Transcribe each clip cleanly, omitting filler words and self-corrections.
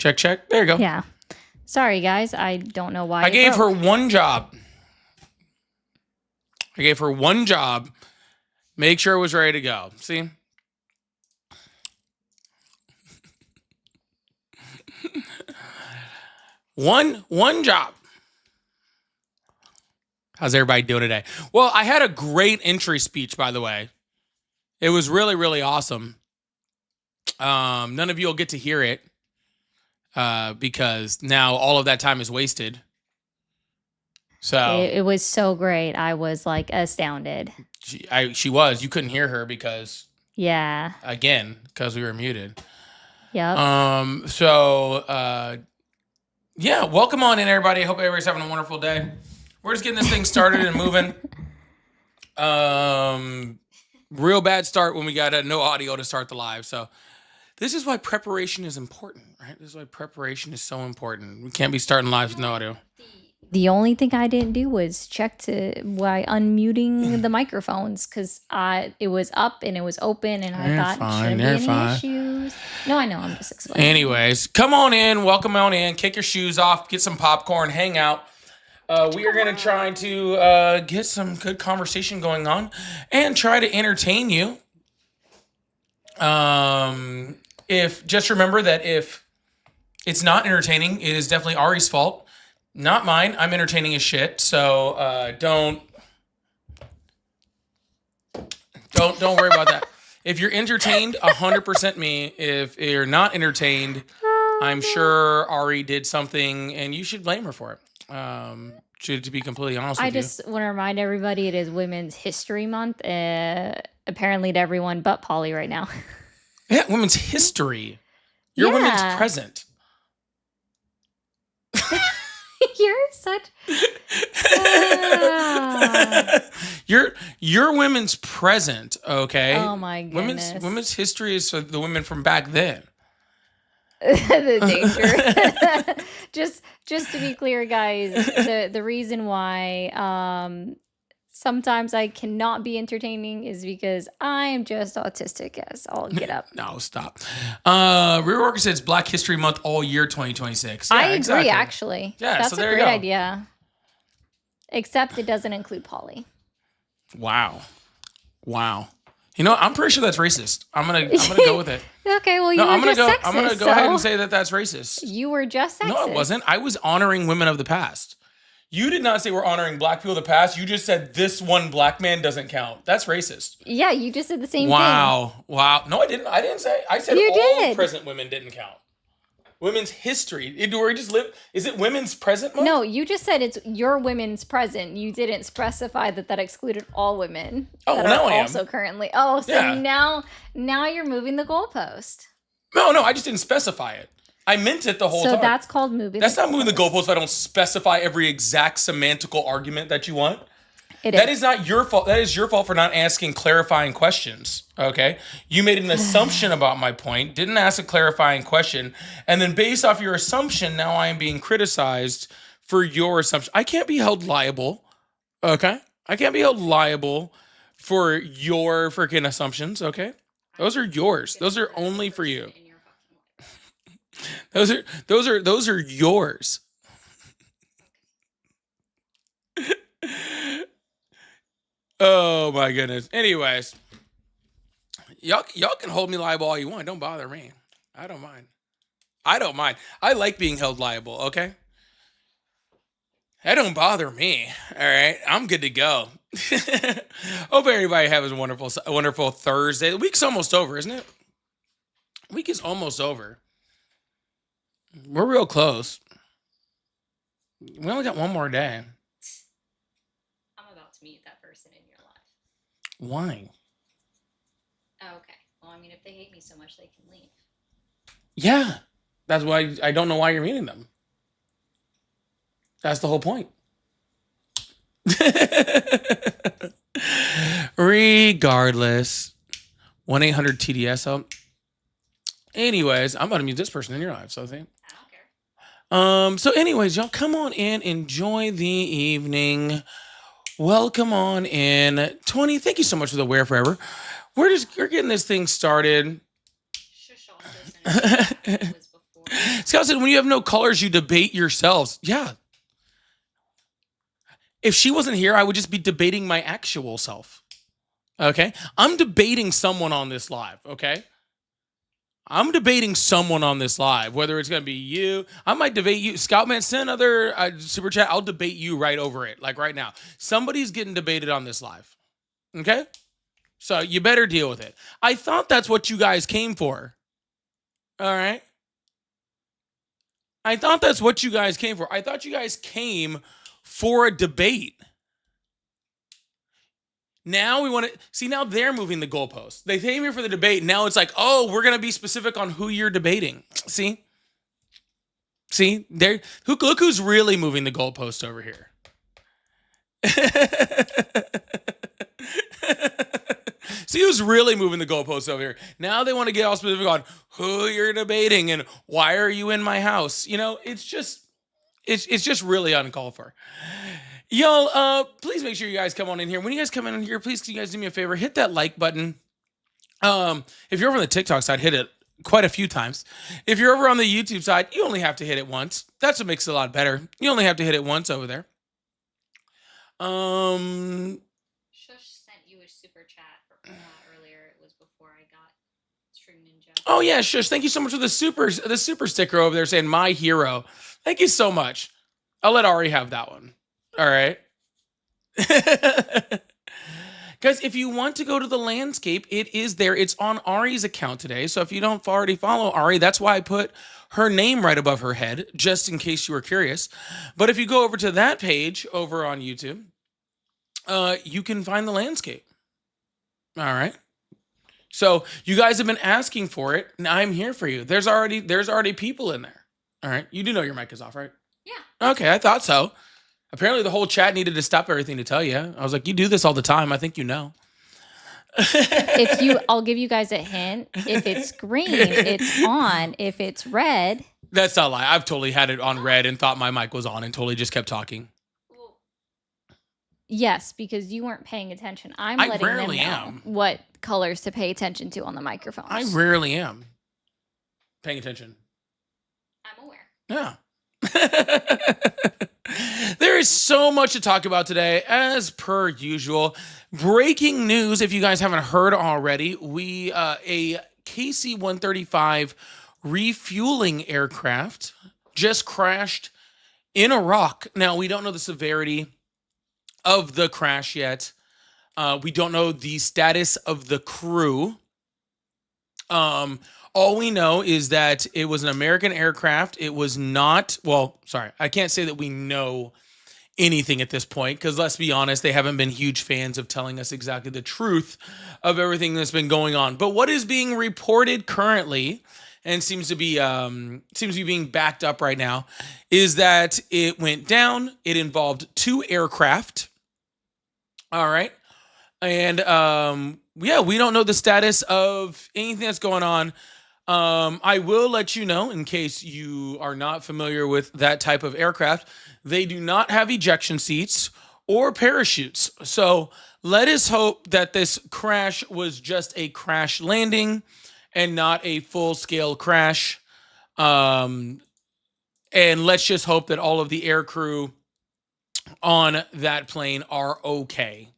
Check, check. There you go. Yeah. Sorry, guys. I don't know why. I gave her one job. Make sure it was ready to go. See? One job. How's everybody doing today? Well, I had a great entry speech, by the way. It was really, really awesome. None of you will get to hear it because now all of that time is wasted. So it was so great. I was like astounded. She was. You couldn't hear her because yeah. Again, because we were muted. Yep. Yeah, welcome on in, everybody. I hope everybody's having a wonderful day. We're just getting this thing started and moving. Real bad start when we got no audio to start the live. So this is why preparation is important, right? This is why preparation is so important. We can't be starting lives with no audio. The only thing I didn't do was check by unmuting the microphones because it was up and it was open and I thought shouldn't be any issues. No, I know. I'm just explaining. Anyways, come on in. Welcome on in. Kick your shoes off. Get some popcorn. Hang out. We are going to try to get some good conversation going on and try to entertain you. Just remember that if it's not entertaining, it is definitely Ari's fault. Not mine. I'm entertaining as shit. So don't worry about that. If you're entertained, 100% me. If you're not entertained, I'm sure Ari did something, and you should blame her for it. To be completely honest with you. I just want to remind everybody it is Women's History Month. Apparently to everyone but Polly right now. Yeah, Women's History. You're Women's Present. You're such. You're women's present, okay? Oh my goodness. Women's history is for the women from back then. The danger. just to be clear, guys, the reason why sometimes I cannot be entertaining is because I am just autistic as all get up. No, stop. Rear Worker says Black History Month all year 2026. Yeah, I agree, exactly. actually. Yeah, that's so a there you great go. idea. Except it doesn't include Polly. Wow. You know, I'm pretty sure that's racist. I'm gonna go with it. Okay, well, I'm gonna go ahead and say that that's racist. You were just sexist. No, it wasn't. I was honoring women of the past. You did not say we're honoring black people of the past. You just said this one black man doesn't count. That's racist. Yeah, you just said the same thing. Wow. No, I didn't. I didn't say. I said all present women didn't count. Women's history. Is it women's present month? No, you just said it's your women's present. You didn't specify that excluded all women. Oh, that now I am. Also currently. Oh, so yeah. now you're moving the goalpost. No, I just didn't specify it. I meant it the whole time. So that's called moving the goalpost. That's not moving the goalpost if I don't specify every exact semantical argument that you want. That is not your fault. That is your fault for not asking clarifying questions. Okay? You made an assumption about my point, didn't ask a clarifying question, and then based off your assumption, now I am being criticized for your assumption. I can't be held liable. Okay? I can't be held liable for your freaking assumptions. Okay? Those are yours. Those are only for you. Those are yours. Oh my goodness. Anyways, y'all can hold me liable all you want. Don't bother me. I don't mind. I like being held liable, okay? That don't bother me. All right. I'm good to go. Hope everybody has a wonderful Thursday. The week's almost over, isn't it? The week is almost over. We're real close. We only got one more day. I'm about to meet that person in your life. Why? Oh, okay. Well, I mean, if they hate me so much, they can leave. Yeah. That's why I don't know why you're meeting them. That's the whole point. Regardless. 1-800-TDS up. Anyways, I'm about to mute this person in your life, so I think. I don't care. So anyways, y'all come on in, enjoy the evening. Welcome on in. 20, thank you so much for the Wear Forever. We're getting this thing started. Shush, also, it was before Scott said, when you have no colors, you debate yourselves. Yeah. If she wasn't here, I would just be debating my actual self. Okay. I'm debating someone on this live. Okay. I'm debating someone on this live, whether it's going to be you. I might debate you. Scoutman, send another super chat. I'll debate you right over it. Like right now. Somebody's getting debated on this live. Okay. So you better deal with it. I thought that's what you guys came for. All right. I thought that's what you guys came for. I thought you guys came for a debate. Now we want to see. Now they're moving the goalposts. They came here for the debate. Now it's like, oh, we're gonna be specific on who you're debating. See, there. Look who's really moving the goalpost over here. See who's really moving the goalposts over here. Now they want to get all specific on who you're debating and why are you in my house. You know, it's just really uncalled for. Y'all, please make sure you guys come on in here. When you guys come in here, please can you guys do me a favor? Hit that like button. If you're over on the TikTok side, hit it quite a few times. If you're over on the YouTube side, you only have to hit it once. That's what makes it a lot better. You only have to hit it once over there. Shush sent you a super chat earlier. It was before I got Stream Ninja. Oh yeah, Shush. Thank you so much for the super sticker over there saying my hero. Thank you so much. I'll let Ari have that one. All right. Guys, if you want to go to the landscape, it is there. It's on Ari's account today. So if you don't already follow Ari, that's why I put her name right above her head, just in case you were curious. But if you go over to that page over on YouTube, you can find the landscape. All right. So you guys have been asking for it, and I'm here for you. There's already people in there. All right. You do know your mic is off, right? Yeah. Okay, I thought so. Apparently the whole chat needed to stop everything to tell you. I was like, you do this all the time. I think you know. I'll give you guys a hint. If it's green, it's on. If it's red. That's not a lie. I've totally had it on red and thought my mic was on and totally just kept talking. Yes, because you weren't paying attention. I rarely am. What colors to pay attention to on the microphones. I rarely am paying attention. I'm aware. Yeah. There is so much to talk about today, as per usual. Breaking news, if you guys haven't heard already, a KC-135 refueling aircraft just crashed in Iraq. Now, we don't know the severity of the crash yet. We don't know the status of the crew. All we know is that it was an American aircraft. It was not, I can't say that we know anything at this point, because let's be honest, they haven't been huge fans of telling us exactly the truth of everything that's been going on. But what is being reported currently, and seems to be being backed up right now, is that it went down. It involved 2 aircraft. All right. And we don't know the status of anything that's going on. I will let you know, in case you are not familiar with that type of aircraft, they do not have ejection seats or parachutes. So let us hope that this crash was just a crash landing and not a full-scale crash. And let's just hope that all of the air crew on that plane are okay.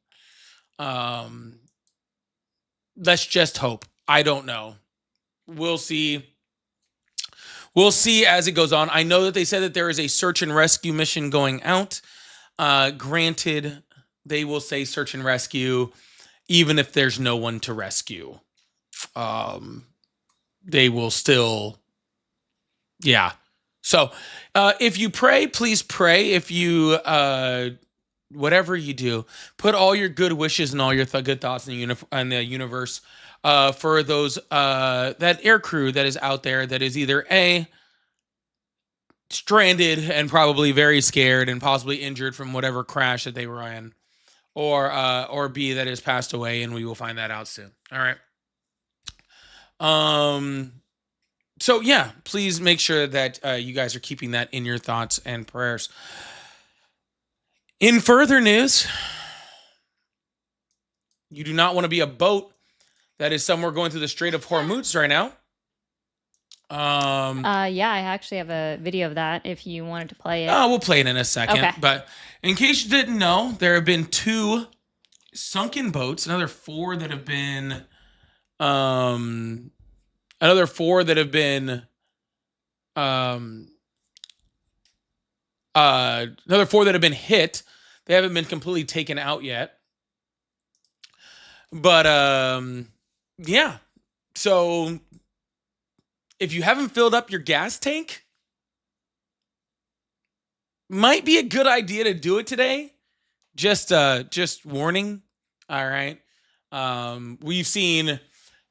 Let's just hope. I don't know. We'll see. We'll see as it goes on. I know that they said that there is a search and rescue mission going out. Granted, they will say search and rescue, even if there's no one to rescue. They will still, yeah. So, if you pray, please pray. If you, whatever you do, put all your good wishes and all your good thoughts in the universe. For those that air crew that is out there that is either A, stranded and probably very scared and possibly injured from whatever crash that they were in, or B, that has passed away, and we will find that out soon. All right. So yeah, please make sure that you guys are keeping that in your thoughts and prayers. In further news, you do not want to be a boat that is somewhere going through the Strait of Hormuz right now. Yeah, I actually have a video of that if you wanted to play it. We'll play it in a second. Okay. But in case you didn't know, there have been 2 sunken boats, another 4 that have been, um, another 4 that have been, um, another 4 that have been hit. They haven't been completely taken out yet. But yeah. So if you haven't filled up your gas tank, might be a good idea to do it today. Just warning. All right. We've seen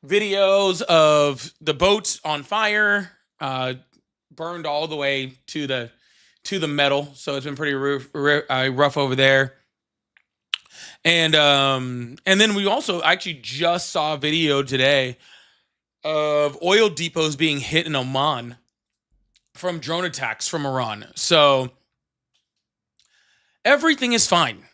videos of the boats on fire, burned all the way to the metal. So it's been pretty rough over there. And then we also actually just saw a video today of oil depots being hit in Oman from drone attacks from Iran. So everything is fine.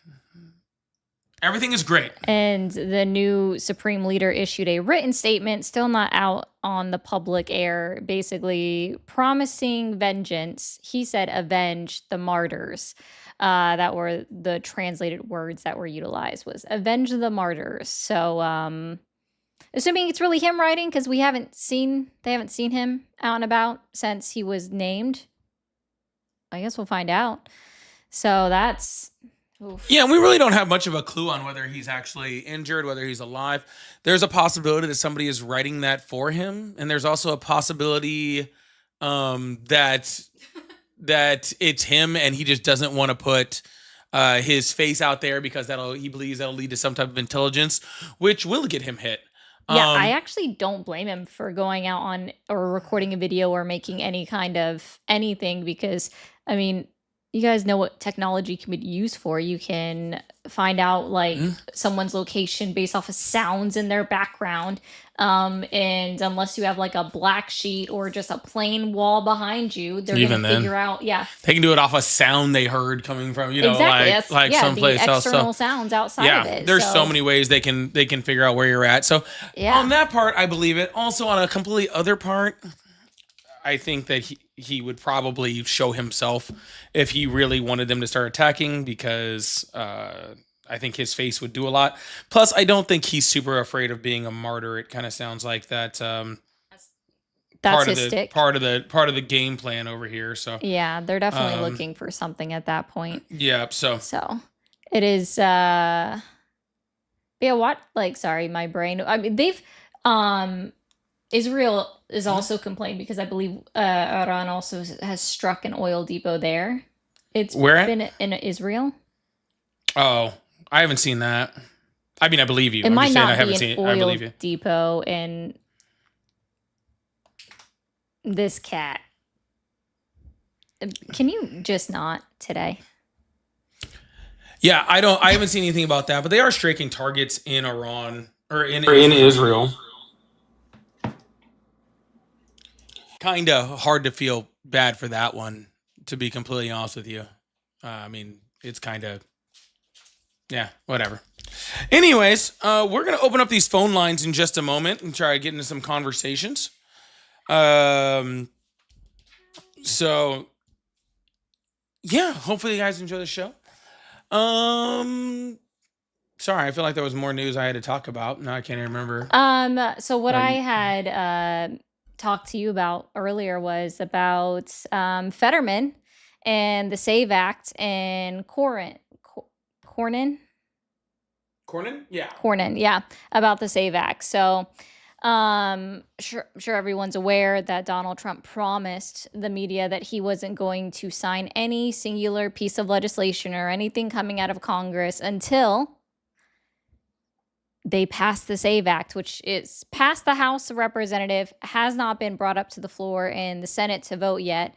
Everything is great. And the new Supreme Leader issued a written statement, still not out on the public air, basically promising vengeance. He said, avenge the martyrs. That were the translated words that were utilized, was avenge the martyrs. So, assuming it's really him writing, because they haven't seen him out and about since he was named. I guess we'll find out. So that's... Oof. Yeah, we really don't have much of a clue on whether he's actually injured, whether he's alive. There's a possibility that somebody is writing that for him, and there's also a possibility that it's him and he just doesn't want to put his face out there because he believes that'll lead to some type of intelligence, which will get him hit. Yeah, I actually don't blame him for going out on or recording a video or making any kind of anything, because, I mean, you guys know what technology can be used for. You can find out like someone's location based off of sounds in their background. And unless you have like a black sheet or just a plain wall behind you, they're going to figure out. Yeah. They can do it off a sound they heard coming from, exactly. like someplace else. External sounds outside of it. There's so many ways they can figure out where you're at. So on that part, I believe it. Also on a completely other part, I think that he would probably show himself if he really wanted them to start attacking, because I think his face would do a lot. Plus, I don't think he's super afraid of being a martyr. It kind of sounds like that. That's his stick. Part of the game plan over here. So yeah, they're definitely looking for something at that point. Yeah. So it is. Yeah. What? Like, sorry, my brain. I mean, they've. Israel is also complained because I believe Iran also has struck an oil depot there. It's been in Israel. Oh, I haven't seen that. I mean, I believe you. It might not be an oil depot in this cat. Can you just not today? Yeah, I haven't seen anything about that, but they are striking targets in Iran or in Israel. Kind of hard to feel bad for that one, to be completely honest with you. I mean, it's kind of, yeah, whatever. Anyways, we're going to open up these phone lines in just a moment and try to get into some conversations. So, yeah, hopefully you guys enjoy the show. Sorry, I feel like there was more news I had to talk about. Now I can't even remember. So what I had talked to you about earlier was about Fetterman and the SAVE Act and Cornyn, about the SAVE Act. So sure everyone's aware that Donald Trump promised the media that he wasn't going to sign any singular piece of legislation or anything coming out of Congress until they passed the SAVE Act, which is passed the House of Representatives, has not been brought up to the floor in the Senate to vote yet.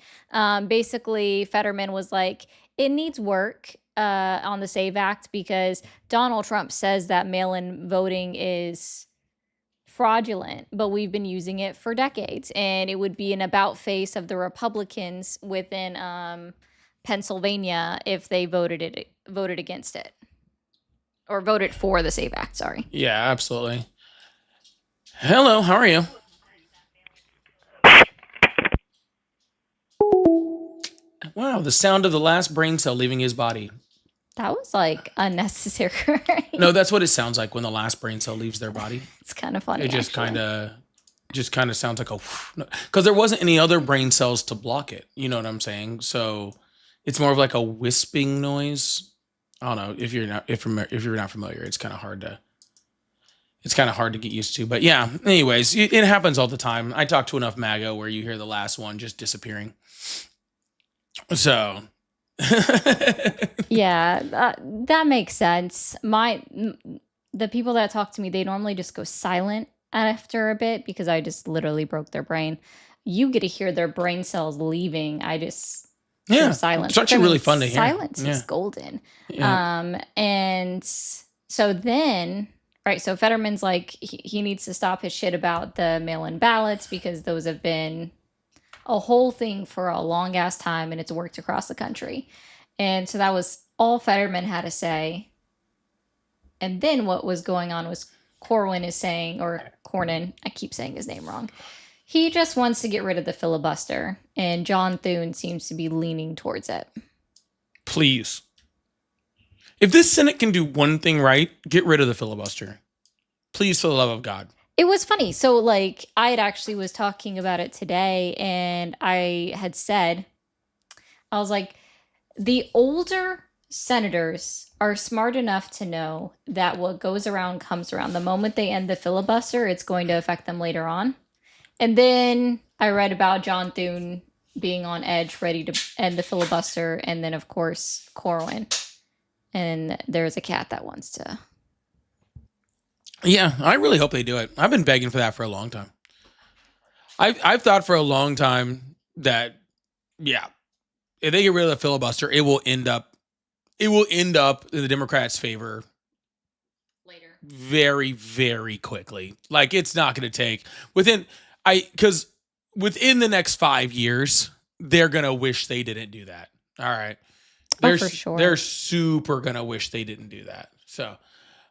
Basically, Fetterman was like, it needs work on the SAVE Act because Donald Trump says that mail-in voting is fraudulent, but we've been using it for decades. And it would be an about face of the Republicans within Pennsylvania if they voted against it. Or voted for the SAVE Act, sorry. Yeah, absolutely. Hello, how are you? Wow, the sound of the last brain cell leaving his body. That was like unnecessary. No, that's what it sounds like when the last brain cell leaves their body. It's kind of It funny, actually. just kind of sounds like a because there wasn't any other brain cells to block it. You know what I'm saying? So it's more of like a wisping noise. I don't know if you're not familiar. It's kind of hard to get used to. But yeah, anyways, it happens all the time. I talk to enough MAGA where you hear the last one just disappearing. So Yeah, that makes sense. The people that talk to me, they normally just go silent after a bit because I just literally broke their brain. You get to hear their brain cells leaving. I just hear yeah, silence, it's which I actually really mean, fun to hear. silence is Yeah, golden. yeah. And so then, right, so Fetterman's like, he needs to stop his shit about the mail-in ballots because those have been a whole thing for a long ass time and it's worked across the country. And so that was all Fetterman had to say. And then what was going on was Corwin is saying, or Cornyn, I keep saying his name wrong. He just wants to get rid of the filibuster, and John Thune seems to be leaning towards it. Please, if this Senate can do one thing right, get rid of the filibuster. Please, for the love of God. It was funny. So, like, I had actually was talking about it today, and I had said, I was like, the older senators are smart enough to know that what goes around comes around. The moment they end the filibuster, it's going to affect them later on. And then I read about John Thune being on edge, ready to end the filibuster, and then, of course, Corwin. And there's a cat that wants to. Yeah, I really hope they do it. I've been begging for that for a long time. I've thought for a long time that, yeah, if they get rid of the filibuster, it will end up in the Democrats' favor Later. very, very quickly. Like it's not going to take within the next 5 years, they're going to wish they didn't do that. All right. Oh, for sure. They're super going to wish they didn't do that. So,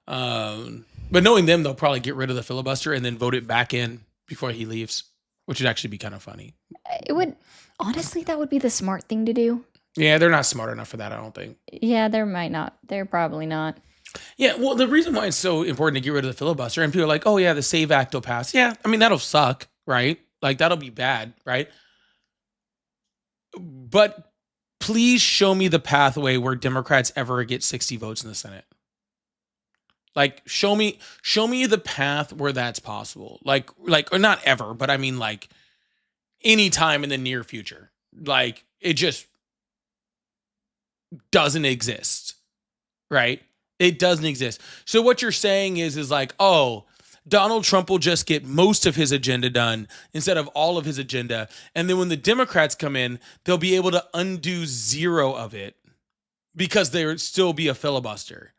but knowing them, they'll probably get rid of the filibuster and then vote it back in before he leaves, which would actually be kind of funny. It would, honestly, that would be the smart thing to do. Yeah, they're not smart enough for that, I don't think. Yeah, they're probably not. Yeah, well, the reason why it's so important to get rid of the filibuster, and people are like, oh, yeah, the SAVE Act will pass. Yeah, I mean, that'll suck, right? Like, that'll be bad, right? But please show me the pathway where Democrats ever get 60 votes in the Senate. Like, show me the path where that's possible. Like, or not ever, but I mean, like, anytime in the near future. Like, it just doesn't exist, right? It doesn't exist. So what you're saying is like, oh, Donald Trump will just get most of his agenda done instead of all of his agenda. And then when the Democrats come in, they'll be able to undo zero of it because there would still be a filibuster.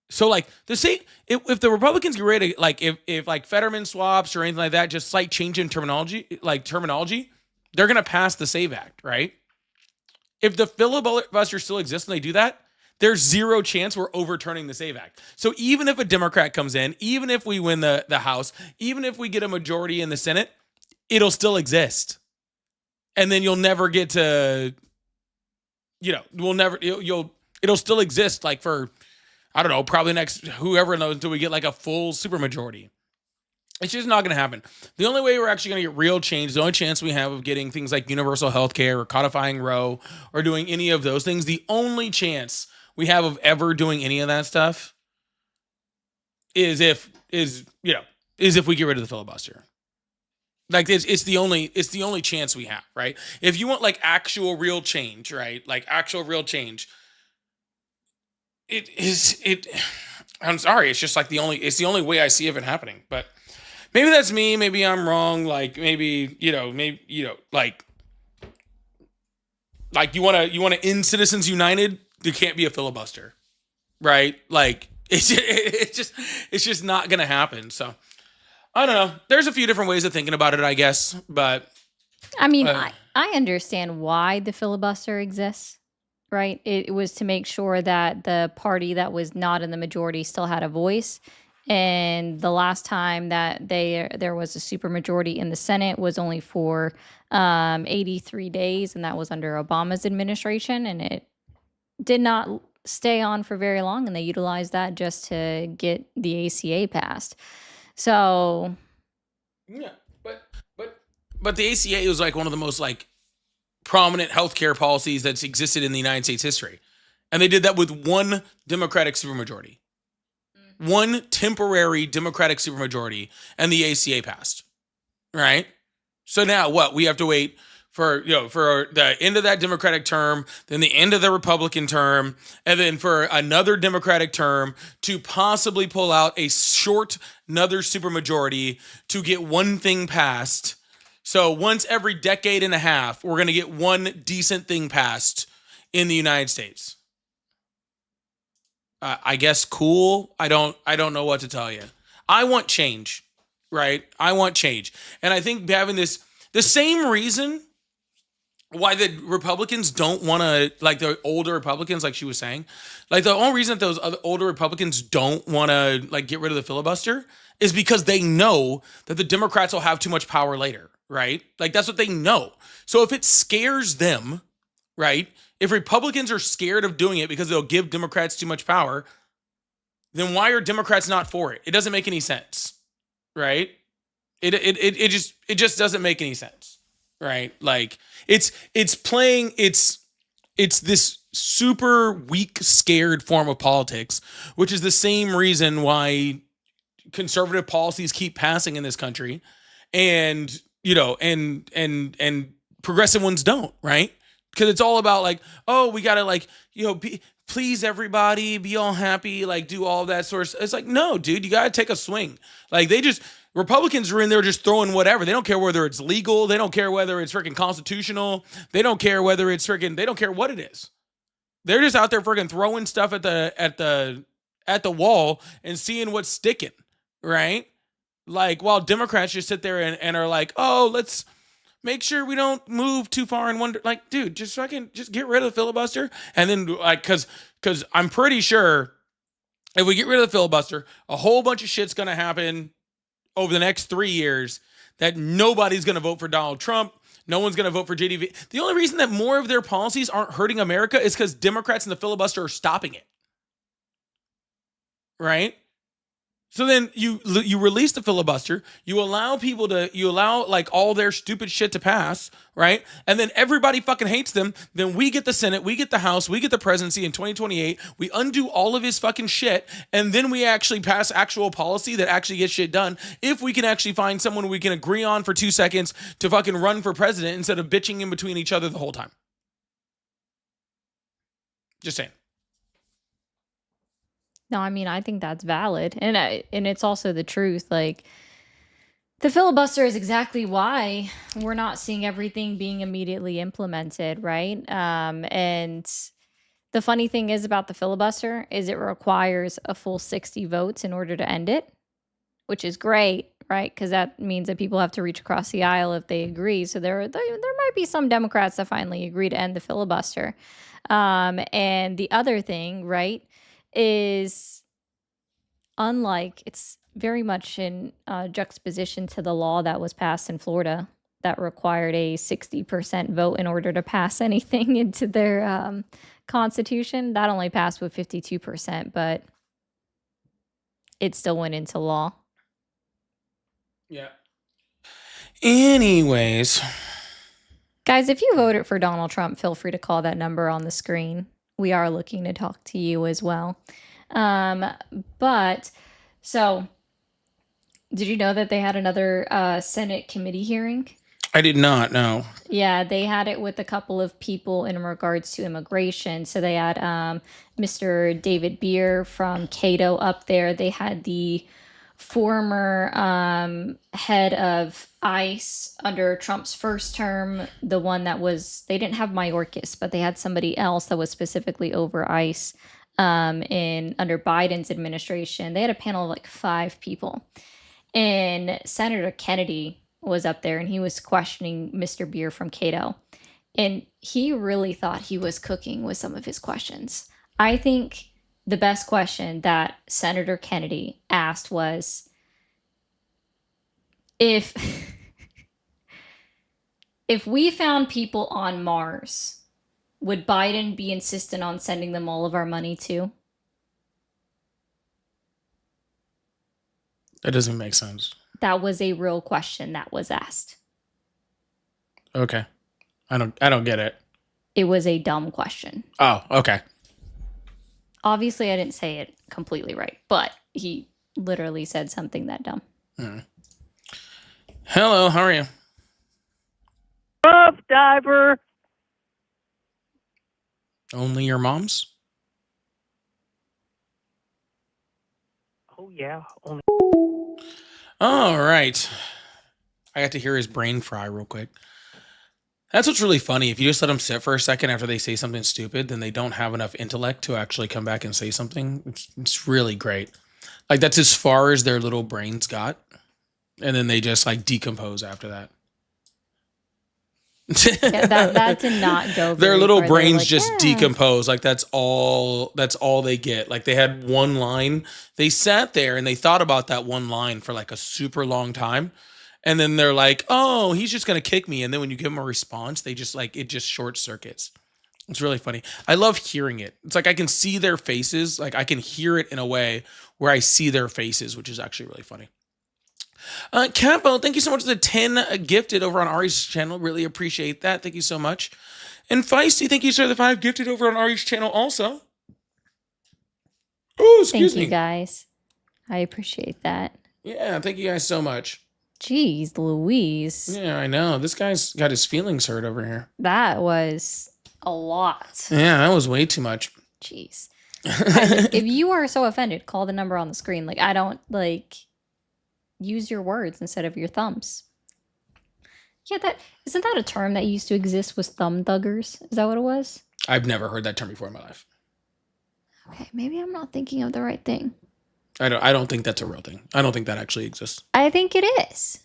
So like if the Republicans get ready to, like, if like Fetterman swaps or anything like that, just slight change in terminology, they're going to pass the SAVE Act, right? If the filibuster still exists and they do that, there's zero chance we're overturning the SAVE Act. So even if a Democrat comes in, even if we win the House, even if we get a majority in the Senate, it'll still exist. And then you'll never get to, it'll still exist like for, I don't know, probably next, whoever knows, until we get like a full supermajority. It's just not going to happen. The only way we're actually going to get real change, the only chance we have of getting things like universal health care or codifying Roe or doing any of those things, the only chance we have of ever doing any of that stuff is if we get rid of the filibuster. Like it's the only chance we have, right? If you want like actual real change, right? Like actual real change, I'm sorry, it's just like the only way I see of it happening. But maybe that's me. Maybe I'm wrong. Like maybe like you want to end Citizens United. There can't be a filibuster, right? Like it's just not gonna happen. So I don't know. There's a few different ways of thinking about it, I guess. But I mean, I understand why the filibuster exists, right? It was to make sure that the party that was not in the majority still had a voice. And the last time that there was a supermajority in the Senate was only for 83 days, and that was under Obama's administration, and it did not stay on for very long, and they utilized that just to get the ACA passed. So, Yeah, but but but the ACA was like one of the most like prominent healthcare policies that's existed in the United States history, and they did that with one Democratic supermajority, one temporary Democratic supermajority, and the ACA passed. Right. So now what? We have to wait for for the end of that Democratic term, then the end of the Republican term, and then for another Democratic term to possibly pull out a short another supermajority to get one thing passed. So once every decade and a half, we're going to get one decent thing passed in the United States. I guess cool. I don't know what to tell you. I want change, right? I want change. And I think having this the same reason why the Republicans don't want to, like the older Republicans, like she was saying, like the only reason that those other older Republicans don't want to like get rid of the filibuster is because they know that the Democrats will have too much power later, right? Like that's what they know. So if it scares them, right? If Republicans are scared of doing it because they'll give Democrats too much power, then why are Democrats not for it? It doesn't make any sense, right? It just doesn't make any sense, right? Like it's this super weak, scared form of politics, which is the same reason why conservative policies keep passing in this country, and and progressive ones don't, right? Because it's all about like, oh, we gotta like please everybody, be all happy, like do all that sort of stuff. It's like, no, dude, you gotta take a swing. Like they just Republicans are in there just throwing whatever. They don't care whether it's legal. They don't care whether it's freaking constitutional. They don't care whether it's freaking. They don't care what it is. They're just out there freaking throwing stuff at the wall and seeing what's sticking, right? Like while Democrats just sit there and are like, oh, let's make sure we don't move too far in one. Like, dude, just fucking just get rid of the filibuster, and then like, because I'm pretty sure if we get rid of the filibuster, a whole bunch of shit's gonna happen over the next 3 years that nobody's gonna vote for Donald Trump. No one's going to vote for JDV. The only reason that more of their policies aren't hurting America is because Democrats and the filibuster are stopping it. Right? So then you release the filibuster, you allow like all their stupid shit to pass, right? And then everybody fucking hates them. Then we get the Senate, we get the House, we get the presidency in 2028. We undo all of his fucking shit, and then we actually pass actual policy that actually gets shit done. If we can actually find someone we can agree on for 2 seconds to fucking run for president instead of bitching in between each other the whole time. Just saying. no, I mean, I think that's valid. And it's also the truth. Like the filibuster is exactly why we're not seeing everything being immediately implemented, right? And the funny thing is about the filibuster is it requires a full 60 votes in order to end it, which is great, right? Because that means that people have to reach across the aisle if they agree. So there might be some Democrats that finally agree to end the filibuster. And the other thing, right, is unlike it's very much in juxtaposition to the law that was passed in Florida that required a 60% vote in order to pass anything into their constitution. That only passed with 52%, but it still went into law. Yeah. Anyways, Guys, if you voted for Donald Trump, feel free to call that number on the screen. We are looking to talk to you as well. Um, but so, did you know that they had another Senate committee hearing? I did not know. Yeah, they had it with a couple of people in regards to immigration. So they had Mr. David Beer from Cato up there. They had the former head of ICE under Trump's first term, the one that was, they didn't have Mayorkas, but they had somebody else that was specifically over ICE in under Biden's administration. They had a panel of like 5 people. And Senator Kennedy was up there and he was questioning Mr. Beer from Cato. And he really thought he was cooking with some of his questions. I think the best question that Senator Kennedy asked was, if if we found people on Mars, would Biden be insistent on sending them all of our money too? That doesn't make sense. That was a real question that was asked. Okay. I don't get it. It was a dumb question. Oh, okay. Obviously, I didn't say it completely right, but he literally said something that dumb. Hello, how are you? Rough diver. Only your mom's? Oh yeah, only. All right. I got to hear his brain fry real quick. That's what's really funny. If you just let them sit for a second after they say something stupid, then they don't have enough intellect to actually come back and say something. It's really great. Like, that's as far as their little brains got. And then they just like decompose after that. Yeah, that did not go. Their very little far. They were brains like, just "Yeah." decompose. Like, that's all they get. Like, they had one line. They sat there and they thought about that one line for like a super long time. And then they're like, oh, he's just going to kick me. And then when you give them a response, they just like, it just short circuits. It's really funny. I love hearing it. It's like I can see their faces. Like, I can hear it in a way where I see their faces, which is actually really funny. Capo, thank you so much for the 10 gifted over on Ari's channel. Really appreciate that. Thank you so much. And Feisty, thank you, sir, the 5 gifted over on Ari's channel also. Oh, excuse Thank me. you guys. I appreciate that. Yeah, thank you guys so much. Jeez, Louise. Yeah, I know. This guy's got his feelings hurt over here. That was a lot. Yeah, that was way too much. Jeez. Guys, if you are so offended, call the number on the screen. Like, I don't like use your words instead of your thumbs. Yeah, that isn't that a term that used to exist, was thumb thuggers? Is that what it was? I've never heard that term before in my life. Okay, maybe I'm not thinking of the right thing. I don't think that's a real thing. I don't think that actually exists. I think it is.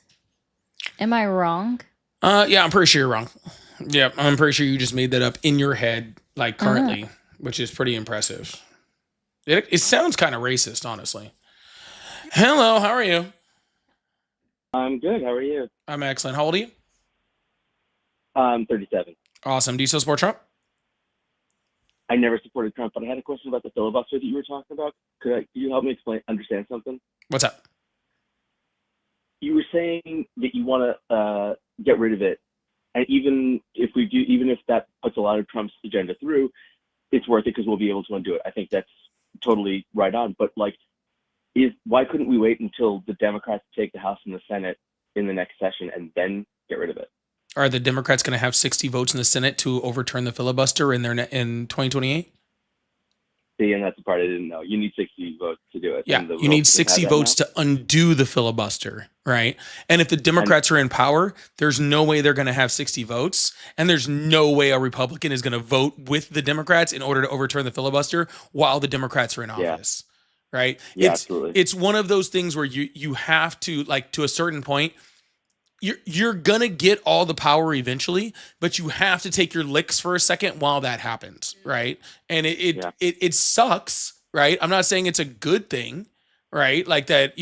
Am I wrong? Yeah, I'm pretty sure you're wrong. Yeah, I'm pretty sure you just made that up in your head, like currently, which is pretty impressive. It sounds kind of racist, honestly. Hello, how are you? I'm good. How are you? I'm excellent. How old are you? I'm 37. Awesome. Do you still support Trump? I never supported Trump, but I had a question about the filibuster that you were talking about. Could you help me understand something? What's up? You were saying that you want to get rid of it, and even if that puts a lot of Trump's agenda through, it's worth it because we'll be able to undo it. I think that's totally right on. But like, why couldn't we wait until the Democrats take the House and the Senate in the next session and then get rid of it? Are the Democrats going to have 60 votes in the Senate to overturn the filibuster in 2028? See, and that's the part I didn't know. You need 60 votes to do it. Yeah, you need 60 votes to undo the filibuster, right? And if the Democrats are in power, there's no way they're going to have 60 votes, and there's no way a Republican is going to vote with the Democrats in order to overturn the filibuster while the Democrats are in office, right? Yeah, absolutely. It's one of those things where you have to, like, to a certain point, you're gonna get all the power eventually, but you have to take your licks for a second while that happens, right? And it sucks, right? I'm not saying it's a good thing, right? Like that,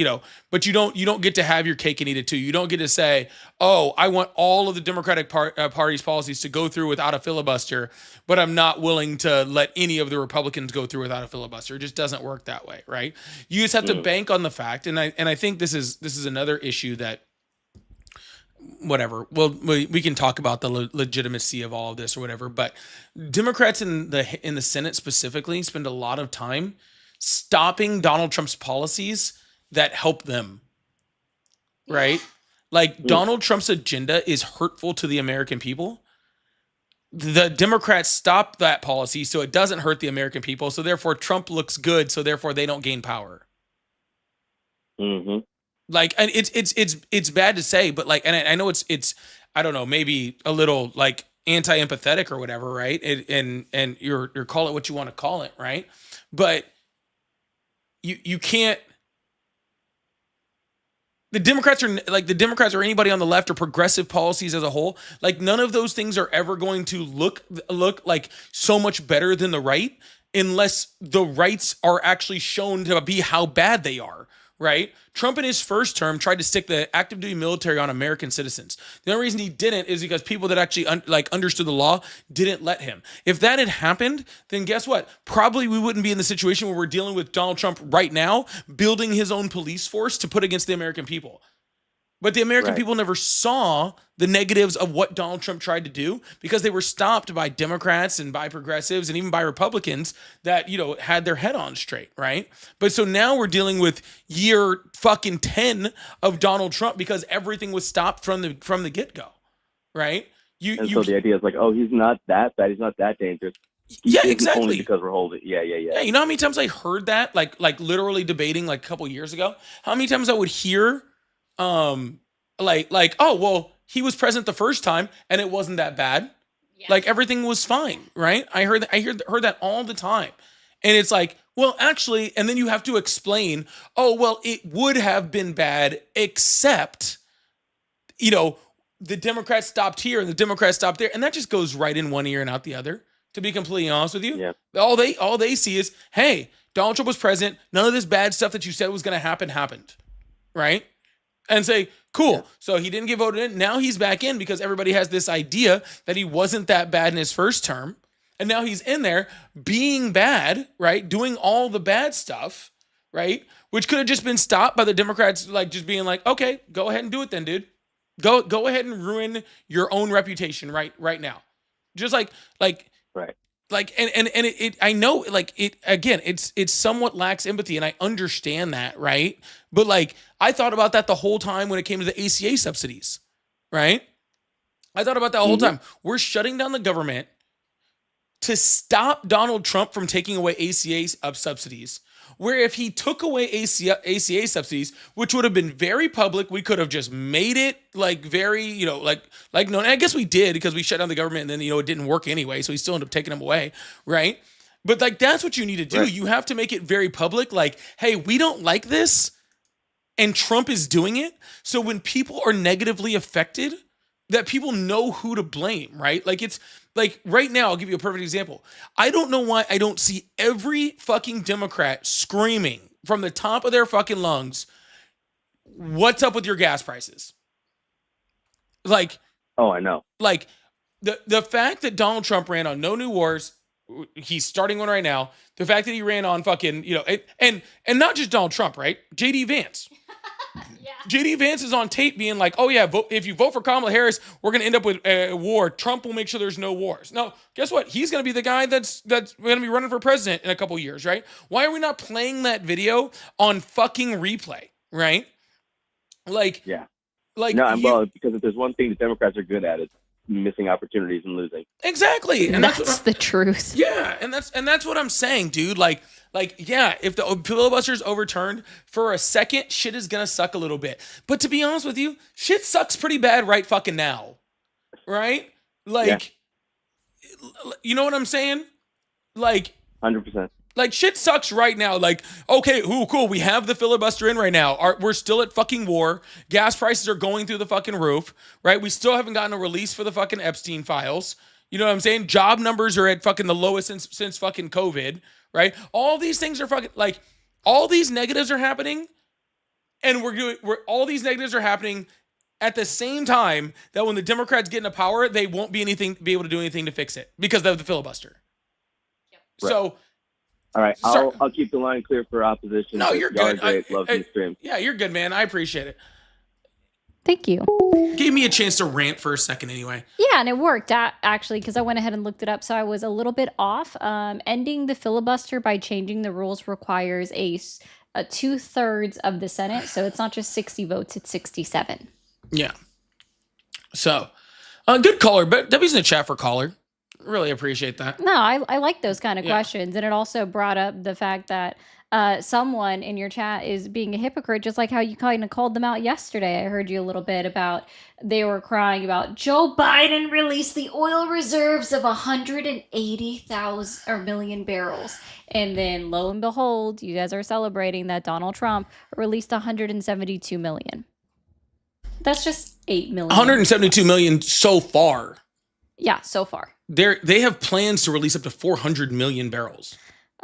but you don't get to have your cake and eat it too. You don't get to say, oh, I want all of the Democratic Party's policies to go through without a filibuster, but I'm not willing to let any of the Republicans go through without a filibuster. It just doesn't work that way, right? You just have to bank on the fact, and I think this is another issue that, whatever. Well, we can talk about the legitimacy of all of this or whatever, but Democrats in the Senate specifically spend a lot of time stopping Donald Trump's policies that help them, right? Like, Donald Trump's agenda is hurtful to the American people. The Democrats stop that policy so it doesn't hurt the American people, so therefore Trump looks good, so therefore they don't gain power. Mm-hmm. Like, and it's bad to say, but like, and I know it's I don't know, maybe a little like anti-empathetic or whatever, right? And you're call it what you want to call it, right? But you can't. The Democrats or anybody on the left or progressive policies as a whole, like, none of those things are ever going to look like so much better than the right unless the rights are actually shown to be how bad they are, right? Trump in his first term tried to stick the active duty military on American citizens. The only reason he didn't is because people that actually understood the law didn't let him. If that had happened, then guess what? Probably we wouldn't be in the situation where we're dealing with Donald Trump right now, building his own police force to put against the American people. But the American people never saw the negatives of what Donald Trump tried to do because they were stopped by Democrats and by progressives and even by Republicans that, had their head on straight, right? But so now we're dealing with year fucking 10 of Donald Trump because everything was stopped from the get-go, right? So the idea is like, oh, he's not that bad. He's not that dangerous. Exactly. Only because we're holding. Yeah. You know how many times I heard that, like literally debating like a couple years ago? How many times I would hear oh, well, he was president the first time and it wasn't that bad. Yeah. Like everything was fine, right? I heard that all the time. And it's like, well, actually, and then you have to explain, oh, well, it would have been bad except, the Democrats stopped here and the Democrats stopped there. And that just goes right in one ear and out the other, to be completely honest with you. Yeah. All they see is, hey, Donald Trump was president. None of this bad stuff that you said was going to happen happened, right? And say, cool. Yeah. So he didn't get voted in. Now he's back in because everybody has this idea that he wasn't that bad in his first term. And now he's in there being bad, right? Doing all the bad stuff, right? Which could have just been stopped by the Democrats, like just being like, okay, go ahead and do it then, dude. Go ahead and ruin your own reputation right now. Just like right. Like, and it I know, like, it, again, it's somewhat lacks empathy, and I understand that, right? But, like, I thought about that the whole time when it came to the ACA subsidies, right? I thought about that the whole time. We're shutting down the government to stop Donald Trump from taking away ACA subsidies, where if he took away ACA subsidies, which would have been very public, we could have just made it like very, like known. And I guess we did because we shut down the government and then, it didn't work anyway. So we still ended up taking them away. Right. But like, that's what you need to do. Right. You have to make it very public. Like, hey, we don't like this. And Trump is doing it. So when people are negatively affected, that people know who to blame, right? Like, it's like right now, I'll give you a perfect example. I don't know why I don't see every fucking Democrat screaming from the top of their fucking lungs, what's up with your gas prices? Like, oh, I know. Like the fact that Donald Trump ran on No New Wars, he's starting one right now. The fact that he ran on fucking, and not just Donald Trump, right? JD Vance. Yeah. JD Vance is on tape being like, oh yeah, if you vote for Kamala Harris, we're going to end up with a war. Trump will make sure there's no wars. No, guess what? He's going to be the guy that's going to be running for president in a couple years, right? Why are we not playing that video on fucking replay, right? Like, yeah. Like, no, well, because if there's one thing the Democrats are good at, it's missing opportunities and losing. Exactly. And that's the truth. Yeah, and that's what I'm saying, dude. Like, yeah, if the filibuster's overturned for a second, shit is gonna suck a little bit. But to be honest with you, shit sucks pretty bad right fucking now. Right? Like, you know what I'm saying? Like, 100%. Like, shit sucks right now. Like, okay, cool. We have the filibuster in right now. We're still at fucking war. Gas prices are going through the fucking roof, right? We still haven't gotten a release for the fucking Epstein files. You know what I'm saying? Job numbers are at fucking the lowest since fucking COVID, right? All these things are fucking, like, all these negatives are happening, and all these negatives are happening at the same time that when the Democrats get into power, they won't be able to do anything to fix it because of the filibuster. Yep. Right. So... All right, I'll keep the line clear for opposition. No, you're good. Love the stream. Yeah, you're good, man. I appreciate it. Thank you. Gave me a chance to rant for a second anyway. Yeah, and it worked actually because I went ahead and looked it up. So I was a little bit off. Ending the filibuster by changing the rules requires a 2/3 of the Senate. So it's not just 60 votes, it's 67. Yeah. So, good caller. But Debbie's in the chat for caller. Really appreciate that. No, I like those kind of questions. And it also brought up the fact that someone in your chat is being a hypocrite, just like how you kind of called them out yesterday. I heard you a little bit about, they were crying about Joe Biden released the oil reserves of 180,000 million barrels. And then lo and behold, you guys are celebrating that Donald Trump released 172 million. That's just 8 million. 172 million so far. Yeah, so far. They have plans to release up to 400 million barrels.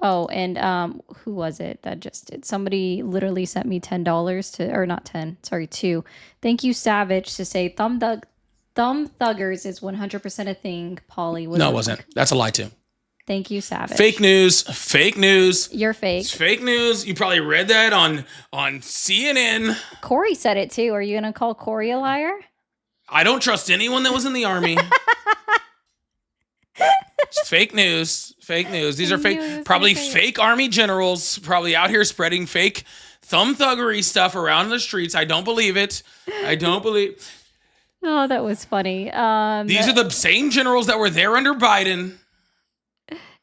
Oh, and who was it that just did? Somebody literally sent me $10 to, or not 10, sorry, 2. Thank you, Savage, to say thumb thuggers is 100% a thing. Polly was No, it wrong. wasn't. That's a lie too. Thank you, Savage. Fake news. Fake news. You're fake. It's fake news. You probably read that on CNN. Corey said it too. Are you gonna call Corey a liar? I don't trust anyone that was in the army. It's fake news. Fake news. These are fake, probably fake army generals, probably out here spreading fake thumb thuggery stuff around the streets. I don't believe it. I don't believe. Oh, that was funny. These are the same generals that were there under Biden.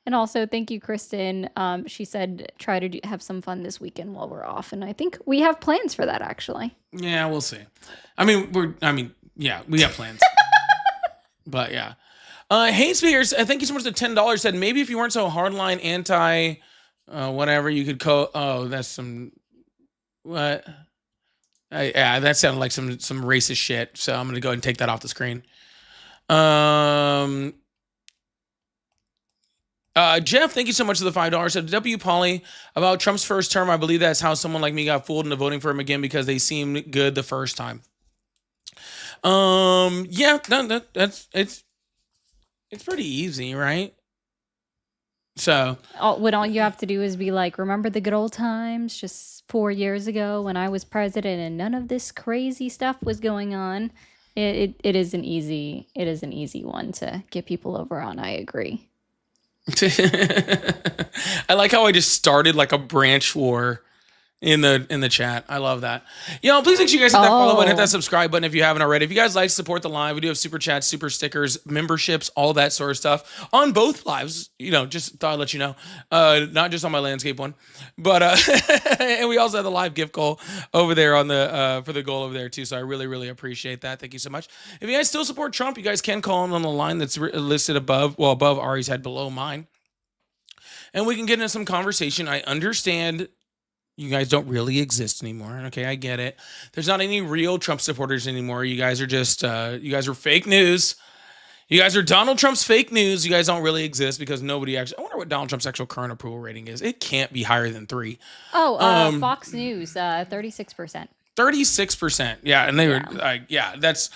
And also, thank you, Kristen. She said try to have some fun this weekend while we're off, and I think we have plans for that. Actually, yeah, we'll see. Yeah, we have plans. But yeah. Hate Speakers, thank you so much for $10. Said maybe if you weren't so hardline anti whatever, you could that's some what? Yeah, that sounded like some racist shit. So I'm gonna go ahead and take that off the screen. Jeff, thank you so much for the $5. Said W. Polly about Trump's first term. I believe that's how someone like me got fooled into voting for him again because they seemed good the first time. Yeah, no, it's pretty easy, right? So all you have to do is be like, remember the good old times, just 4 years ago when I was president and none of this crazy stuff was going on. It is an easy one to get people over on. I agree. I like how I just started like a branch war in the chat. I love that. Please make sure you guys hit that follow button, hit that subscribe button if you haven't already. If you guys like to support the live, we do have super chats, super stickers, memberships, all that sort of stuff on both lives. Just thought I'd let you know. Not just on my landscape one, but and we also have the live gift goal over there on the for the goal over there too. So I really, really appreciate that. Thank you so much. If you guys still support Trump, you guys can call him on the line that's listed above Ari's head, below mine, and we can get into some conversation. I understand you guys don't really exist anymore. Okay, I get it. There's not any real Trump supporters anymore. You guys are just, you guys are fake news. You guys are Donald Trump's fake news. You guys don't really exist because nobody actually, I wonder what Donald Trump's actual current approval rating is. It can't be higher than 3. Oh, Fox News, 36%. 36%. Yeah. And they were like, that's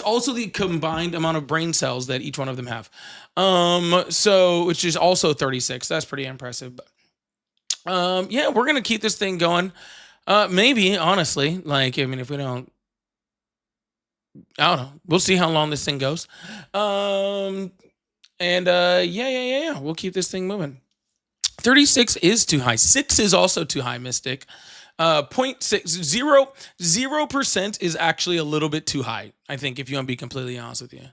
also the combined amount of brain cells that each one of them have. So, which is also 36. That's pretty impressive. But yeah, we're gonna keep this thing going. Maybe, honestly, if we don't, I don't know. We'll see how long this thing goes. Yeah, we'll keep this thing moving. 36 is too high. 6 is also too high, Mystic. 0.0% is actually a little bit too high, I think, if you want to be completely honest with you.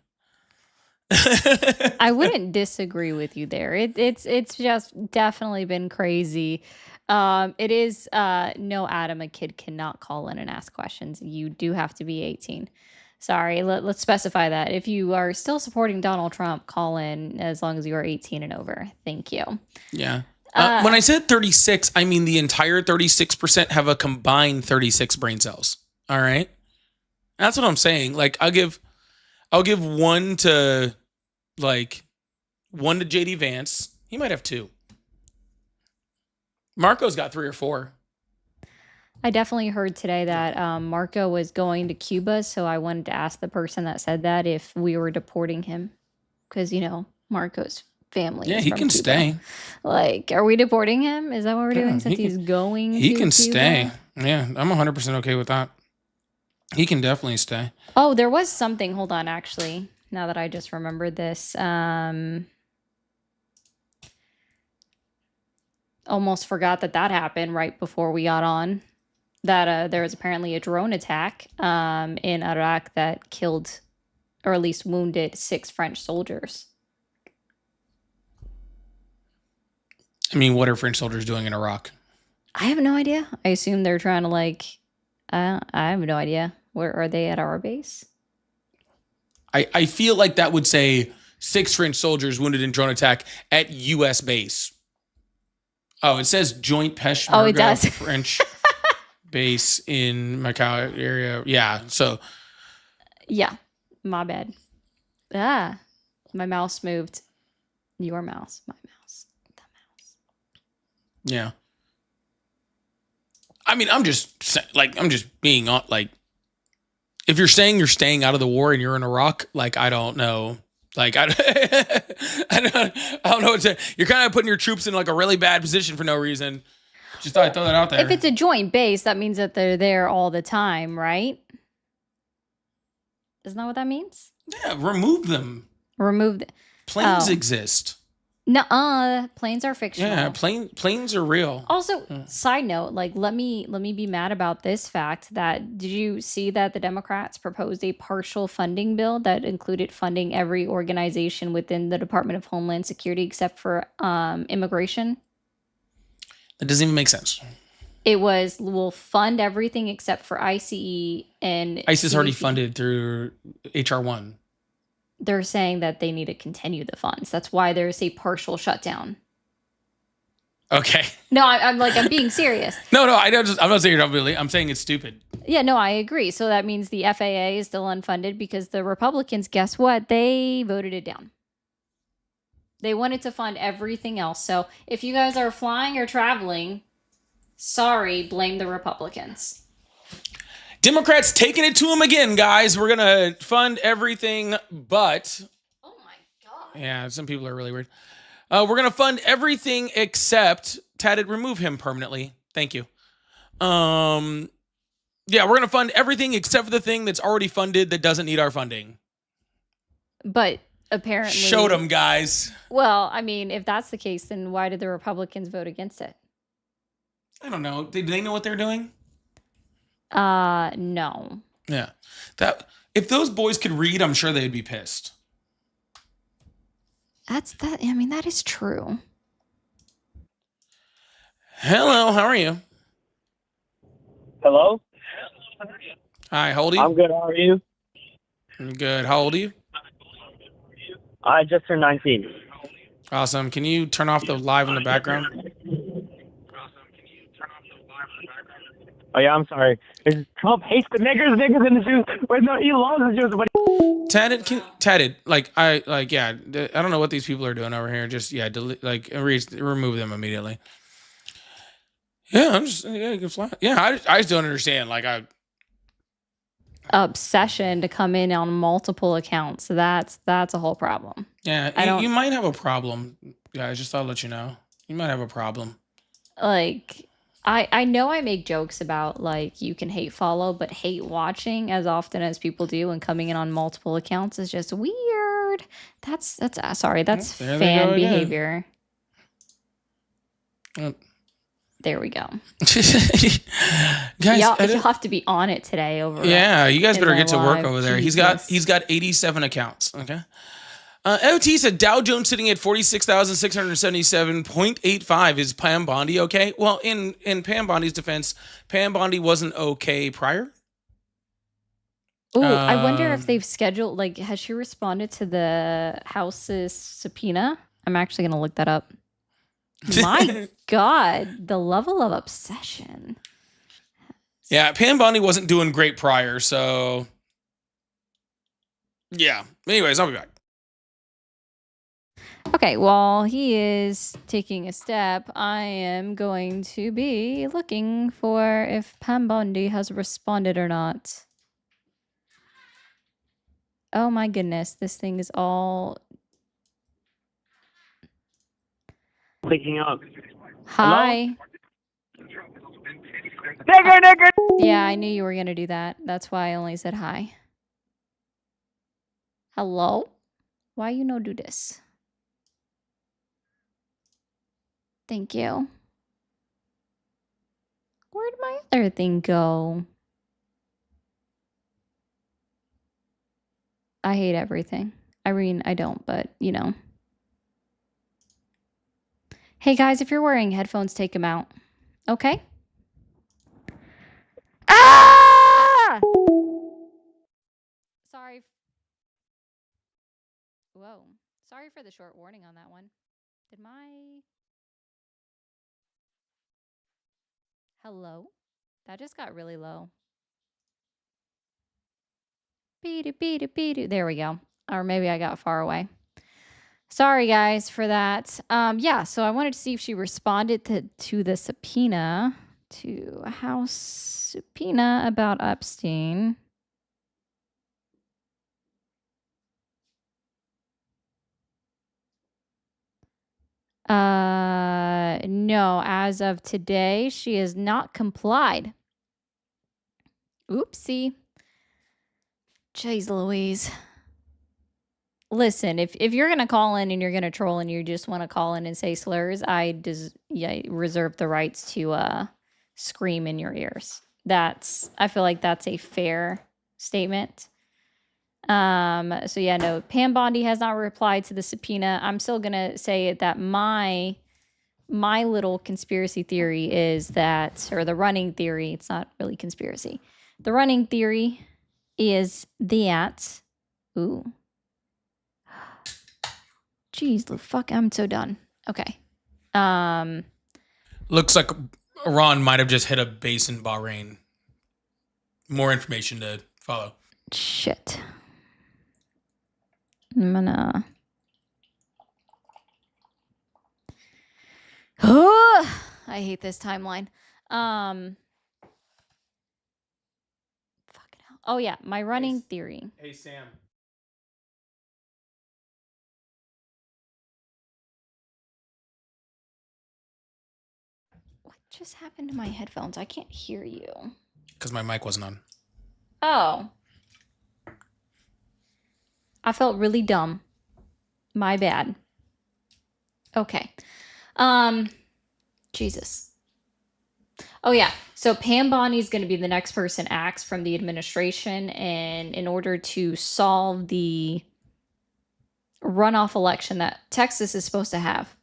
I wouldn't disagree with you there. It's just definitely been crazy. It is no, Adam, a kid cannot call in and ask questions. You do have to be 18. Sorry, let's specify that. If you are still supporting Donald Trump, call in as long as you are 18 and over. Thank you. Yeah. When I said 36, I mean the entire 36% have a combined 36 brain cells. All right. That's what I'm saying. Like I'll give one to JD Vance. He might have 2. Marco's got 3 or 4. I definitely heard today that Marco was going to Cuba, so I wanted to ask the person that said that if we were deporting him, because Marco's family. Yeah, is he from can Cuba. stay. Are we deporting him? Is that what we're doing? Since he's going, he can Cuba? stay. Yeah, I'm 100% okay with that. He can definitely stay. Oh, there was something. Hold on, actually. Now that I just remembered this, almost forgot that happened right before we got on. That there was apparently a drone attack in Iraq that killed, or at least wounded, 6 French soldiers. I mean, what are French soldiers doing in Iraq? I have no idea. I assume they're trying to I have no idea. Where are they at our base? I feel like that would say 6 French soldiers wounded in drone attack at U.S. base. Oh, it says Joint Peshmerga French base in Macau area. Yeah, so. Yeah, my bad. My mouse moved. Your mouse, my mouse, the mouse. Yeah. I mean, I'm just being like, if you're saying you're staying out of the war and you're in Iraq, like, I don't know. Like, I don't know what to. You're kind of putting your troops in like a really bad position for no reason. Just thought I'd throw that out there. If it's a joint base, that means that they're there all the time, right? Isn't that what that means? Yeah, remove them. Remove the Planes exist. Nuh-uh. Planes are fictional. Yeah, planes are real. Also, side note, like let me be mad about this fact that did you see that the Democrats proposed a partial funding bill that included funding every organization within the Department of Homeland Security except for immigration? That doesn't even make sense. It was we'll fund everything except for ICE and ICE is already CBP. funded through HR1. They're saying that they need to continue the funds. That's why there's a partial shutdown. Okay. No, I'm being serious. No, I'm not saying you're not really. I'm saying it's stupid. Yeah, no, I agree. So that means the FAA is still unfunded because the Republicans, guess what? They voted it down. They wanted to fund everything else. So if you guys are flying or traveling, sorry, blame the Republicans. Democrats taking it to them again, guys. We're going to fund everything but... Oh my God. Yeah, some people are really weird. We're going to fund everything except... Tatted, remove him permanently. Thank you. Yeah, we're going to fund everything except for the thing that's already funded that doesn't need our funding. But apparently... Showed them, guys. Well, I mean, if that's the case, then why did the Republicans vote against it? I don't know. Do they know what they're doing? No. Yeah. If those boys could read, I'm sure they'd be pissed. I mean, that is true. Hello, how are you? Hello? Hi, how old are you? I'm good. How are you? I'm good. How old are you? I just turned 19. Awesome. Can you turn off the live in the background? Oh, yeah, I'm sorry. Trump hates the niggers in the Jews. Wait, no, he loves the Jews. But Tatted, I don't know what these people are doing over here. Just, delete, remove them immediately. Yeah, you can fly. Yeah, I just don't understand. Obsession to come in on multiple accounts. So that's a whole problem. Yeah, you might have a problem. Yeah, I just thought I'd let you know. You might have a problem. Like, I know I make jokes about like you can hate follow, but hate watching as often as people do and coming in on multiple accounts is just weird. That's fan behavior. There we go. Guys, y'all have to be on it today over. Yeah, you guys better get to work live. over there. Jesus. He's got 87 accounts. Okay. LT said Dow Jones sitting at 46,677.85. Is Pam Bondi okay? Well, in Pam Bondi's defense, Pam Bondi wasn't okay prior. Ooh, I wonder if they've scheduled, like, has she responded to the House's subpoena? I'm actually going to look that up. My God, the level of obsession. Yeah, Pam Bondi wasn't doing great prior, so... Yeah. Anyways, I'll be back. Okay, while he is taking a step, I am going to be looking for if Pam Bondi has responded or not. Oh my goodness, this thing is all... Picking up. Hi. Nigger! Yeah, I knew you were going to do that. That's why I only said hi. Hello? Why you no do this? Thank you. Where'd my other thing go? I hate everything. I mean, I don't, but you know. Hey guys, if you're wearing headphones, take them out. Okay? Ah! Sorry. Whoa. Sorry for the short warning on that one. Did my... Hello? That just got really low. There we go. Or maybe I got far away. Sorry, guys, for that. Yeah, so I wanted to see if she responded to the subpoena, to a House subpoena about Epstein. No, as of today, she has not complied. Oopsie. Jeez Louise. Listen, if you're gonna call in and you're gonna troll and you just want to call in and say slurs, I reserve the rights to scream in your ears. I feel like that's a fair statement. So yeah, no, Pam Bondi has not replied to the subpoena. I'm still gonna say that my little conspiracy theory is that, or the running theory, it's not really conspiracy. The running theory is that, ooh, jeez, the fuck, I'm so done. Okay. Looks like Iran might have just hit a base in Bahrain. More information to follow. Shit. I'm gonna. I hate this timeline. Fucking hell. Oh yeah, my running theory. Hey, Sam. What just happened to my headphones? I can't hear you. Because my mic wasn't on. Oh. I felt really dumb. My bad. Okay. Jesus. Oh yeah. So Pam Bondi's going to be the next person axed from the administration, and in order to solve the runoff election that Texas is supposed to have,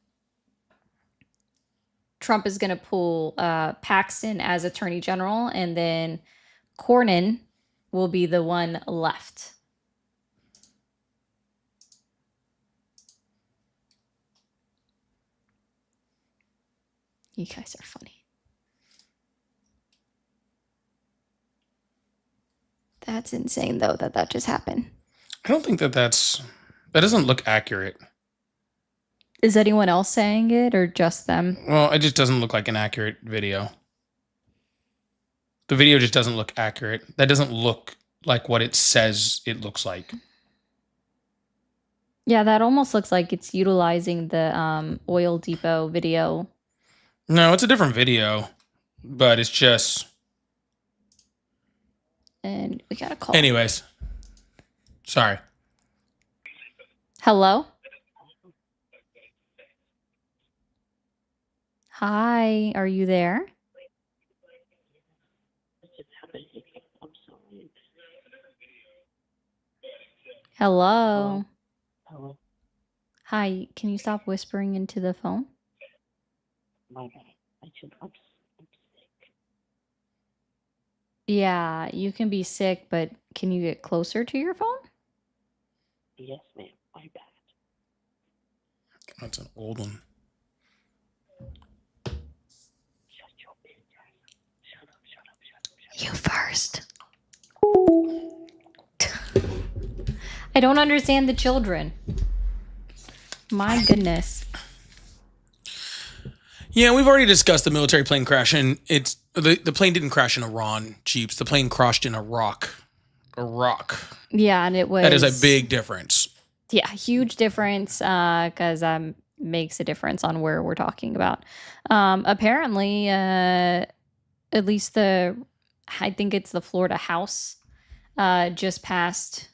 Trump is going to pull Paxton as attorney general, and then Cornyn will be the one left. You guys are funny. That's insane, though, that just happened. I don't think that doesn't look accurate. Is anyone else saying it or just them? Well, it just doesn't look like an accurate video. The video just doesn't look accurate. That doesn't look like what it says it looks like. Yeah, that almost looks like it's utilizing the oil depot video. No, it's a different video, but it's just. And we got a call. Anyways, sorry. Hello? Hi, are you there? I'm sorry. Hello? Hello, Hi, can you stop whispering into the phone? my bad. I'm sick. Yeah, you can be sick, but can you get closer to your phone? Yes, ma'am. My bad. That's an old one. Shut your bitch ass. Shut up. You first. I don't understand the children. My goodness. Yeah, we've already discussed the military plane crash, and it's the plane didn't crash in Iran, Jeeps. The plane crashed in Iraq. Yeah, and it was. That is a big difference. Yeah, huge difference, because makes a difference on where we're talking about. Apparently, at least I think it's the Florida House, just passed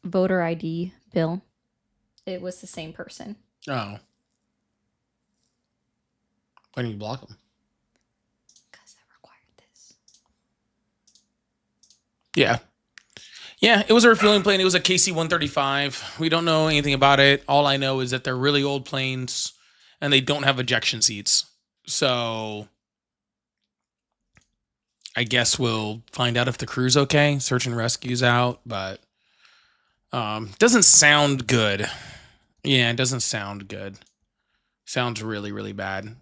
voter ID bill. It was the same person. Oh. Why didn't you block them? Because I required this. Yeah. Yeah, it was a refueling plane. It was a KC-135. We don't know anything about it. All I know is that they're really old planes, and they don't have ejection seats. So I guess we'll find out if the crew's okay. Search and rescue's out, but doesn't sound good. Yeah, it doesn't sound good. Sounds really, really bad.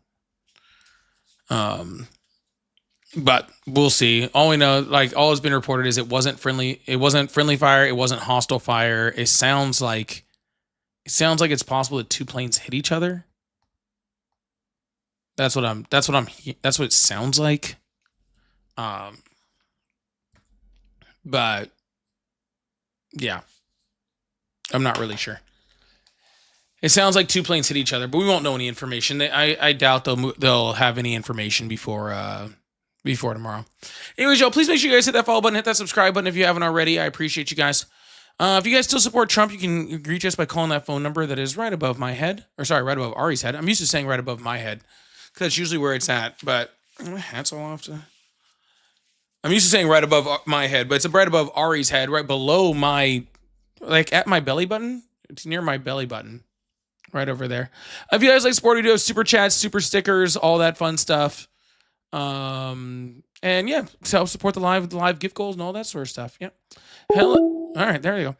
But we'll see. All we know, like all has been reported, is it wasn't friendly. It wasn't friendly fire. It wasn't hostile fire. It sounds like It sounds like it's possible that two planes hit each other. That's what it sounds like. But yeah, I'm not really sure. It sounds like two planes hit each other, but we won't know any information. I doubt they'll have any information before tomorrow. Anyways, y'all, please make sure you guys hit that follow button, hit that subscribe button if you haven't already. I appreciate you guys. If you guys still support Trump, you can reach us by calling that phone number that is right above my head. Or sorry, right above Ari's head. I'm used to saying right above my head because that's usually where it's at. But my hat's all off to... I'm used to saying right above my head, but it's right above Ari's head, right below my... Like at my belly button. It's near my belly button. Right over there. If you guys like support, we do have super chats, super stickers, all that fun stuff. And yeah, so help support the live gift goals and all that sort of stuff. Yeah. All right, there you go.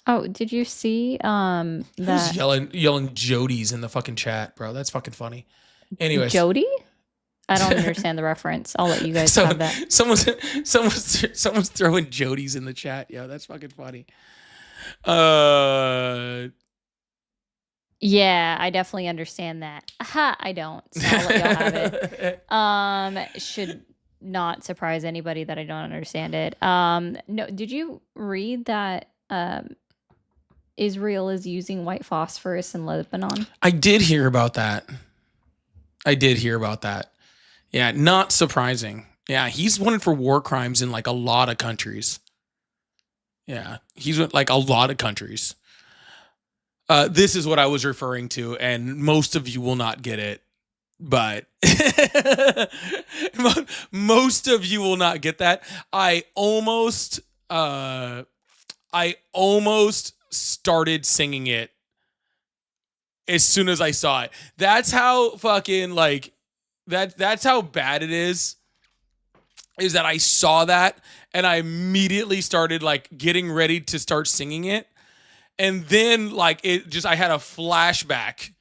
Oh, did you see Who's that yelling Jody's in the fucking chat, bro? That's fucking funny. Anyways, Jody? I don't understand the reference. I'll let you guys have that. Someone's throwing Jody's in the chat. Yo, that's fucking funny. Yeah, I definitely understand that. Aha, I don't. So I'll let y'all have it. Should not surprise anybody that I don't understand it. No, did you read that Israel is using white phosphorus in Lebanon? I did hear about that. Yeah, not surprising. Yeah, he's wanted for war crimes in like a lot of countries. Yeah, he's like a lot of countries. This is what I was referring to, and most of you will not get it, but most of you will not get that. I almost started singing it as soon as I saw it. That's how fucking like that's how bad it is that I saw that and I immediately started like getting ready to start singing it. And then like I had a flashback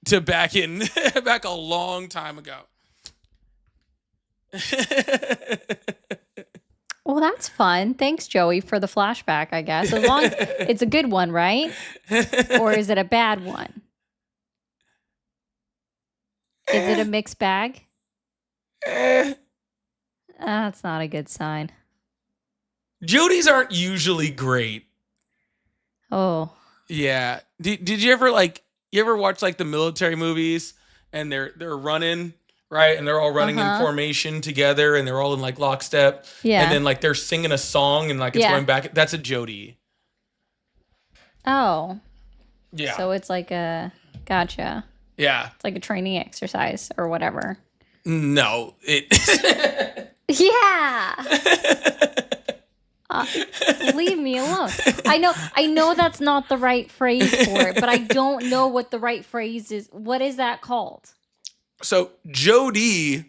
to back a long time ago. Well, that's fun. Thanks, Joey, for the flashback, I guess. As long as it's a good one, right? Or is it a bad one? Is it a mixed bag? That's not a good sign. Jody's aren't usually great. Oh. Yeah. Did you ever watch like the military movies and they're running, right? And they're all running in formation together and they're all in like lockstep. Yeah. And then like they're singing a song and like it's going back. That's a Jody. Oh. Yeah. So it's like gotcha. Yeah. It's like a training exercise or whatever. No. Yeah. Leave me alone. I know that's not the right phrase for it, but I don't know what the right phrase is. What is that called? So Jody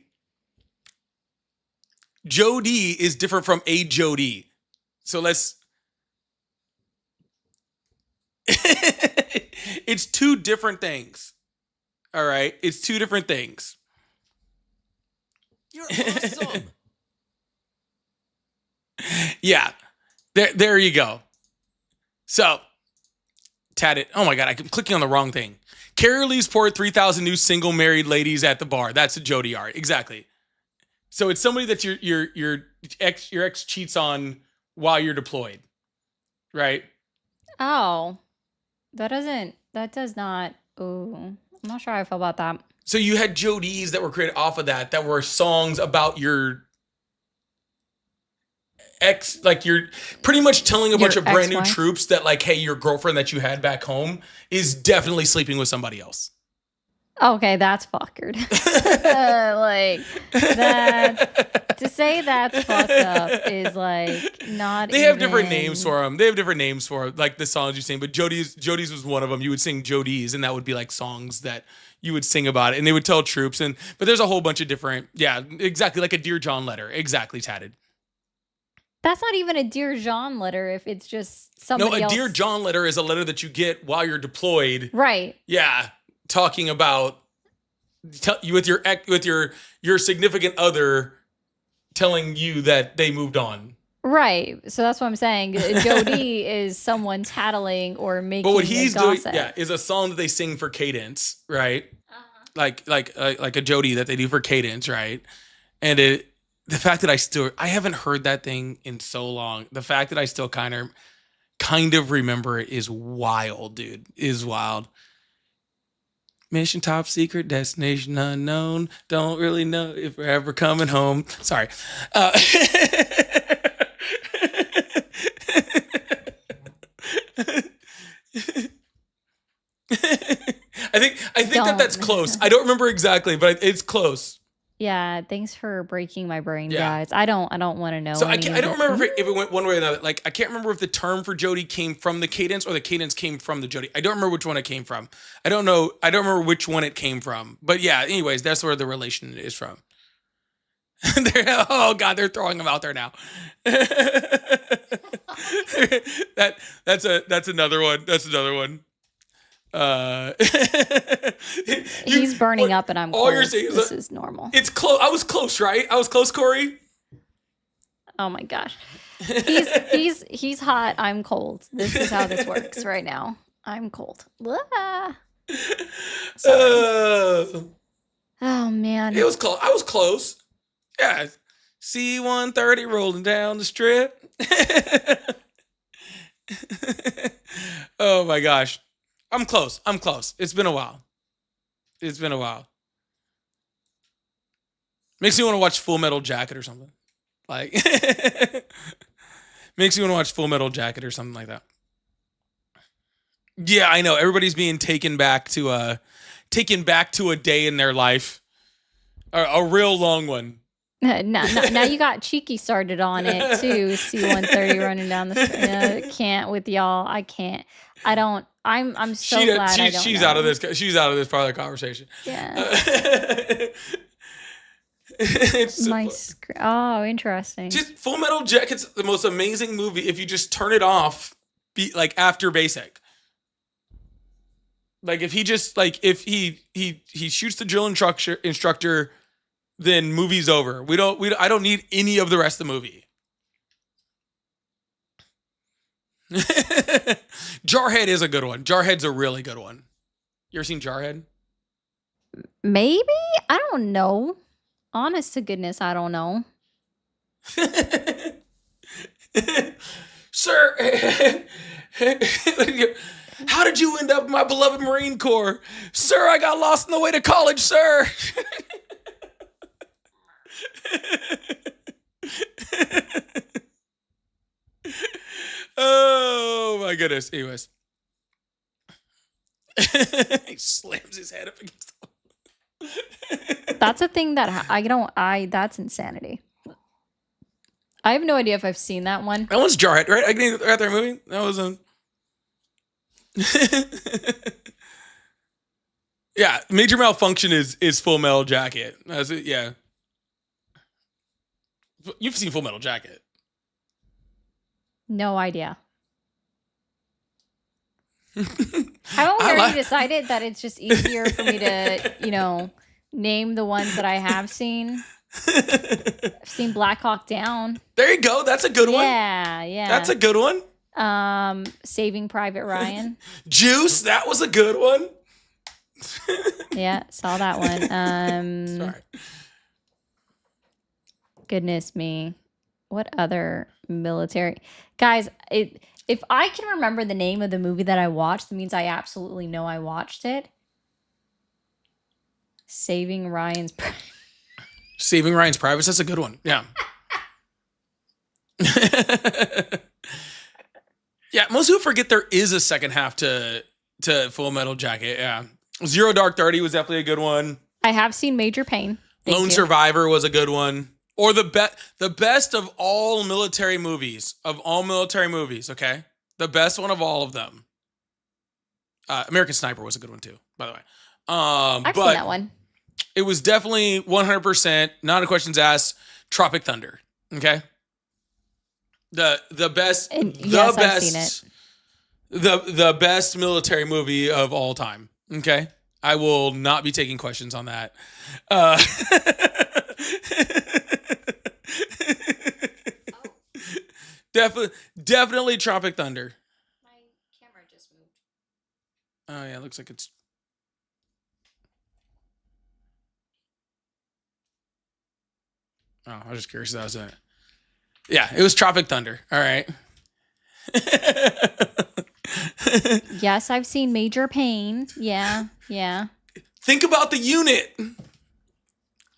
is different from a Jody. So it's two different things. All right? It's two different things. You're awesome. Yeah. There you go. So, tatted. Oh my God, I'm clicking on the wrong thing. Carrie Lee's poured 3,000 new single married ladies at the bar. That's a Jody art. Exactly. So it's somebody that your ex cheats on while you're deployed. Right? Oh. That does not. Ooh. I'm not sure how I feel about that. So you had Jodies that were created off of that were songs about your ex, like you're pretty much telling a bunch of brand new troops that like, hey, your girlfriend that you had back home is definitely sleeping with somebody else. Okay, that's fuckered. Like that to say that's fucked up is like not. They have different names for them. They have different names for like the songs you sing, but Jodies was one of them. You would sing Jodies, and that would be like songs that you would sing about it, and they would tell troops. But there's a whole bunch of different, yeah, exactly like a Dear John letter, exactly, tatted. That's not even a Dear John letter if it's just somebody else. No, a Dear John letter is a letter that you get while you're deployed. Right. Yeah, talking about you with your significant other telling you that they moved on. Right. So that's what I'm saying. Jody is someone tattling or But making what a he's doing, gossip. yeah, is a song that they sing for cadence, right? Uh-huh. Like a Jody that they do for cadence, right? And the fact that I haven't heard that thing in so long. The fact that I still kind of remember it is wild, dude. Is wild. Mission top secret, destination unknown. Don't really know if we're ever coming home. Sorry. I think that's close. I don't remember exactly, but it's close. Yeah, thanks for breaking my brain, Yeah. guys. I don't want to know. So I any of don't it. remember if it went one way or another. Like I can't remember if the term for Jody came from the cadence or the cadence came from the Jody. I don't remember which one it came from. I don't know. I don't remember which one it came from. But yeah, anyways, that's where the relation is from. Oh God, they're throwing them out there now. That's another one. That's another one. He's burning up, and I'm all cold. you're saying is This is normal. It's close. I was close, right? I was close, Corey. Oh my gosh, he's hot. I'm cold. This is how this works right now. I'm cold. Ah. Oh Man. It was close. I was close. Yeah. C-130 rolling down the strip. Oh my gosh. I'm close. I'm close. It's been a while. It's been a while. Makes me want to watch Full Metal Jacket or something. Like makes me want to watch Full Metal Jacket or something like that. Yeah, I know. Everybody's being taken back to a day in their life. A real long one. Now you got cheeky started on it too. C-130 running down the can't with y'all. I can't. I don't. I'm so glad I don't she's know. out of this. She's out of this part of the conversation. Yeah. Oh, interesting. Just Full Metal Jacket's the most amazing movie if you just turn it off, like after basic. Like if he just if he shoots the drill instructor, then movie's over. I don't need any of the rest of the movie. Jarhead is a good one. Jarhead's a really good one. You ever seen Jarhead? Maybe? I don't know. Honest to goodness, I don't know. Sir, how did you end up in my beloved Marine Corps? Sir, I got lost on the way to college, sir. Oh my goodness. Anyways. He slams his head up against the wall. That's a thing that that's insanity. I have no idea if I've seen that one. That one's Jarhead, right? I can right there movie. That was yeah, Major Malfunction is Full Metal Jacket. That's it, yeah. You've seen Full Metal Jacket. No idea. Haven't we already decided that it's just easier for me to, name the ones that I have seen? I've seen Black Hawk Down. There you go. That's a good one. Yeah. That's a good one. Saving Private Ryan. Juice. That was a good one. Yeah, saw that one. Sorry. Goodness me. What other military guys? If I can remember the name of the movie that I watched, that means I absolutely know I watched it. Saving Ryan's Privates. That's a good one. Yeah. Yeah. Most people forget there is a second half to Full Metal Jacket. Yeah. Zero Dark 30 was definitely a good one. I have seen Major Pain. Lone Survivor was a good one. Or the best of all military movies. Okay? The best one of all of them. American Sniper was a good one too, by the way. I've seen that one. It was definitely 100%, not a questions asked, Tropic Thunder. Okay? The best yes, I've seen it. The best military movie of all time. Okay? I will not be taking questions on that. Definitely Tropic Thunder. My camera just moved. Oh yeah, it looks like it's. Oh, I was just curious if that was it. Yeah, it was Tropic Thunder. All right. Yes, I've seen Major Pain. Yeah. Think about the unit.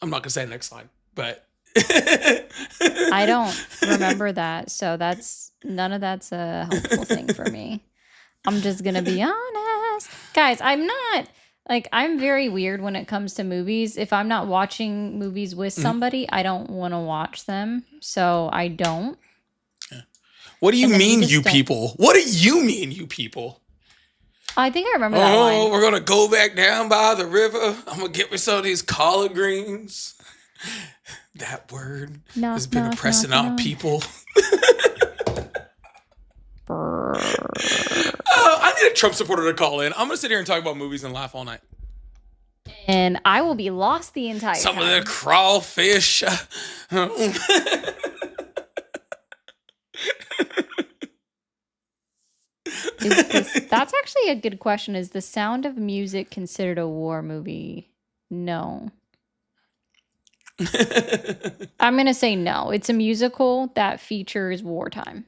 I'm not gonna say next line, but I don't remember that, so none of that's a helpful thing for me. I'm just gonna be honest. Guys, I'm very weird when it comes to movies. If I'm not watching movies with somebody, I don't want to watch them. So I don't. What do you And then mean, just you don't. people? What do you mean, you people? I think I remember that Oh, line. we're gonna go back down by the river. I'm gonna get me some of these collard greens. That word Knock, has been knock, oppressing knock, our knock. people. Brrr. I need a Trump supporter to call in. I'm gonna sit here and talk about movies and laugh all night. And I will be lost the entire Some time. of the crawfish. That's actually a good question. Is The Sound of Music considered a war movie? No. I'm going to say no. It's a musical that features wartime.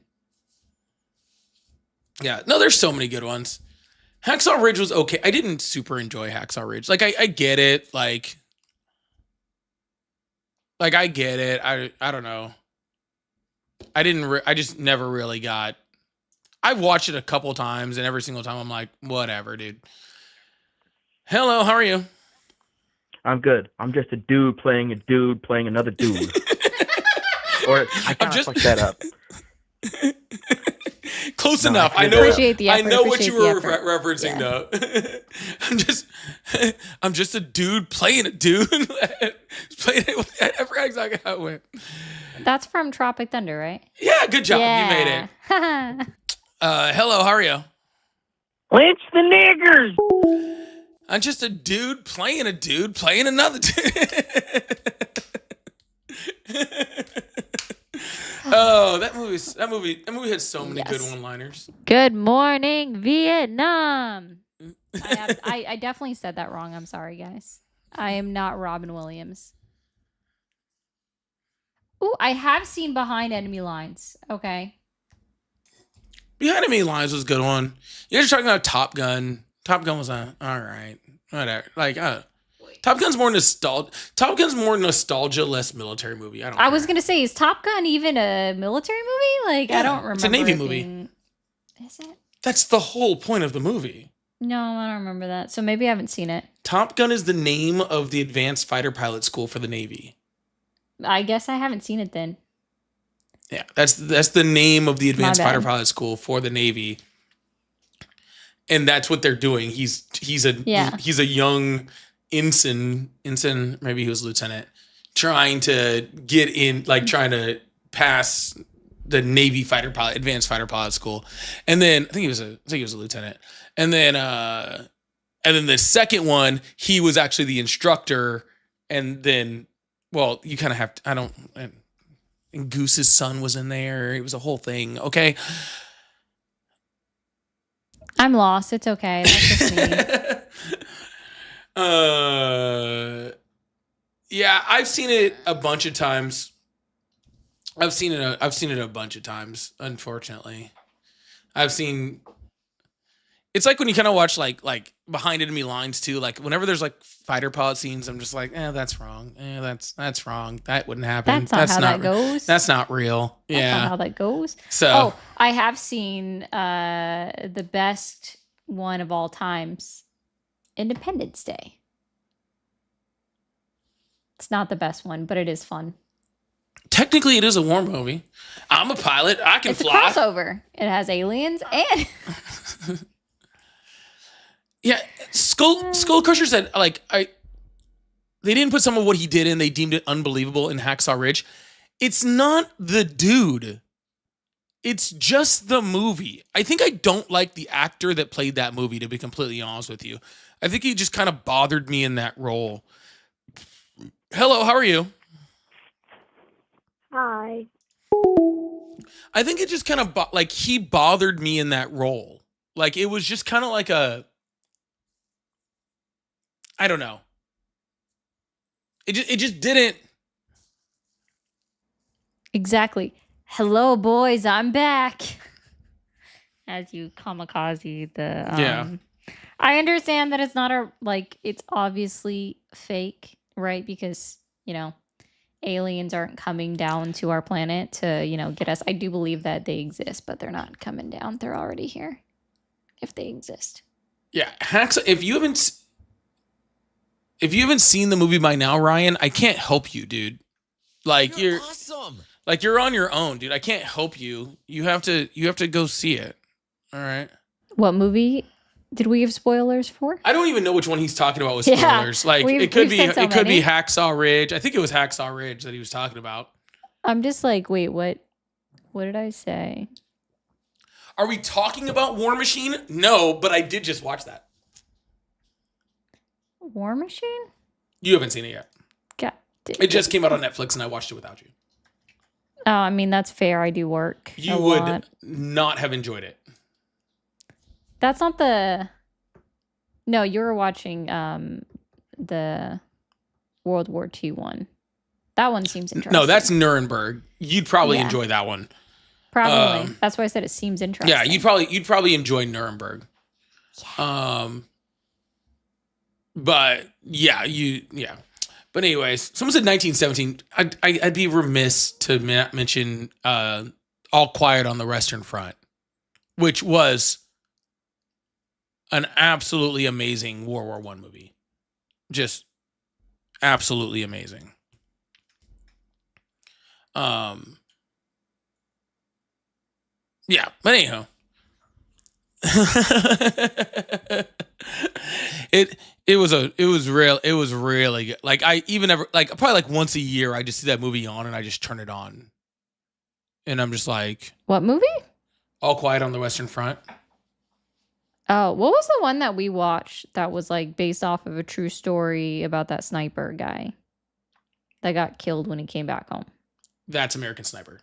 Yeah, no, there's so many good ones. Hacksaw Ridge was okay. I didn't super enjoy Hacksaw Ridge. Like, I get it. Like I get it. I don't know. I just never really got. I've watched it a couple times, and every single time I'm like, whatever, dude. Hello, how are you? I'm good. I'm just a dude playing another dude. Or I kind of fucked that up. Close No, enough. I I know. appreciate the effort. I know what you were Appreciate the effort. referencing, Yeah. though. I'm just a dude playing a dude. Playing it. I forgot exactly how it went. That's from Tropic Thunder, right? Yeah, good job. You made it. it. Hello, how are you? Lynch the niggers! I'm just a dude playing another dude. Oh, that movie had so many good Yes. one-liners. Good morning, Vietnam. I definitely said that wrong. I'm sorry, guys. I am not Robin Williams. Ooh, I have seen Behind Enemy Lines. Okay. Behind Enemy Lines was a good one. You guys are talking about Top Gun. Top Gun was all right. Whatever. Like, Top Gun's more nostalgia, less military movie. I was gonna say, is Top Gun even a military movie? Like, Yeah, I don't remember. it's a Navy it movie. Is it? That's the whole point of the movie. No, I don't remember that. So maybe I haven't seen it. Top Gun is the name of the advanced fighter pilot school for the Navy. I guess I haven't seen it then. Yeah, that's the name of the advanced My fighter bad. pilot school for the Navy. And that's what they're doing. He's a young ensign, maybe he was lieutenant, trying to get in, like trying to pass the Navy advanced fighter pilot school. And then I think he was a lieutenant. And then the second one, he was actually the instructor. And then, well, you kind of have to, and Goose's son was in there. It was a whole thing. Okay. I'm lost. It's okay. That's just me. Yeah, I've seen it a bunch of times. I've seen it a bunch of times, unfortunately. It's like when you kind of watch like Behind Enemy Lines too. Like whenever there's like fighter pilot scenes, I'm just like, that's wrong. That's wrong. That wouldn't happen. That's not how that goes. That's not real. That's Yeah. not how that goes. So Oh, I have seen the best one of all times, Independence Day. It's not the best one, but it is fun. technically it is a war movie. I'm a pilot. I can It's fly. a crossover. It has aliens and Yeah, Skull Crusher said they didn't put some of what he did in. They deemed it unbelievable in Hacksaw Ridge. It's not the dude. It's just the movie. I think I don't like the actor that played that movie, to be completely honest with you. I think he just kind of bothered me in that role. Hello, how are you? Hi. I think it just kind of like he bothered me in that role. Like it was just kind of like I don't know. It just didn't. Exactly. Hello, boys. I'm back. As you kamikaze the. Yeah. I understand that it's not it's obviously fake, right? Because, aliens aren't coming down to our planet to, get us. I do believe that they exist, but they're not coming down. They're already here if they exist. Yeah, Hacks. If you haven't seen the movie by now, Ryan, I can't help you, dude. Like you're awesome. Like you're on your own, dude. I can't help you. You have to go see it. All right. What movie did we have spoilers for? I don't even know which one he's talking about with Yeah, spoilers. Like it could we've be said so it could be many. Hacksaw Ridge. I think it was Hacksaw Ridge that he was talking about. I'm just like, wait, what did I say? Are we talking about War Machine? No, but I did just watch that. War Machine? You haven't seen it yet. God. It just came out on Netflix and I watched it without you. Oh, I mean, that's fair. I do work. You a would lot. not have enjoyed it. That's not the. No, you were watching the World War II one. That one seems interesting. No, that's Nuremberg. You'd probably Yeah. enjoy that one. Probably. That's why I said it seems interesting. Yeah, you'd probably enjoy Nuremberg. But yeah. But anyways, someone said 1917. I'd be remiss to mention All Quiet on the Western Front, which was an absolutely amazing World War I movie. Just absolutely amazing. Yeah, but anyhow. It was really good. Like I even ever like probably like once a year I just see that movie on and I just turn it on. And I'm just like, What movie? All Quiet on the Western Front. Oh, what was the one that we watched that was like based off of a true story about that sniper guy that got killed when he came back home? That's American Sniper.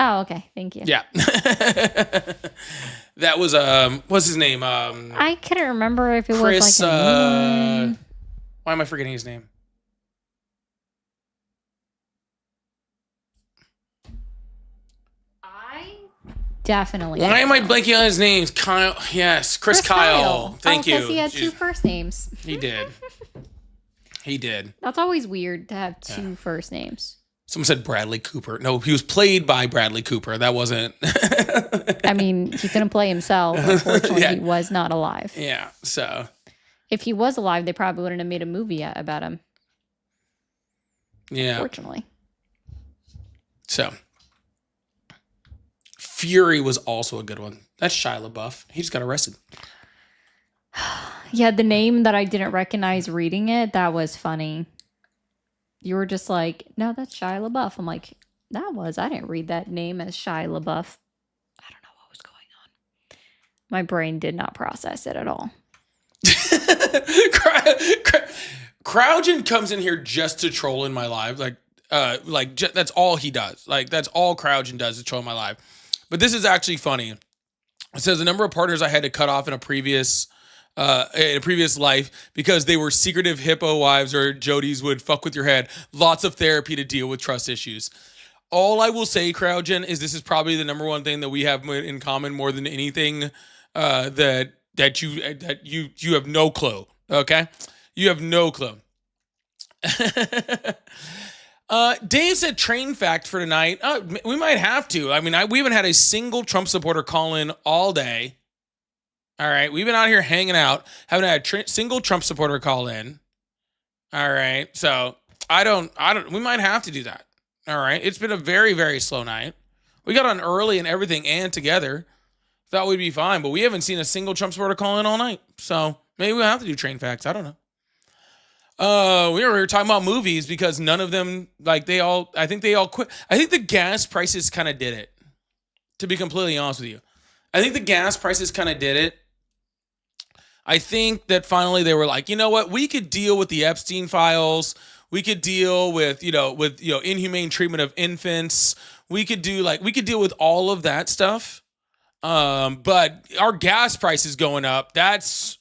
Oh, okay. Thank you. Yeah. That was what's his name? I couldn't remember if it Chris was like a new one. why am I forgetting his name? I definitely. Why am I know. blanking on his name? Kyle. Yes, Chris Kyle. Thank you. Because he had two Jeez. first names. He did. He did. That's always weird to have two first names. Someone said Bradley Cooper. No, he was played by Bradley Cooper. That wasn't. I mean, he couldn't play himself. Unfortunately, Yeah. he was not alive. Yeah. So. If he was alive, they probably wouldn't have made a movie about him. Yeah. Unfortunately. So. Fury was also a good one. That's Shia LaBeouf. He just got arrested. Yeah, the name that I didn't recognize reading it, that was funny. You were just like, no, that's Shia LaBeouf. I'm like, I didn't read that name as Shia LaBeouf. I don't know what was going on. My brain did not process it at all. Crouchen comes in here just to troll in my live. That's all he does. Like, that's all Crouchen does is troll in my live. But this is actually funny. It says the number of partners I had to cut off in a previous life because they were secretive hippo wives or Jodies would fuck with your head. Lots of therapy to deal with trust issues. All I will say, Crouchen, is this is probably the number one thing that we have in common more than anything that you have no clue. Okay, you have no clue. Dave said train fact for tonight. We might have to. I mean, we haven't had a single Trump supporter call in all day. All right, we've been out here hanging out. Haven't had a single Trump supporter call in. All right, so I don't. We might have to do that. All right, it's been a very, very slow night. We got on early and everything and together. Thought we'd be fine, but we haven't seen a single Trump supporter call in all night. So maybe we'll have to do train facts. I don't know. We were talking about movies because none of them, I think they all quit. I think the gas prices kind of did it, to be completely honest with you. I think the gas prices kind of did it. I think that finally they were like, you know what? We could deal with the Epstein files. We could deal with, inhumane treatment of infants. we could deal with all of that stuff. But our gas price is going up. That's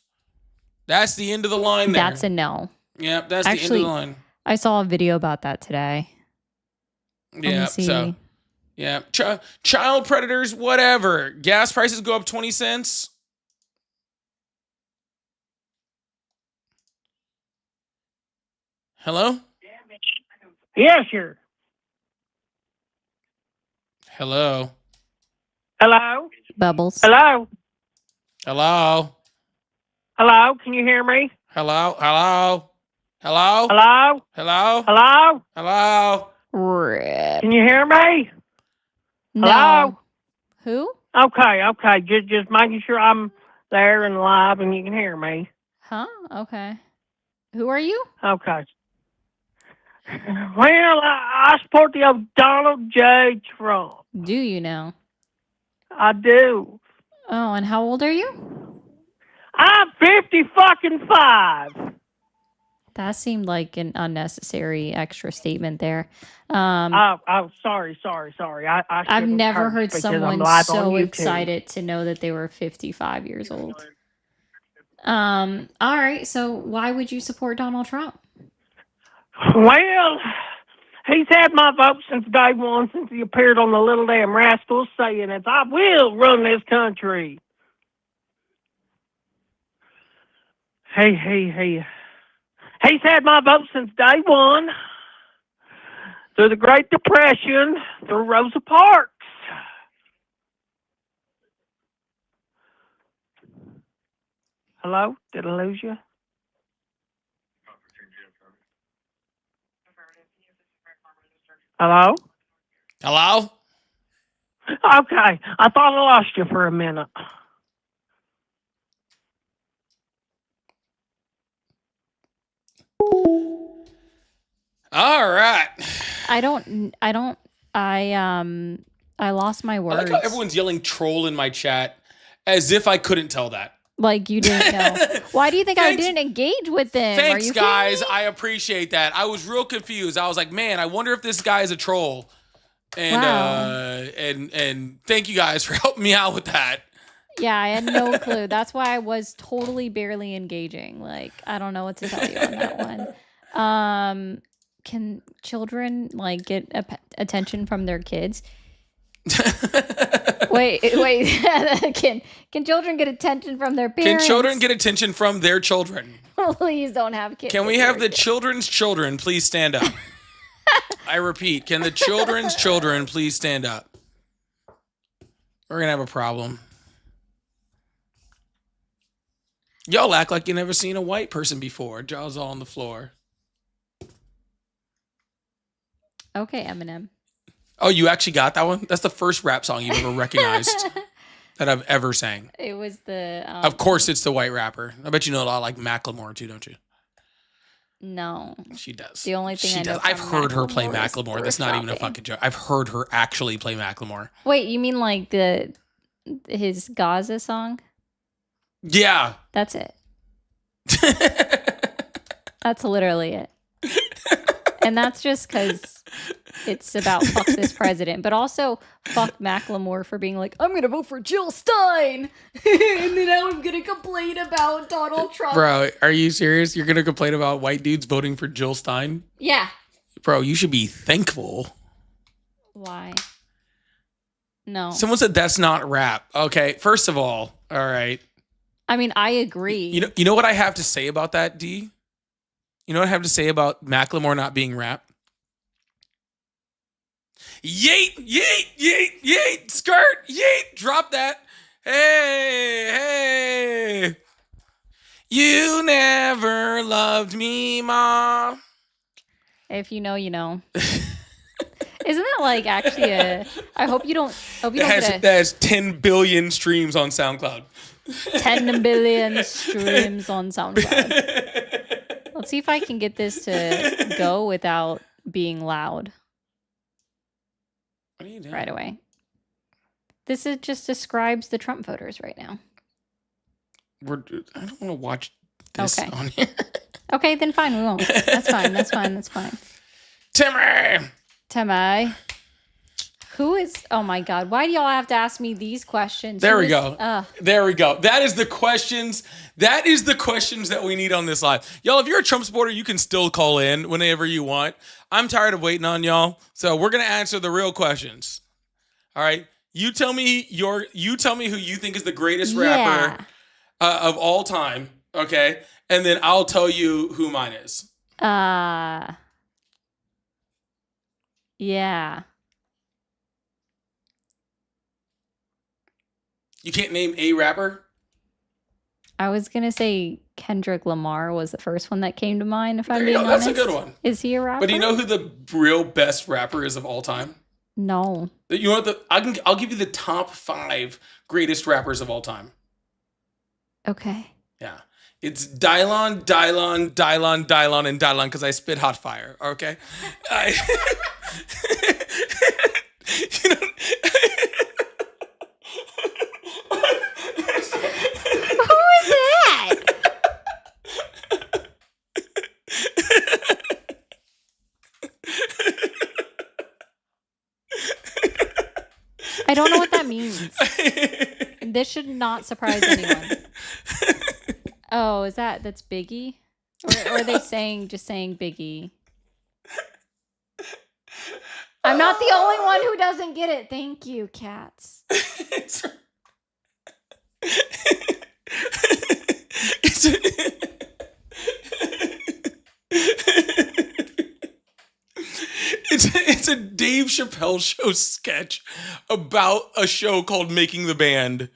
the end of the line there. That's a no. Yep, that's the end of Actually, the line. I saw a video about that today. Let me Yeah, see. so yeah, child predators, whatever. Gas prices go up 20 cents. Hello? Yeah, sure. Hello? Hello? Bubbles. Hello? Hello? Hello? Can you hear me? Hello? Hello? Hello? Hello? Hello? Hello? Hello? Rip. Can you hear me? No. Hello? Who? Okay. Just making sure I'm there and live and you can hear me. Huh? Okay. Who are you? Okay. Well, I support the old Donald J. Trump. Do you know? I do. Oh, and how old are you? I'm 50 fucking 5. That seemed like an unnecessary extra statement there. Sorry. I I've shouldn't never curse heard because I'm someone live on so YouTube. excited to know that they were 55 years old. All right. So why would you support Donald Trump? Well, he's had my vote since day one, since he appeared on the Little Damn Rascals saying it. I will run this country. Hey. He's had my vote since day one, through the Great Depression, through Rosa Parks. Hello? Did I lose you? Hello? Hello? Okay. I thought I lost you for a minute. All right. I lost my I words. like how everyone's yelling troll in my chat as if I couldn't tell that. Like you didn't know. Why do you think I Thanks. didn't engage with them? Are Thanks, you guys. kidding me? I appreciate that. I was real confused. I was like, man, I wonder if this guy is a troll. And Wow. and thank you guys for helping me out with that. Yeah, I had no clue. That's why I was totally barely engaging. Like, I don't know what to tell you on that one. Can children like get attention from their kids? Wait. Can children get attention from their Can parents? children get attention from their children? Please don't have kids. Can we have the children's children please stand up? I repeat, can the children's children please stand up? We're gonna have a problem. Y'all act like you never seen a white person before. Jaws all on the floor. Okay, Eminem. Oh, you actually got that one? That's the first rap song you've ever recognized that I've ever sang. It was the. Of course, it's the white rapper. I bet you know a lot like Macklemore too, don't you? No. She does. The only thing she I know does. I've from heard her play Macklemore is Macklemore. That's not even a shopping. fucking joke. I've heard her actually play Macklemore. Wait, you mean like his Gaza song? Yeah. That's it. That's literally it. And that's just because it's about fuck this president, but also fuck Macklemore for being like, I'm gonna vote for Jill Stein, and then I'm gonna complain about Donald Trump. Bro, are you serious? You're gonna complain about white dudes voting for Jill Stein? Yeah. Bro, you should be thankful. Why? No. Someone said that's not rap. Okay, first of all right. I mean, I agree. You know what I have to say about that, D? You know what I have to say about Macklemore not being rap? Yeet, yeet, yeet, yeet, skirt, yeet, drop that. Hey. You never loved me, Ma. If you know, you know. Isn't that like actually I hope you don't That has 10 billion streams on SoundCloud. 10 billion streams on SoundCloud. Let's see if I can get this to go without being loud. What are you doing? Right away. This just describes the Trump voters right now. I don't want to watch this Okay. on here. Okay, then fine, we won't. That's fine. Timmy! Tamai. Who is? Oh my God! Why do y'all have to ask me these questions? There Who we is- go. There we go. That is the questions. That is the questions that we need on this live. Y'all, if you're a Trump supporter, you can still call in whenever you want. I'm tired of waiting on y'all. So we're going to answer the real questions. All right. You tell me who you think is the greatest rapper of all time. Okay. And then I'll tell you who mine is. Yeah. You can't name a rapper? I was gonna say Kendrick Lamar was the first one that came to mind. If I'm There you being go. honest, That's a good one. Is he a rapper? But do you know who the real best rapper is of all time? No. You know what? I'll give you the top 5 greatest rappers of all time. Okay. Yeah. It's Dylon, Dylon, Dylon, Dylon, and Dylon because I spit hot fire. Okay. You know, Who is that? I don't know what that means. This should not surprise anyone. Oh, that's Biggie? Or are they just saying Biggie? I'm not the only one who doesn't get it. Thank you, cats. It's a Dave Chappelle show sketch about a show called Making the Band,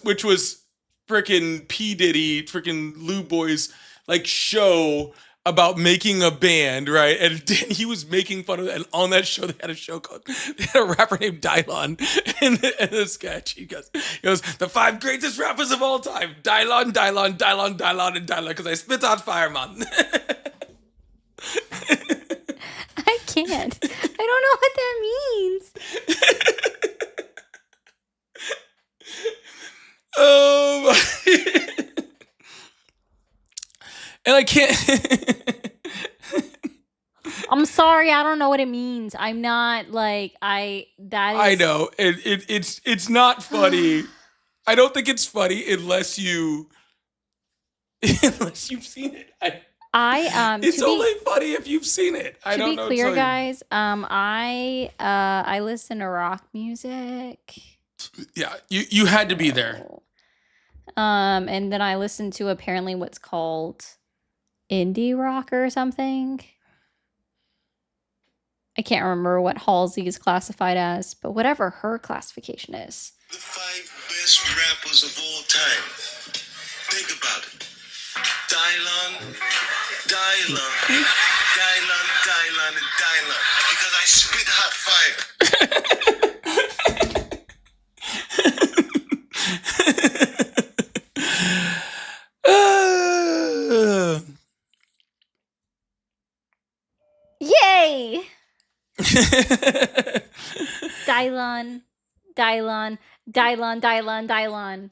which was freaking P Diddy, freaking Lou Boy's like show about making a band, right? And then he was making fun of it. And on that show, they had a rapper named Dylon in the sketch. He goes, the 5 greatest rappers of all time: Dylon, Dylon, Dylon, Dylon, and Dylon, because I spit on fire, man. I can't. I don't know what that means. And I can't. I'm sorry, I don't know what it means. I'm not like I know it's not funny. I don't think it's funny unless you've seen it. It's only funny if you've seen it. I don't know. To be clear, guys, I listen to rock music. Yeah, you had to be there. And then I listen to apparently what's called indie rock or something. I can't remember what Halsey is classified as, but whatever her classification is. The 5 best rappers of all time. Think about it. Dylon, Dylon, Dylon, Dylon, and Dylon. Because I spit hot fire. Yay! Dylon, Dylon, Dylon, Dylon, Dylon.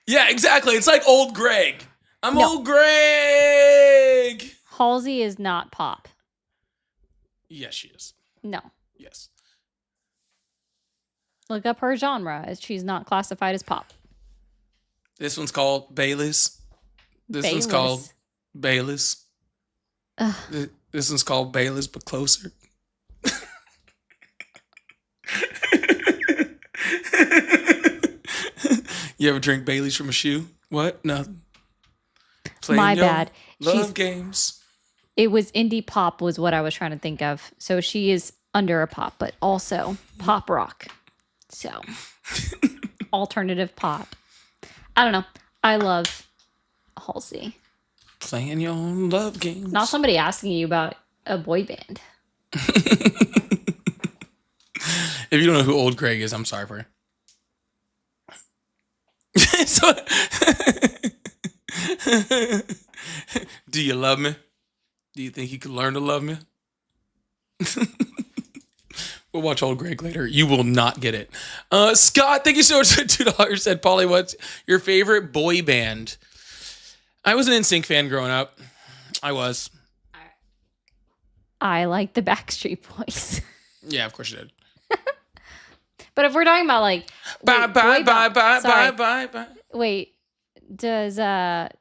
Yeah, exactly. It's like old Greg. Old Greg. Halsey is not pop. Yes, she is. No. Yes. Look up her genre. She's not classified as pop. This one's called Bayless. This one's called Bayless. This one's called Bayless, but closer. You ever drink Bailey's from a shoe? What? Nothing. My bad. Love games. It was indie pop was what I was trying to think of. So she is under a pop, but also pop rock. So alternative pop. I don't know. I love Halsey. Playing your own love games. Not somebody asking you about a boy band. If you don't know who old Greg is, I'm sorry for you. Do you love me? Do you think you could learn to love me? We'll watch old Greg later. You will not get it. Scott, thank you so much for $2. Said, Paulie, what's your favorite boy band? I was an NSYNC fan growing up. I was. I like the Backstreet Boys. Yeah, of course you did. But if we're talking about like Bye, wait, bye, boy bye, band, bye, sorry, bye, bye, bye. wait, does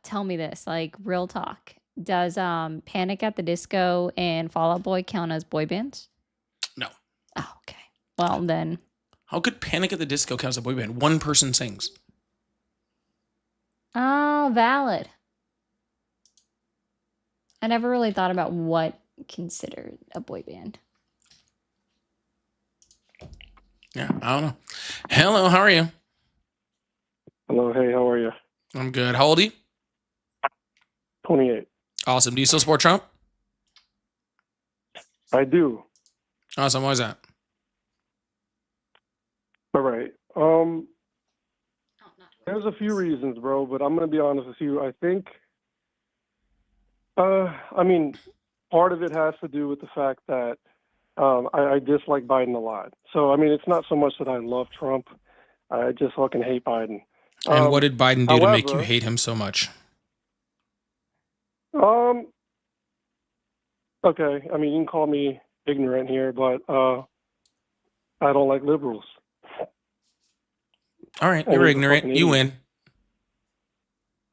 tell me this, like real talk. Does Panic at the Disco and Fall Out Boy count as boy bands? No. Oh, okay. Well then. How could Panic at the Disco count as a boy band? One person sings. Oh, valid. I never really thought about what considered a boy band. Yeah, I don't know. Hello, how are you? Hello, hey, how are you? I'm good. How old are you? 28. Awesome. Do you still support Trump? I do. Awesome. Why is that? All right. There's a few reasons, bro, but I'm gonna be honest with you. I think, I mean, part of it has to do with the fact that I dislike Biden a lot. So I mean, it's not so much that I love Trump. I just fucking hate Biden. And what did Biden do to make you however, hate him so much? Okay, I mean, you can call me ignorant here, but I don't like liberals. All right, And you're he's a ignorant. fucking You idiot.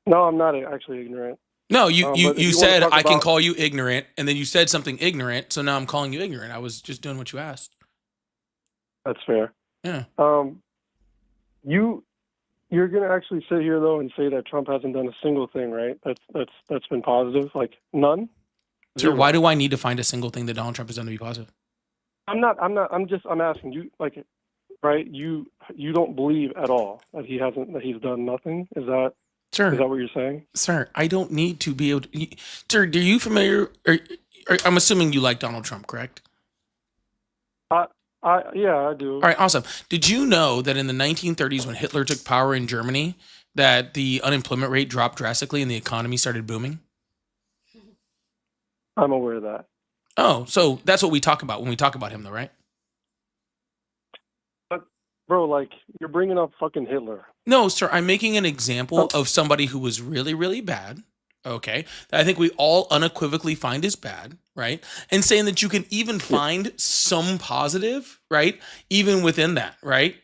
win. No, I'm not actually ignorant. No, you But if you wanna said talk I can about- call you ignorant, and then you said something ignorant, so now I'm calling you ignorant. I was just doing what you asked. That's fair. Yeah. You're gonna actually sit here though and say that Trump hasn't done a single thing, right? That's been positive, like none. Sir, Zero. why do I need to find a single thing that Donald Trump has done to be positive? I'm asking you, like, right? You don't believe at all that he's done nothing. Is that Sir, what you're saying? sir, I don't need to be able to. Sir, are you familiar? I'm assuming you like Donald Trump, correct? Yeah, I do. All right, awesome. Did you know that in the 1930s, when Hitler took power in Germany, that the unemployment rate dropped drastically and the economy started booming? I'm aware of that. Oh, so that's what we talk about when we talk about him, though, right? But bro, like, you're bringing up fucking Hitler. No, sir, I'm making an example of somebody who was really, really bad, okay, that I think we all unequivocally find is bad, right? And saying that you can even find some positive, right, even within that, right?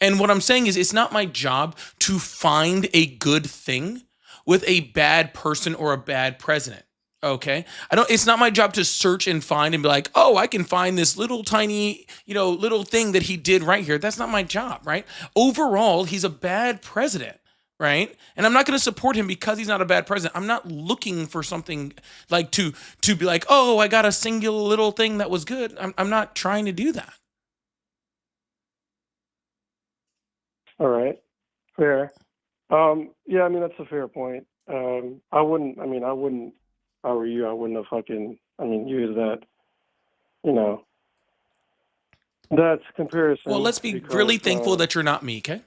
And what I'm saying is it's not my job to find a good thing with a bad person or a bad president. Okay. It's not my job to search and find and be like, oh, I can find this little tiny, little thing that he did right here. That's not my job, right? Overall, he's a bad president, right? And I'm not going to support him because he's not a bad president. I'm not looking for something like to be like, oh, I got a singular little thing that was good. I'm not trying to do that. All right, fair. Yeah, I mean that's a fair point. I wouldn't. If I were you, I wouldn't have fucking. Use that. That's comparison. Well, let's be because, really thankful that you're not me, okay?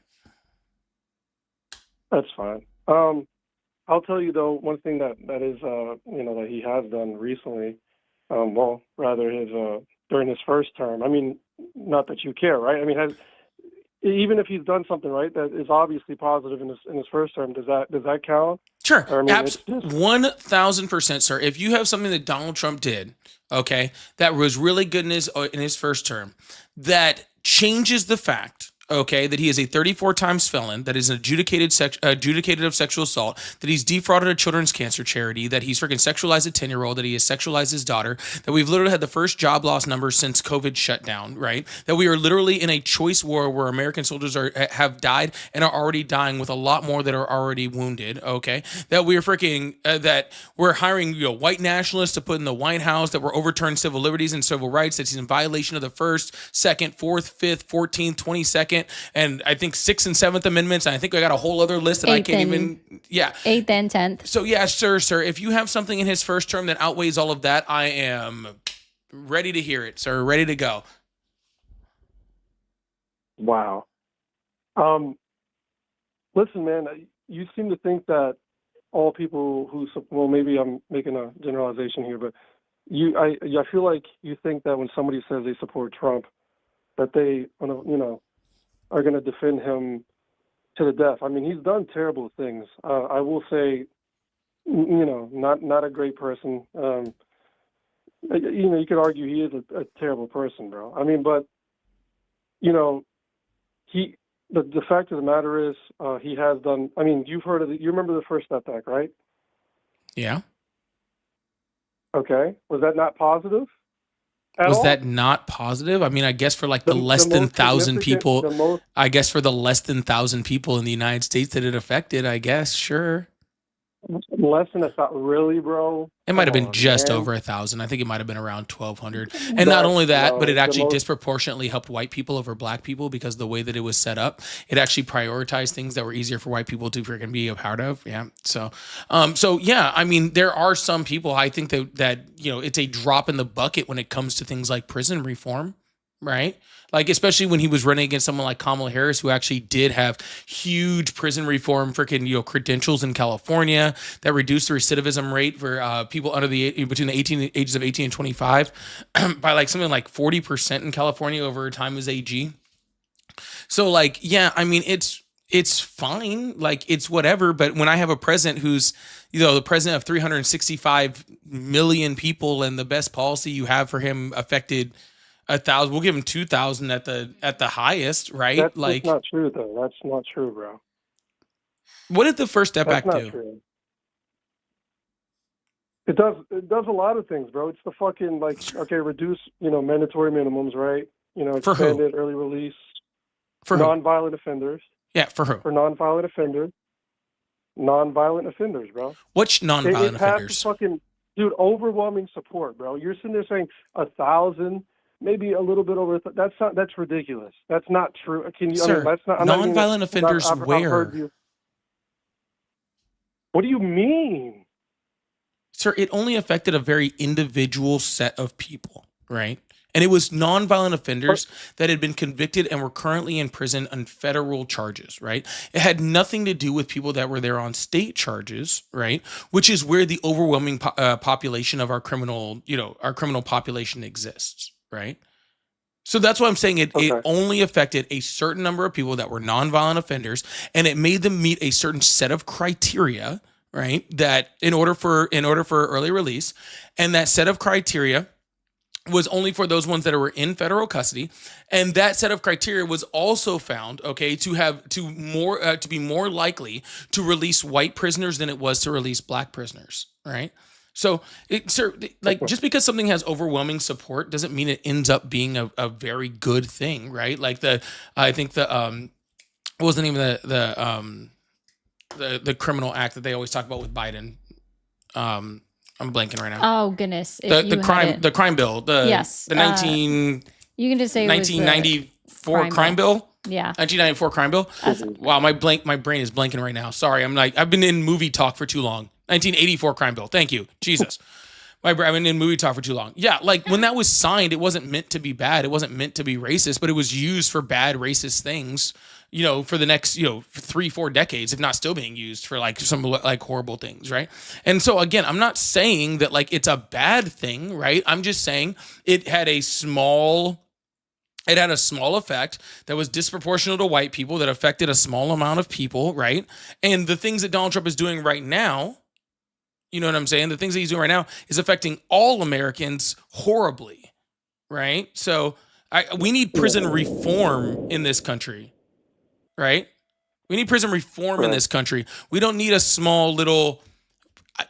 That's fine. I'll tell you though, one thing that is that he has done recently, well, rather his during his first term. I mean, not that you care, right? I mean, even if he's done something right that is obviously positive in his first term, does that count? Sure, Or, I mean, it's just- 1,000%, sir. If you have something that Donald Trump did, okay, that was really good in his first term, that changes the fact, okay, that he is a 34 times felon, that is adjudicated of sexual assault, that he's defrauded a children's cancer charity, that he's freaking sexualized a 10-year-old, that he has sexualized his daughter, that we've literally had the first job loss numbers since COVID shut down, right? That we are literally in a choice war where American soldiers have died and are already dying with a lot more that are already wounded, okay? That we are freaking, that we're hiring white nationalists to put in the White House, that we're overturning civil liberties and civil rights, that he's in violation of the 1st, 2nd, 4th, 5th, 14th, 22nd, and I think 6th and 7th amendments. And I think I got a whole other list that I can't even. Yeah. 8th and 10th. So yeah, sir. If you have something in his first term that outweighs all of that, I am ready to hear it, sir. Ready to go. Wow. Listen, man, you seem to think that all people well, maybe I'm making a generalization here, but I feel like you think that when somebody says they support Trump, that they, are going to defend him to the death. I mean, he's done terrible things. I will say, not a great person. You could argue he is a terrible person, bro. I mean, but you know, he. The fact of the matter is, he has done. I mean, you've heard of you remember the first step back, right? Yeah. Okay. Was that not positive at Was all? that not positive? I mean, I guess for like the less the than most 1,000 significant, people, the most I guess for the less than 1,000 people in the United States that it affected, I guess, sure. less than a thought. Really, bro? It might have Come been on, just man. over 1,000. I think it might have been around 1,200. And not only that, but it the actually most. disproportionately helped white people over black people because the way that it was set up, it actually prioritized things that were easier for white people to freaking be a part of. Yeah. So yeah, I mean, there are some people I think that it's a drop in the bucket when it comes to things like prison reform, right? Like, especially when he was running against someone like Kamala Harris, who actually did have huge prison reform freaking credentials in California that reduced the recidivism rate for people between the ages of 18 and 25 by like something like 40% in California over time as AG. So like, yeah, I mean, it's fine, like it's whatever. But when I have a president who's the president of 365 million people, and the best policy you have for him affected 1,000, we'll give him 2,000 at the highest, right? That's like, just not true, though. That's not true, bro. what did the First Step That's Act not do? true. It does a lot of things, bro. It's the fucking reduce mandatory minimums, right? For who? Expanded early release For who? non-violent offenders. Yeah, for who? For non-violent offenders. Non-violent offenders, bro. Which non-violent It passed offenders? fucking overwhelming support, bro. You're sitting there saying 1,000, maybe a little bit over. That's ridiculous. That's not true. Can you? Sir, I mean, that's not. non-violent offenders I've where? heard you. What do you mean? Sir, it only affected a very individual set of people, right? And it was non-violent offenders that had been convicted and were currently in prison on federal charges, right? It had nothing to do with people that were there on state charges, right? Which is where the overwhelming population of our criminal population exists, right? So that's why I'm saying it only affected a certain number of people that were non-violent offenders, and it made them meet a certain set of criteria, right? That in order for early release, and that set of criteria was only for those ones that were in federal custody, and that set of criteria was also found, to be more likely to release white prisoners than it was to release black prisoners, right? So, just because something has overwhelming support doesn't mean it ends up being a very good thing, right? Like I think what was the name of the criminal act that they always talk about with Biden? I'm blanking right now. Oh goodness! The crime bill. Yes. The 19. You can just say 1994 crime bill. Yeah. 1994 crime bill. Wow, my brain is blanking right now. Sorry, I've been in movie talk for too long. 1984 crime bill. Thank you, Jesus. I've been in movie talk for too long. Yeah, like when that was signed, it wasn't meant to be bad. It wasn't meant to be racist, but it was used for bad racist things. For the next 3-4 decades, if not still being used for like some like horrible things, right? And so again, I'm not saying that like it's a bad thing, right? I'm just saying it had a small effect that was disproportional to white people, that affected a small amount of people, right? And the things that Donald Trump is doing right now, you know what I'm saying? The things that he's doing right now is affecting all Americans horribly, right? So we need prison reform in this country, right? We need prison reform in this country. We don't need a small little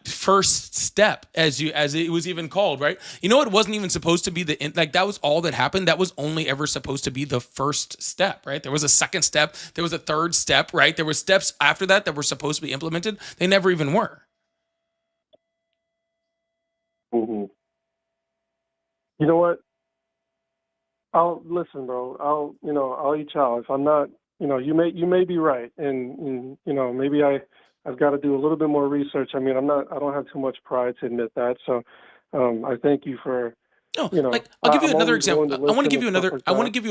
first step, as it was even called, right? You know, it wasn't even supposed to be that was all that happened. That was only ever supposed to be the first step, right? There was a second step, there was a third step, right? There were steps after that were supposed to be implemented. They never even were. Mm-hmm. You know what? I'll listen, bro. I'll each out. If I'm not, you may be right, and maybe I've got to do a little bit more research. I mean, I don't have too much pride to admit that. So, I thank you for. I'll give you another example. I want to give you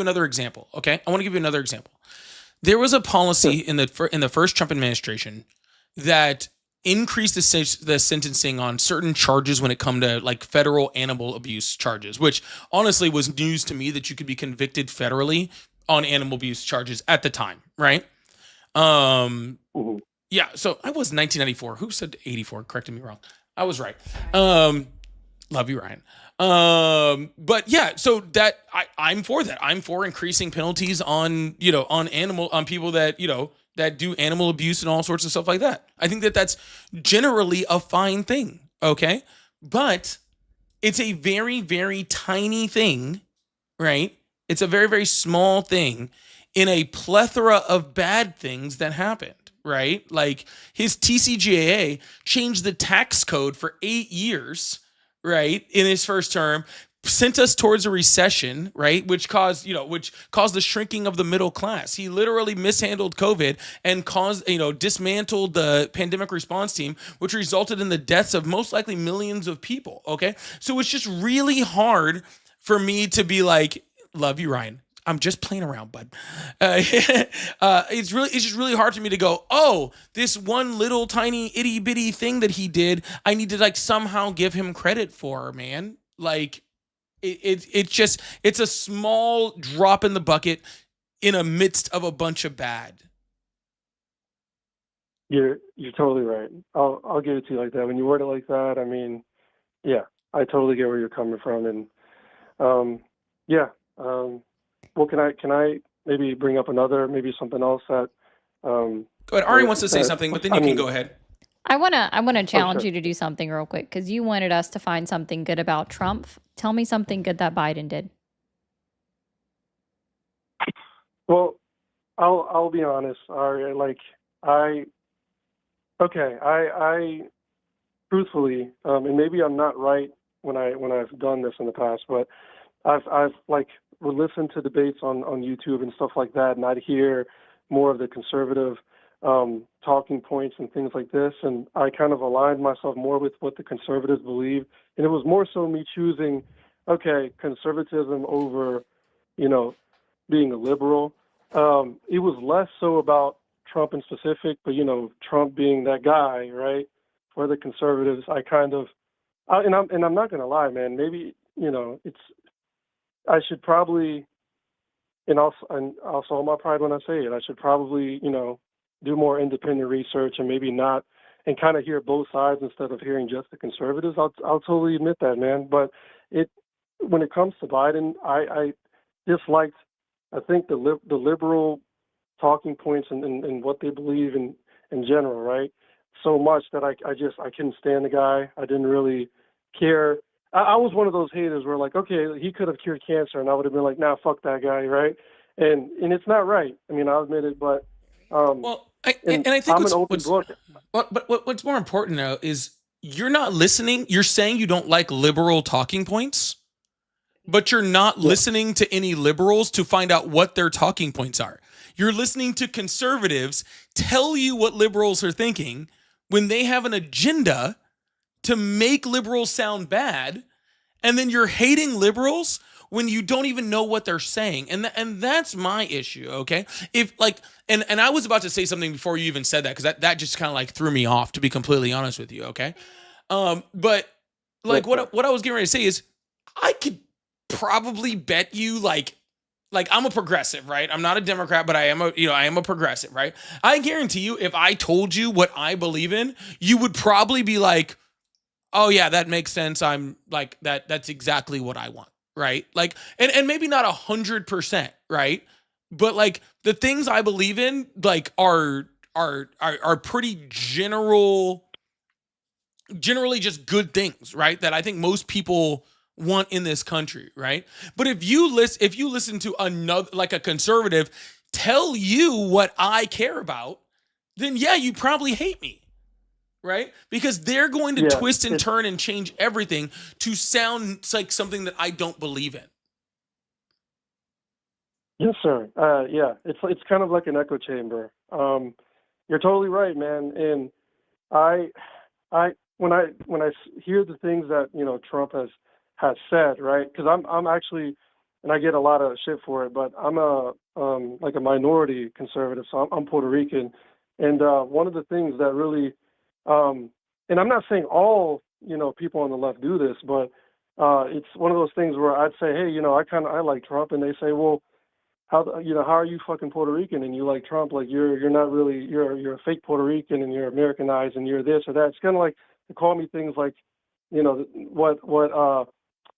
another example. Okay, I want to give you another example. There was a policy in the first Trump administration that increased the sentencing on certain charges when it come to like federal animal abuse charges, which honestly was news to me, that you could be convicted federally on animal abuse charges at the time, right? Yeah, so I was 1994. Who said 84? Corrected me wrong. I was right. Love you, Ryan. But yeah, so that I'm for that. I'm for increasing penalties on, on people that, that do animal abuse and all sorts of stuff like that. I think that that's generally a fine thing. Okay. But it's a very, very tiny thing, right? It's a very, very small thing in a plethora of bad things that happened, right? Like his TCJA changed the tax code for 8 years, right? In his first term, sent us towards a recession, right? Which caused the shrinking of the middle class. He literally mishandled COVID and dismantled the pandemic response team, which resulted in the deaths of most likely millions of people. Okay. So it's just really hard for me to be like, love you, Ryan. I'm just playing around, bud. It's just really hard for me to go, oh, this one little tiny itty bitty thing that he did, I need to like somehow give him credit for, man. Like it's a small drop in the bucket in a midst of a bunch of bad. You're totally right. I'll give it to you like that. When you word it like that, I mean, yeah, I totally get where you're coming from, and yeah. Well, can I maybe bring up maybe something else that? Go ahead. Ari wants to say something, but then you can go ahead. I wanna challenge sure. you to do something real quick because you wanted us to find something good about Trump. Tell me something good that Biden did. Well, I'll be honest. I truthfully, and maybe I'm not right when I've done this in the past, but I've would listen to debates on YouTube and stuff like that, and I'd hear more of the conservative talking points and things like this, and I kind of aligned myself more with what the conservatives believe, and it was more so me choosing, conservatism over, being a liberal. It was less so about Trump in specific, but Trump being that guy, right? For the conservatives, and I'm not gonna lie, man. Maybe I should probably, and also hold my pride when I say it. I should probably, do more independent research and maybe not, and kind of hear both sides instead of hearing just the conservatives. I'll totally admit that, man. But when it comes to Biden, I disliked, I think the liberal talking points and what they believe in general, right? So much that I couldn't stand the guy. I didn't really care. I was one of those haters where like, okay, he could have cured cancer, and I would have been like, nah, fuck that guy, right? And it's not right. I mean, I'll admit it, but I think I'm an open book. What's more important though is you're not listening. You're saying you don't like liberal talking points, but you're not listening to any liberals to find out what their talking points are. You're listening to conservatives tell you what liberals are thinking when they have an agenda to make liberals sound bad, and then you're hating liberals when you don't even know what they're saying. And that's my issue, okay? If like and I was about to say something before you even said that, because that just kind of like threw me off, to be completely honest with you, okay? But like what I was getting ready to say is I could probably bet you like I'm a progressive, right? I'm not a Democrat, but I am a progressive, right? I guarantee you, if I told you what I believe in, you would probably be like, oh yeah, that makes sense. I'm like that's exactly what I want, right? Like, and maybe not 100%, right? But like the things I believe in, like are pretty generally just good things, right? That I think most people want in this country, right? But if you listen to another, like a conservative, tell you what I care about, then yeah, you probably hate me, right? Because they're going to twist and turn and change everything to sound like something that I don't believe in. Yes, sir. Yeah, it's kind of like an echo chamber. You're totally right, man. And I when I hear the things that Trump has said, right? Because I'm actually, and I get a lot of shit for it, but I'm a like a minority conservative, so I'm Puerto Rican, and one of the things that really, and I'm not saying all people on the left do this, but it's one of those things where I'd say, hey, I like Trump, and they say, well, how are you fucking Puerto Rican and you like Trump? Like you're not really, you're a fake Puerto Rican and you're Americanized and you're this or that. It's kind of like to call me things like, what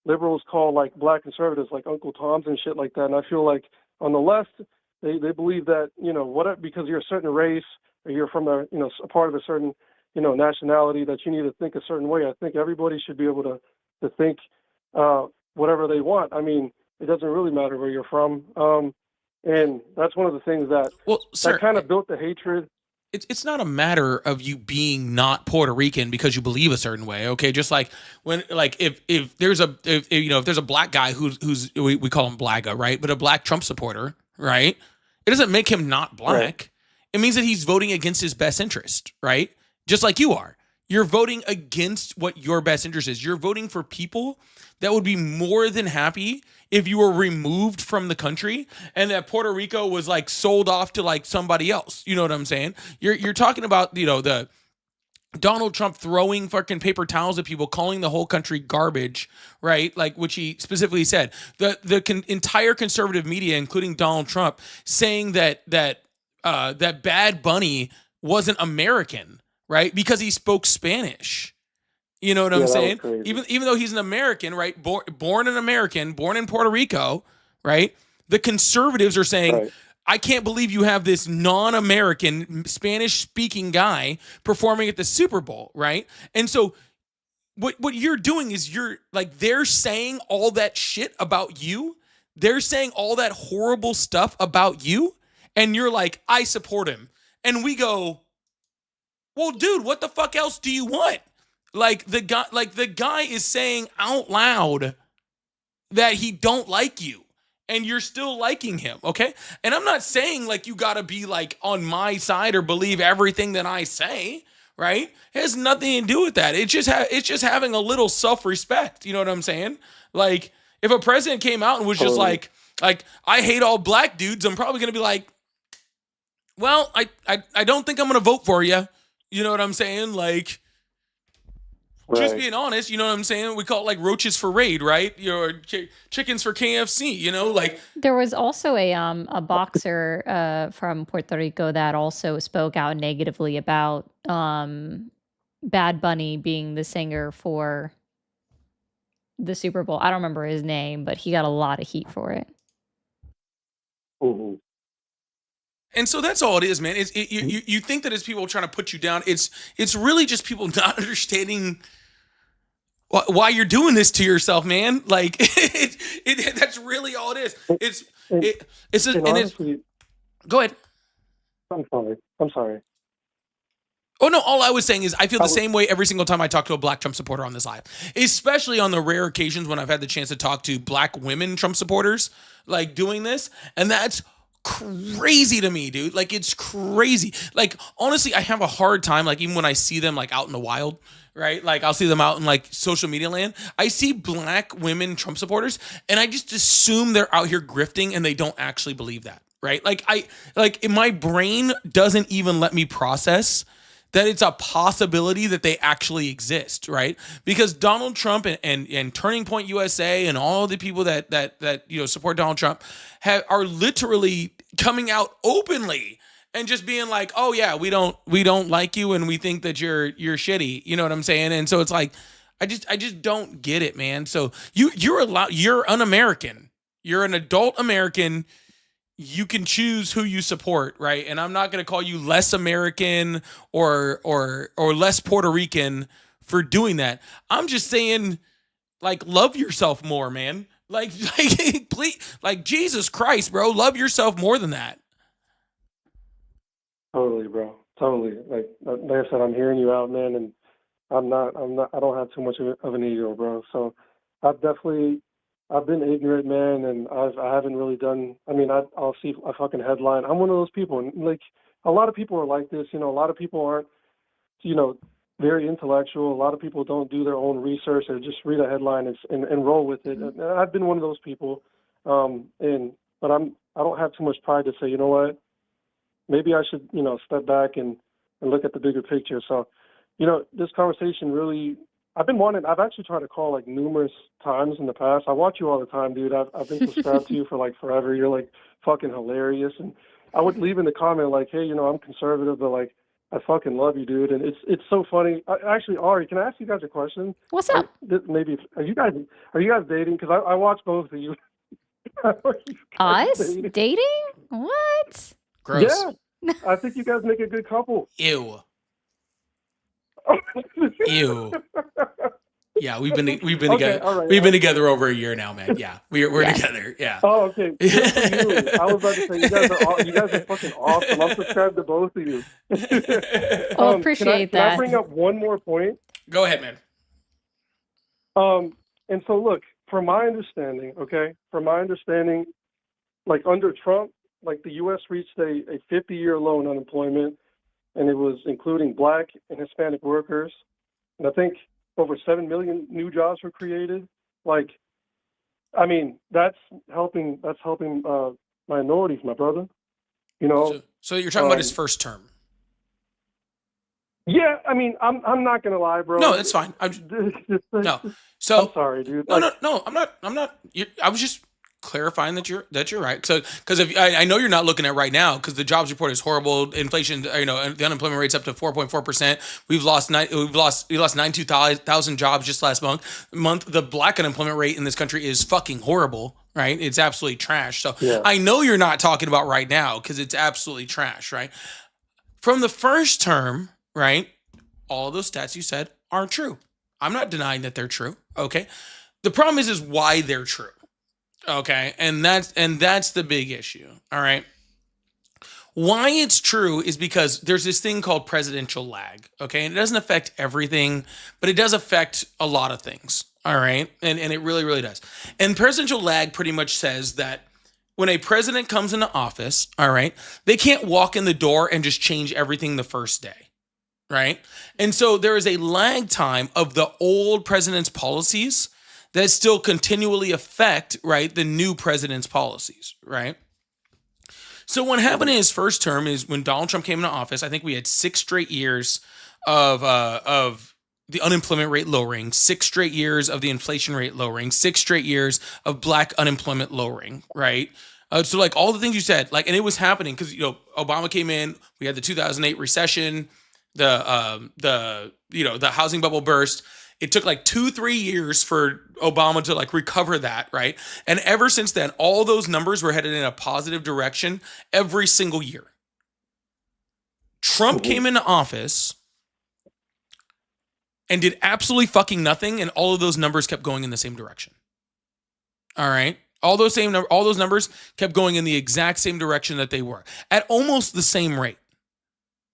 liberals call like black conservatives like Uncle Toms and shit like that. And I feel like on the left, they believe that, whatever, because you're a certain race or you're from a part of a certain, nationality, that you need to think a certain way. I think everybody should be able to think whatever they want. I mean, it doesn't really matter where you're from. And that's one of the things that kind of built the hatred. It's not a matter of you being not Puerto Rican because you believe a certain way, okay? Just like when, like, if there's a black guy who's we call him Blagga, right? But a black Trump supporter, right? It doesn't make him not black. Right. It means that he's voting against his best interest, right? Just like you are. You're voting against what your best interest is. You're voting for people that would be more than happy if you were removed from the country and that Puerto Rico was like sold off to like somebody else. You know what I'm saying? You're talking about, the Donald Trump throwing fucking paper towels at people, calling the whole country garbage, right? Like, which he specifically said. The entire conservative media, including Donald Trump, saying that Bad Bunny wasn't American, right? Because he spoke Spanish. You know what I'm saying? Even though he's an American, right? Born an American, born in Puerto Rico, right? The conservatives are saying, right, I can't believe you have this non-American Spanish-speaking guy performing at the Super Bowl, right? And so what you're doing is they're saying all that shit about you. They're saying all that horrible stuff about you. And you're like, I support him. And we go, well, dude, what the fuck else do you want? The guy is saying out loud that he don't like you and you're still liking him, okay? And I'm not saying like you got to be like on my side or believe everything that I say, right? It has nothing to do with that. It's just having a little self-respect, you know what I'm saying? Like if a president came out and was just like I hate all black dudes, I'm probably going to be like, well, I don't think I'm going to vote for you. You know what I'm saying? Like, just being honest, you know what I'm saying? We call it like roaches for raid, right? Chickens for KFC, like. There was also a boxer from Puerto Rico that also spoke out negatively about Bad Bunny being the singer for the Super Bowl. I don't remember his name, but he got a lot of heat for it. Mm-hmm. And so that's all it is, man. You think that it's people trying to put you down. It's really just people not understanding why you're doing this to yourself, man. Like that's really all it is. Go ahead. I'm sorry. Oh no, all I was saying is I feel the same way every single time I talk to a black Trump supporter on this live, especially on the rare occasions when I've had the chance to talk to black women Trump supporters, like doing this, and that's crazy to me, dude. Like it's crazy. Like honestly, I have a hard time, like even when I see them like out in the wild, right? Like I'll see them out in like social media land. I see black women Trump supporters and I just assume they're out here grifting and they don't actually believe that, right? Like my brain doesn't even let me process that it's a possibility that they actually exist, right? Because Donald Trump and Turning Point USA and all the people that support Donald Trump are literally coming out openly and just being like, "Oh yeah, we don't like you and we think that you're shitty." You know what I'm saying? And so it's like I just don't get it, man. So you're an American. You're an adult American. You can choose who you support, right? And I'm not going to call you less American or less Puerto Rican for doing that. I'm just saying, like, love yourself more, man. Like please, like Jesus Christ, bro, love yourself more than that. Totally, bro. Totally. Like I said, I'm hearing you out, man, and I don't have too much of an ego, bro. So I've been ignorant, man, and I haven't really done. I mean, I'll see a fucking headline. I'm one of those people, and like a lot of people are like this. A lot of people aren't, very intellectual. A lot of people don't do their own research. They just read a headline and roll with it. And I've been one of those people, but I don't have too much pride to say, you know what, maybe I should, step back and look at the bigger picture. So, this conversation really. I've actually tried to call like numerous times in the past. I watch you all the time, dude. I've been subscribed to you for like forever. You're like fucking hilarious. And I would leave in the comment like, hey, I'm conservative, but like I fucking love you, dude, and it's so funny. Actually, Ari, can I ask you guys a question? What's up? Maybe are you guys dating? Because I watch both of you. Are you guys Us dating? What? Gross. Yeah, I think you guys make a good couple. Ew. Ew. Yeah, we've been Okay, together. all right. We've been together over a year now, man. Yeah, we're Yes. together. Yeah. Oh, okay. Good for you. I was about to say you guys are fucking awesome. I'm subscribed to both of you. Well, appreciate can I that. bring up one more point? Go ahead, man. And so look, from my understanding, like under Trump, like the U.S. reached a 50-year low in unemployment, and it was including Black and Hispanic workers, and I think over 7 million new jobs were created. Like, I mean, that's helping minorities, my brother. You know. So you're talking about his first term. Yeah, I mean, I'm not gonna lie, bro. No, that's fine. No. So I'm sorry, dude. No, I'm not. I was just clarifying that you're right. So because I know you're not looking at right now because the jobs report is horrible. Inflation, the unemployment rate's up to 4.4%. We lost 92,000 jobs just last month. The Black unemployment rate in this country is fucking horrible. Right? It's absolutely trash. So Yeah. I know you're not talking about right now because it's absolutely trash. Right? From the first term, right? All of those stats you said are true. I'm not denying that they're true. Okay. The problem is why they're true. Okay. And that's the big issue. All right. Why it's true is because there's this thing called presidential lag. Okay. And it doesn't affect everything, but it does affect a lot of things. All right. And it really, really does. And presidential lag pretty much says that when a president comes into office, all right, they can't walk in the door and just change everything the first day. Right. And so there is a lag time of the old president's policies that still continually affect, right, the new president's policies. Right. So what happened in his first term is when Donald Trump came into office, I think we had 6 straight years of the unemployment rate lowering, 6 straight years of the inflation rate lowering, 6 straight years of Black unemployment lowering. Right. So like all the things you said, like, and it was happening because, Obama came in, we had the 2008 recession, the housing bubble burst. It took like 2-3 years for Obama to like recover that, right? And ever since then, all those numbers were headed in a positive direction every single year. Trump came into office and did absolutely fucking nothing, and all of those numbers kept going in the same direction. All right? All those numbers kept going in the exact same direction that they were at almost the same rate.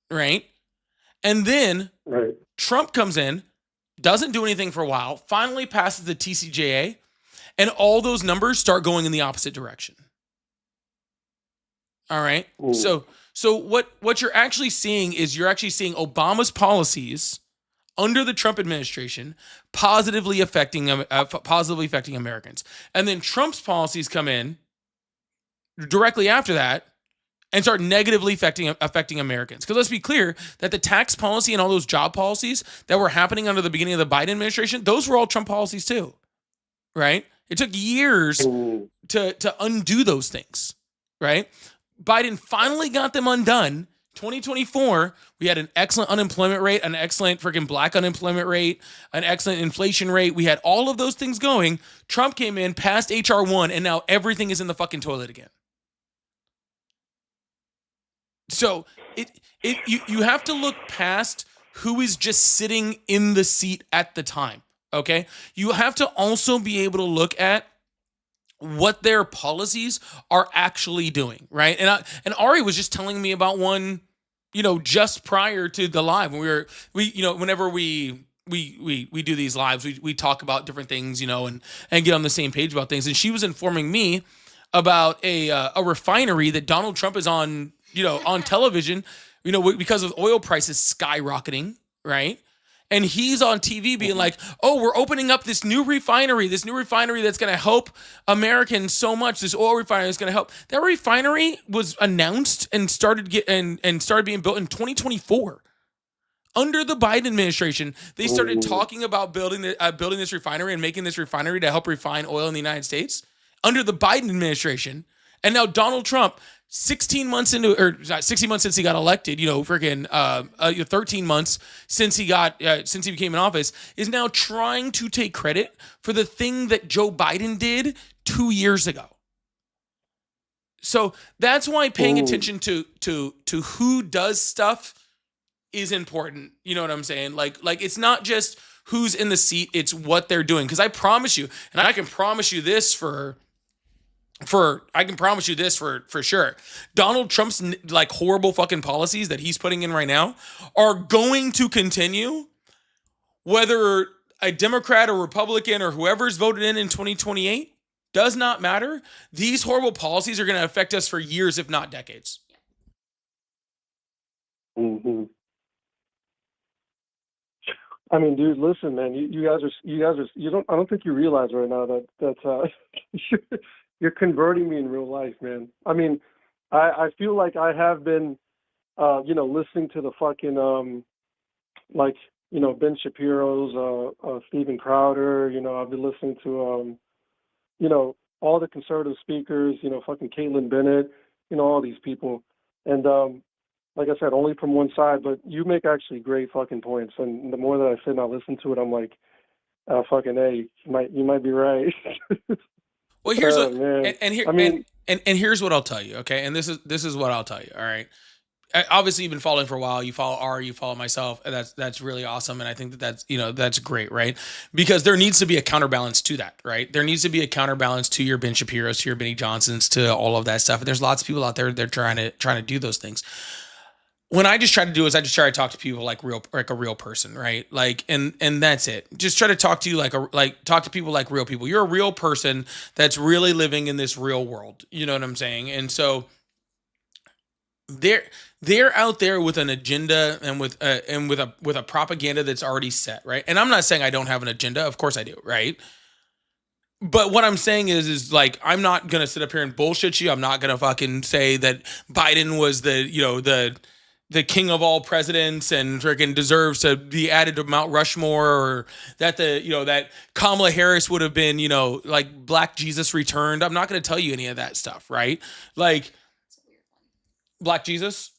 Right? And then Trump comes in, doesn't do anything for a while, finally passes the TCJA, and all those numbers start going in the opposite direction. All right? Ooh. So what you're actually seeing is Obama's policies under the Trump administration positively affecting Americans. And then Trump's policies come in directly after that and start negatively affecting Americans. Because let's be clear that the tax policy and all those job policies that were happening under the beginning of the Biden administration, those were all Trump policies too, right? It took years to undo those things, right? Biden finally got them undone. 2024, we had an excellent unemployment rate, an excellent freaking Black unemployment rate, an excellent inflation rate. We had all of those things going. Trump came in, passed HR 1, and now everything is in the fucking toilet again. So you have to look past who is just sitting in the seat at the time, okay? You have to also be able to look at what their policies are actually doing, right? And Ari was just telling me about one, just prior to the live when whenever we do these lives, we talk about different things, and get on the same page about things. And she was informing me about a refinery that Donald Trump is on, on television, because of oil prices skyrocketing, right? And he's on TV being like, oh, we're opening up this new refinery that's going to help Americans so much. This oil refinery is going to help. That refinery was announced and started being built in 2024. Under the Biden administration, they started talking about building this refinery and making this refinery to help refine oil in the United States. Under the Biden administration. And now Donald Trump 16 months into, or 16 months since he got elected, freaking 13 months since he became in office, is now trying to take credit for the thing that Joe Biden did 2 years ago. So that's why paying attention to who does stuff is important. You know what I'm saying? Like it's not just who's in the seat, it's what they're doing. Because I promise you, and I can promise you this for sure. Donald Trump's like horrible fucking policies that he's putting in right now are going to continue, whether a Democrat or Republican or whoever's voted in 2028 does not matter. These horrible policies are going to affect us for years, if not decades. Mm-hmm. I mean, dude, listen, man. You guys are. I don't think you realize right now that you're converting me in real life, man. I mean, I feel like I have been, listening to the fucking Ben Shapiro's, Steven Crowder. I've been listening to all the conservative speakers. Fucking Caitlin Bennett. All these people, and like I said, only from one side, but you make actually great fucking points. And the more that I sit and I listen to it, I'm like, fucking A, you might be right. Well, here's here's what I'll tell you, okay? And this is what I'll tell you, all right? Obviously, you've been following for a while. You follow Ari, you follow myself, and that's really awesome. And I think that's great, right? Because there needs to be a counterbalance to that, right? There needs to be a counterbalance to your Ben Shapiro's, to your Benny Johnsons, to all of that stuff. And there's lots of people out there that are trying to do those things. When I just try to do is I just try to talk to people like a real person, right? Like, and that's it. Just try to talk to you talk to people like real people. You're a real person that's really living in this real world. You know what I'm saying? And so they're out there with an agenda and with a propaganda that's already set, right? And I'm not saying I don't have an agenda. Of course I do, right? But what I'm saying is like, I'm not going to sit up here and bullshit you. I'm not going to fucking say that Biden was the king of all presidents and freaking deserves to be added to Mount Rushmore, or that that Kamala Harris would have been, like Black Jesus returned. I'm not going to tell you any of that stuff, right? Like Black Jesus?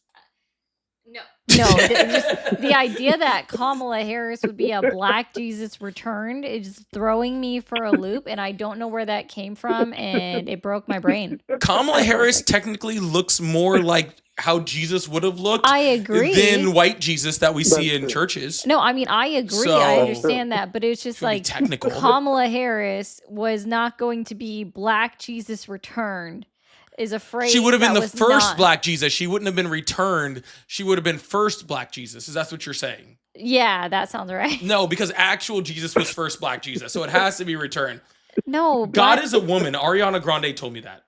No, just the idea that Kamala Harris would be a Black Jesus returned is throwing me for a loop, and I don't know where that came from, and it broke my brain. Kamala Harris technically looks more like how Jesus would have looked. I agree. Than white Jesus that we see in churches. No, I mean, I agree. So, I understand that, but it's just like technical. Kamala Harris was not going to be Black Jesus returned. Is a phrase. She would have been the first not... Black Jesus. She wouldn't have been returned. She would have been first Black Jesus. Is that what you're saying? Yeah, that sounds right. No, because actual Jesus was first Black Jesus, so it has to be returned. No, God is a woman. Ariana Grande told me that.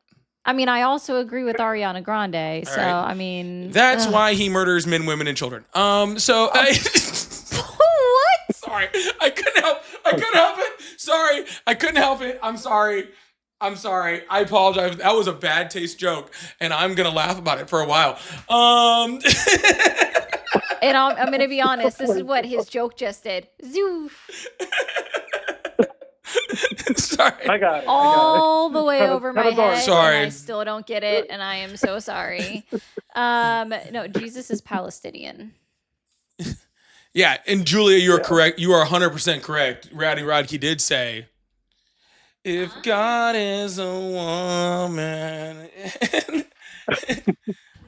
I mean, I also agree with Ariana Grande. So, right. I mean, that's why he murders men, women, and children. What? Sorry, I couldn't help it. Sorry, I couldn't help it. I'm sorry. I apologize. That was a bad taste joke, and I'm gonna laugh about it for a while. And I'm gonna be honest. This is what his joke just did. Zoof. Sorry. I got it. All the way over my head. Sorry. And I still don't get it, and I am so sorry. No, Jesus is Palestinian. Yeah, and Julia, you're correct. You are 100% correct. Rowdy Rodkey did say, if God is a woman.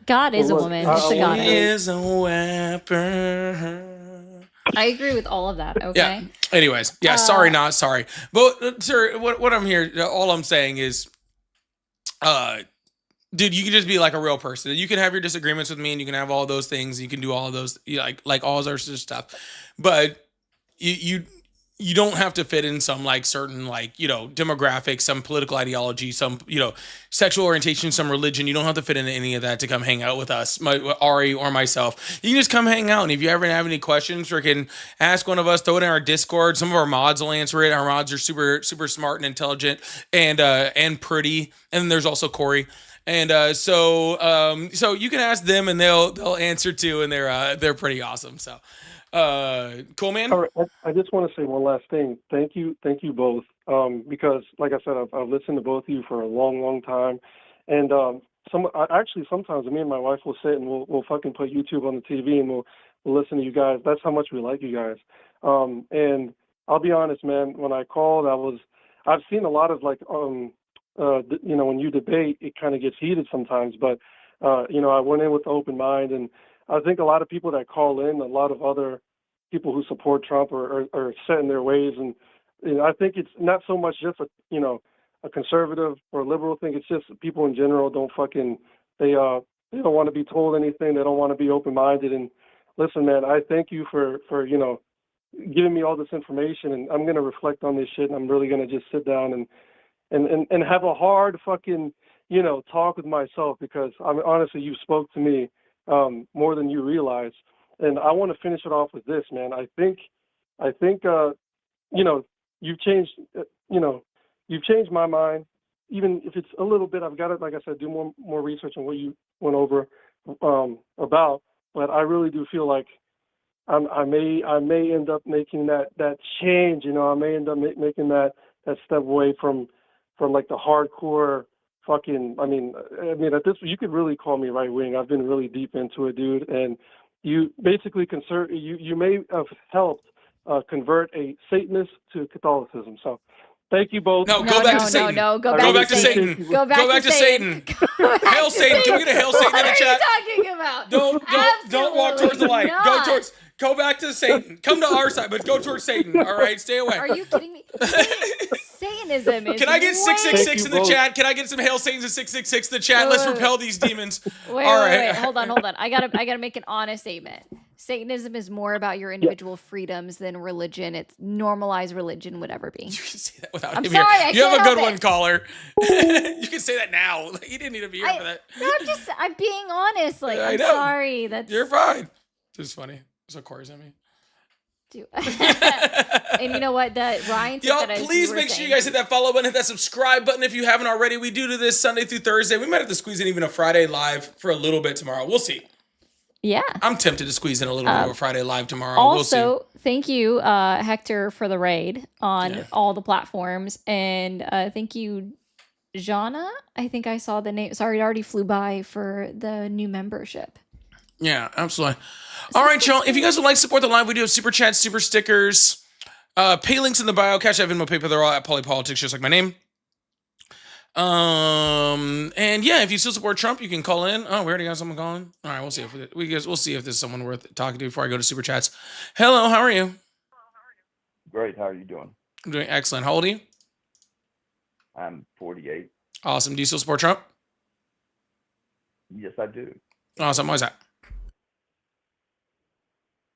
God is a woman. It's a goddess. She is a weapon. I agree with all of that. Okay. Yeah. Anyways, yeah. Sorry, not sorry. But sir, what I'm here, all I'm saying is, dude, you can just be like a real person. You can have your disagreements with me, and you can have all those things. You can do all of those, like all sorts of stuff. But you don't have to fit in some like certain demographic, some political ideology, some sexual orientation, some religion. You don't have to fit into any of that to come hang out with us, Ari or myself. You can just come hang out, and if you ever have any questions, or can ask one of us, throw it in our Discord. Some of our mods will answer it. Our mods are super super smart and intelligent and pretty. And then there's also Corey. And so you can ask them, and they'll answer too, and they're pretty awesome. So. Cool, man. All right, I just want to say one last thing. Thank you both. Because, like I said, I've listened to both of you for a long, long time, and actually sometimes me and my wife will sit and we'll fucking put YouTube on the TV and we'll listen to you guys. That's how much we like you guys. And I'll be honest, man. When I called, I've seen a lot of like when you debate, it kind of gets heated sometimes. But I went in with an open mind, and I think a lot of people that call in, a lot of other people who support Trump are set in their ways, and I think it's not so much just a conservative or a liberal thing. It's just people in general don't they don't want to be told anything. They don't want to be open minded. And listen, man, I thank you for giving me all this information, and I'm gonna reflect on this shit, and I'm really gonna just sit down and have a hard fucking talk with myself, because honestly, you spoke to me more than you realize. And I want to finish it off with this, man. I think you've changed you've changed my mind, even if it's a little bit. I've got to, like I said, do more research on what you went over about. But I really do feel like I may end up making that change. I may end up making that step away from like the hardcore fucking. I mean, at this, you could really call me right wing. I've been really deep into it, dude. And you basically you may have helped convert a Satanist to Catholicism. So thank you both. No, go back to Satan. No, go back to Satan. Go back to Satan. Hail Satan. Can we get a hail Satan in the chat? What are you talking about? Don't walk towards the light. Not. Go back to Satan. Come to our side, but go towards Satan. All right, stay away. Are you kidding me? Satanism is. Can I get 666 in the chat? Can I get some hail Satans and 666 in the chat? Let's repel these demons. Wait, hold on. I gotta make an honest statement. Satanism is more about your individual freedoms than religion. It's normalized religion would ever be. You can say that without I'm him sorry, here. I You have a can't good help one, it. caller. You can say that now. You didn't need to be here for that. No, I'm being honest. Like, I I'm know. sorry. You're fine. This is funny. So Corey's at me. And you know what? That Ryan. Y'all, please make sure you guys hit that follow button, hit that subscribe button if you haven't already. We do this Sunday through Thursday. We might have to squeeze in even a Friday live for a little bit tomorrow. We'll see. Yeah. I'm tempted to squeeze in a little bit of a Friday live tomorrow. Also, we'll see. thank you, Hector, for the raid on all the platforms. And thank you, Jana. I think I saw the name. Sorry, it already flew by for the new membership. Yeah, absolutely. All right, y'all. If you guys would like to support the live, we do have super chats, super stickers, pay links in the bio, Cash App, Venmo, PayPal. They're all at Polypolitics, just like my name. And yeah, if you still support Trump, you can call in. Oh, we already got someone calling. All right, we'll see we'll see if there's someone worth talking to before I go to super chats. Hello, how are you? Great. How are you doing? I'm doing excellent. How old are you? I'm 48. Awesome. Do you still support Trump? Yes, I do. Awesome. Why is that?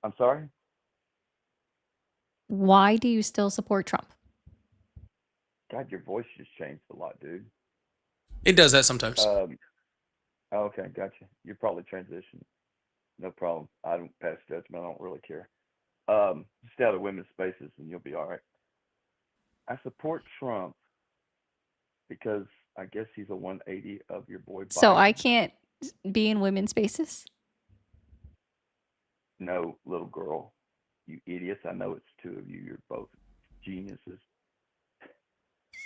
I'm sorry? Why do you still support Trump? God, your voice just changed a lot, dude. It does that sometimes. Okay, gotcha. You're probably transitioning. No problem. I don't pass judgment. I don't really care. Stay out of women's spaces and you'll be all right. I support Trump because I guess he's a 180 of your boy Biden. So I can't be in women's spaces? No, little girl. You idiots. I know it's two of you. You're both geniuses.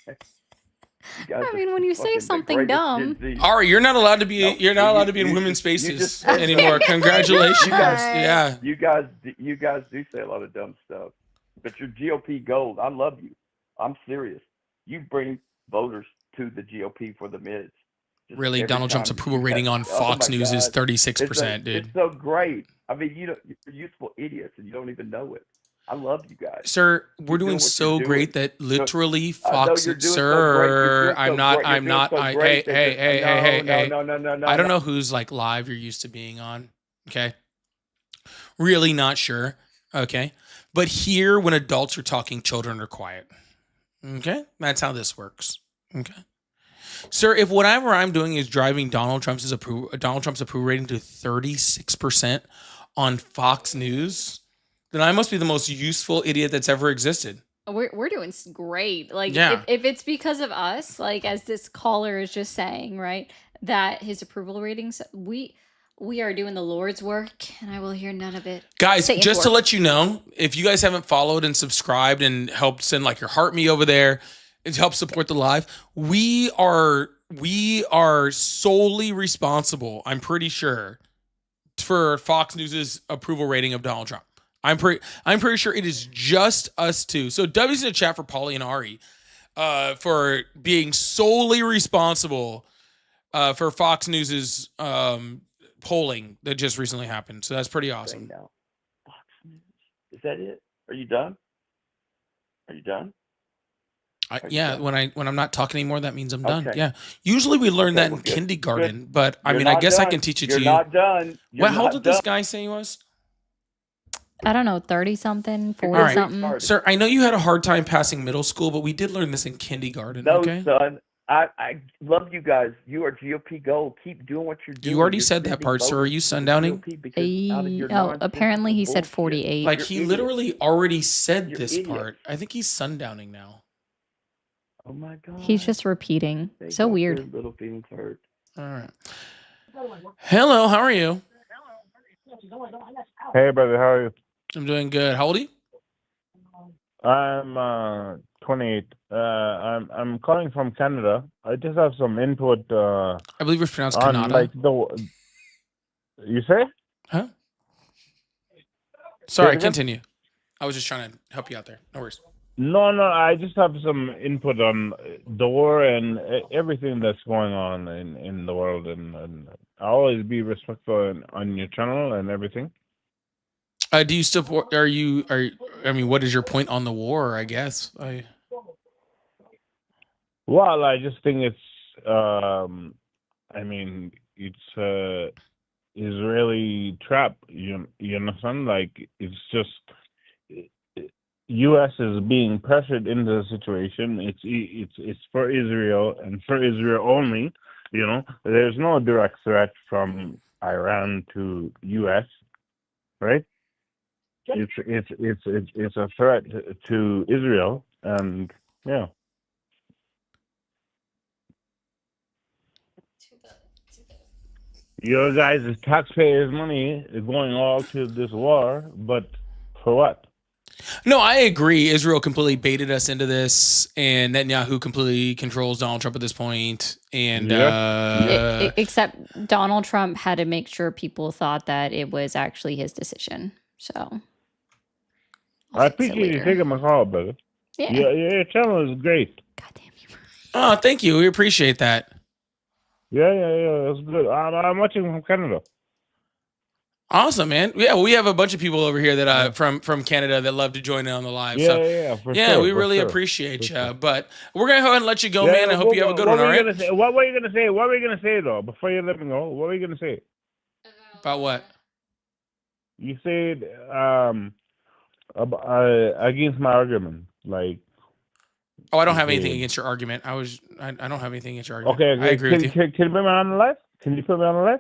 I mean, when you say something dumb, Ari, you're not allowed to be. No, you're not allowed to be in women's spaces anymore. Congratulations. You guys do say a lot of dumb stuff, but you're GOP gold. I love you. I'm serious. You bring voters to the GOP for the mids. Really, Donald Trump's approval rating on Fox News is 36%, dude. It's so great. I mean, you're useful idiots, and you don't even know it. I love you guys, sir. We're doing so great that literally Fox. Sir, I'm not. Hey. No. I don't know who's like live you're used to being on. Okay. Really not sure. Okay. But here, when adults are talking, children are quiet. Okay. That's how this works. Okay. Sir, if whatever I'm doing is driving Donald Trump's approval rating to 36% on Fox News, then I must be the most useful idiot that's ever existed. We're doing great. Like, yeah. if it's because of us, like as this caller is just saying, right, that his approval ratings, we are doing the Lord's work, and I will hear none of it. Guys, just to let you know, if you guys haven't followed and subscribed and helped send like your heart me over there and help support the live, we are we are solely responsible, I'm pretty sure, for Fox News's approval rating of Donald Trump. I'm pretty sure it is just us two. So W's in the chat for Paulie and Ari for being solely responsible for Fox News's polling that just recently happened. So that's pretty awesome. Now, Fox News. Is that it? Are you done? Are you done? Yeah, when I'm not talking anymore, that means I'm done. Okay. Yeah. Usually we learn that in well, good. kindergarten, but I You're mean, I not guess I done. can teach it You're to you. not done. You're Well, how old not did this done. guy say he was? I don't know, 30 something, 40 All right. something. Sir, I know you had a hard time passing middle school, but we did learn this in kindergarten. No, Okay. son. I love you guys. You are GOP gold. Keep doing what you're doing. You already You're said that sending part, sir. Are voters you to the sundowning? GOP because out of your Oh, apparently he said nonsensical 48. Like You're he idiots. literally already said You're this idiots. part. I think he's sundowning now. Oh my God. He's just repeating. They So got weird. their little feelings hurt. All right. Hello, how are you? Hey, brother, how are you? I'm doing good. How old are you? I'm 28. I'm calling from Canada. I just have some input I believe it's pronounced on Canada. like the. You say? Huh? Say Sorry, it again? continue. I was just trying to help you out there. No worries. No. I just have some input on the war and everything that's going on in the world, and I'll always be respectful on your channel and everything. Do you support? I mean, what is your point on the war? I guess. Well, I just think it's. I mean, it's Israeli trap. You understand? Like it's just. U.S. is being pressured into the situation. It's for Israel and for Israel only. You know, there's no direct threat from Iran to U.S. Right? It's a threat to Israel, and yeah. Your guys' taxpayers' money is going all to this war, but for what? No, I agree. Israel completely baited us into this, and Netanyahu completely controls Donald Trump at this point. And Except Donald Trump had to make sure people thought that it was actually his decision. So I appreciate you taking my call, brother. Yeah. Your channel is great. God damn you. oh, thank you. We appreciate that. Yeah, that's good. I'm watching from Canada. Awesome, man. Yeah, we have a bunch of people over here that from Canada that love to join in on the live. So For sure, we for really sure, appreciate for you. sure. But we're gonna go ahead and let you go, man. I hope you have a good one. All right. What were you gonna say? What were you gonna say though? Before you let me go, what were you gonna say? About what? You said against my argument, like. Oh, I don't have anything against your argument. I don't have anything against your argument. Okay, I agree with you. Can you put me on the live? Can you put me on the live?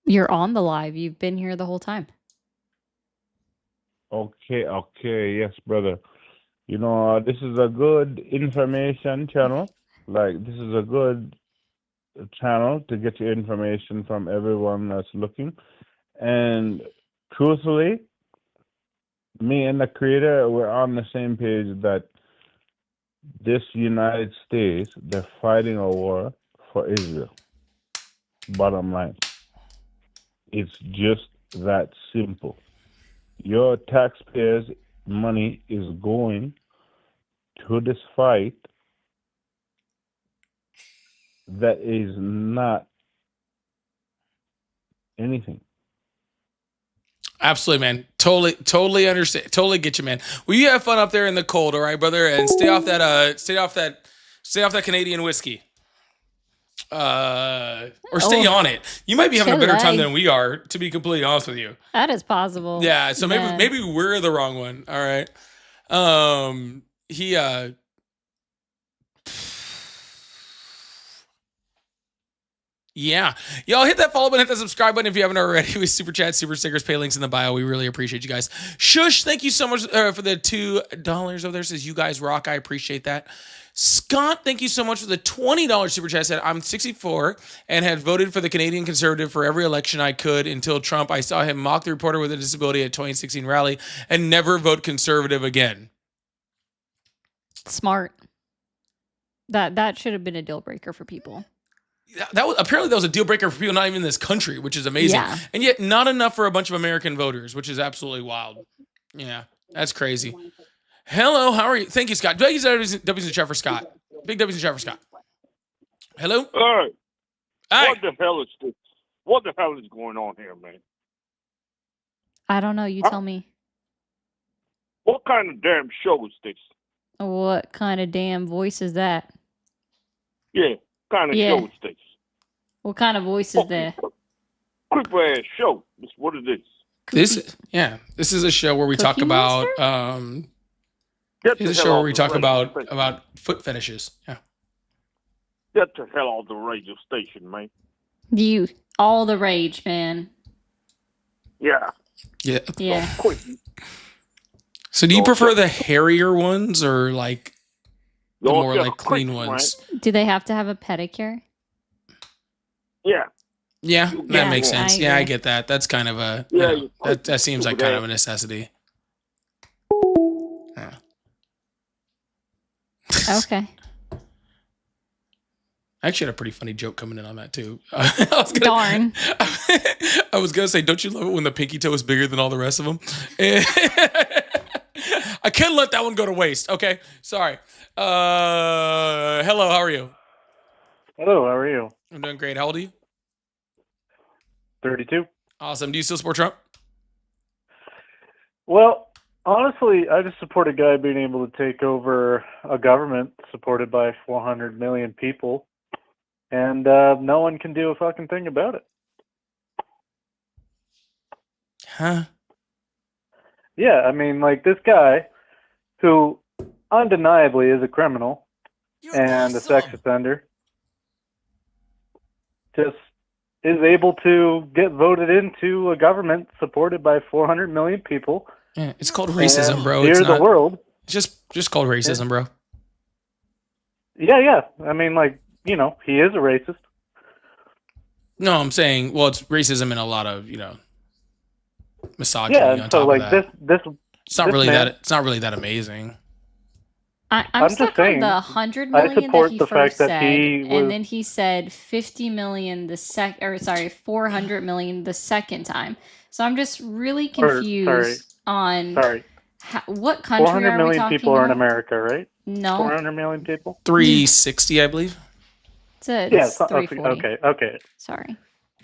You're on the live. You've been here the whole time. Okay, yes, brother. You know, this is a good information channel. Like, this is a good channel to get your information from everyone that's looking. And truthfully, me and the creator, we're on the same page that this United States, they're fighting a war for Israel. Bottom line. It's just that simple. Your taxpayers' money is going to this fight that is not anything. Absolutely, man. Totally understand. Totally get you, man. Well, you have fun up there in the cold, all right, brother, and stay off that Canadian whiskey. Or stay on it. You might be having a better time than we are, to be completely honest with you. That is possible. Yeah, so maybe we're the wrong one. All right. Yeah. Y'all hit that follow button, hit that subscribe button if you haven't already. With super chat, super stickers, pay links in the bio. We really appreciate you guys. Shush, thank you so much for the $2 over there. Says you guys rock. I appreciate that. Scott, thank you so much for the $20 super chat. Said I'm 64 and had voted for the Canadian Conservative for every election I could until Trump. I saw him mock the reporter with a disability at 2016 rally and never vote Conservative again. Smart. That should have been a deal breaker for people. That was apparently that was a deal breaker for people not even in this country, which is amazing. Yeah. And yet not enough for a bunch of American voters, which is absolutely wild. Yeah, that's crazy. Hello, how are you? Thank you, Scott. W's in the chat for Scott. Big W's in the chat for Scott. Hello? Hey, Hi. what the hell is this? What the hell is going on here, man? I don't know. You tell me. What kind of damn show is this? What kind of damn voice is that? Yeah, kind of Yeah. show is this? What kind of voice is that? Creepy ass show. That's what it is. This is a show where we talk Cookie about Get it's a the show hell where out we the talk radio about foot fetishes. Yeah. Get the hell out the radio station, man. You all the rage, man. Yeah. Yeah. Yeah. Quick. So do you prefer the hairier ones or like the Don't more get like a clean quick, ones? Do they have to have a pedicure? Yeah. Yeah, Yeah, that makes I sense. Yeah, I agree. get that. That's kind of a Yeah, you know, that seems like kind of a necessity. Yeah. Okay. I actually had a pretty funny joke coming in on that too. Darn. I was gonna say, don't you love it when the pinky toe is bigger than all the rest of them? I can't let that one go to waste. Okay, sorry. Hello, how are you? Hello, how are you? I'm doing great. How old are you? 32. Awesome. Do you still support Trump? Well, honestly, I just support a guy being able to take over a government supported by 400 million people, and no one can do a fucking thing about it. Huh? Yeah, I mean, like, this guy, who undeniably is a criminal and a sex offender, just is able to get voted into a government supported by 400 million people. Yeah, it's called racism, bro. Steer It's the not, world. It's just called racism, bro. Yeah. I mean, like, you know, he is a racist. No, I'm saying, well, it's racism and a lot of, misogyny Yeah, on and top so like of that. this It's not this really man- that. It's not really that amazing. I'm I'm stuck just saying, on the 100 I million support that he the first fact that said, he was- and then he said 50 million 400 million the second time. So I'm just really confused on what country 400 are we million talking people are in about? America, right? No. 400 million people? 360, I believe. It's so- 340. Okay. Sorry.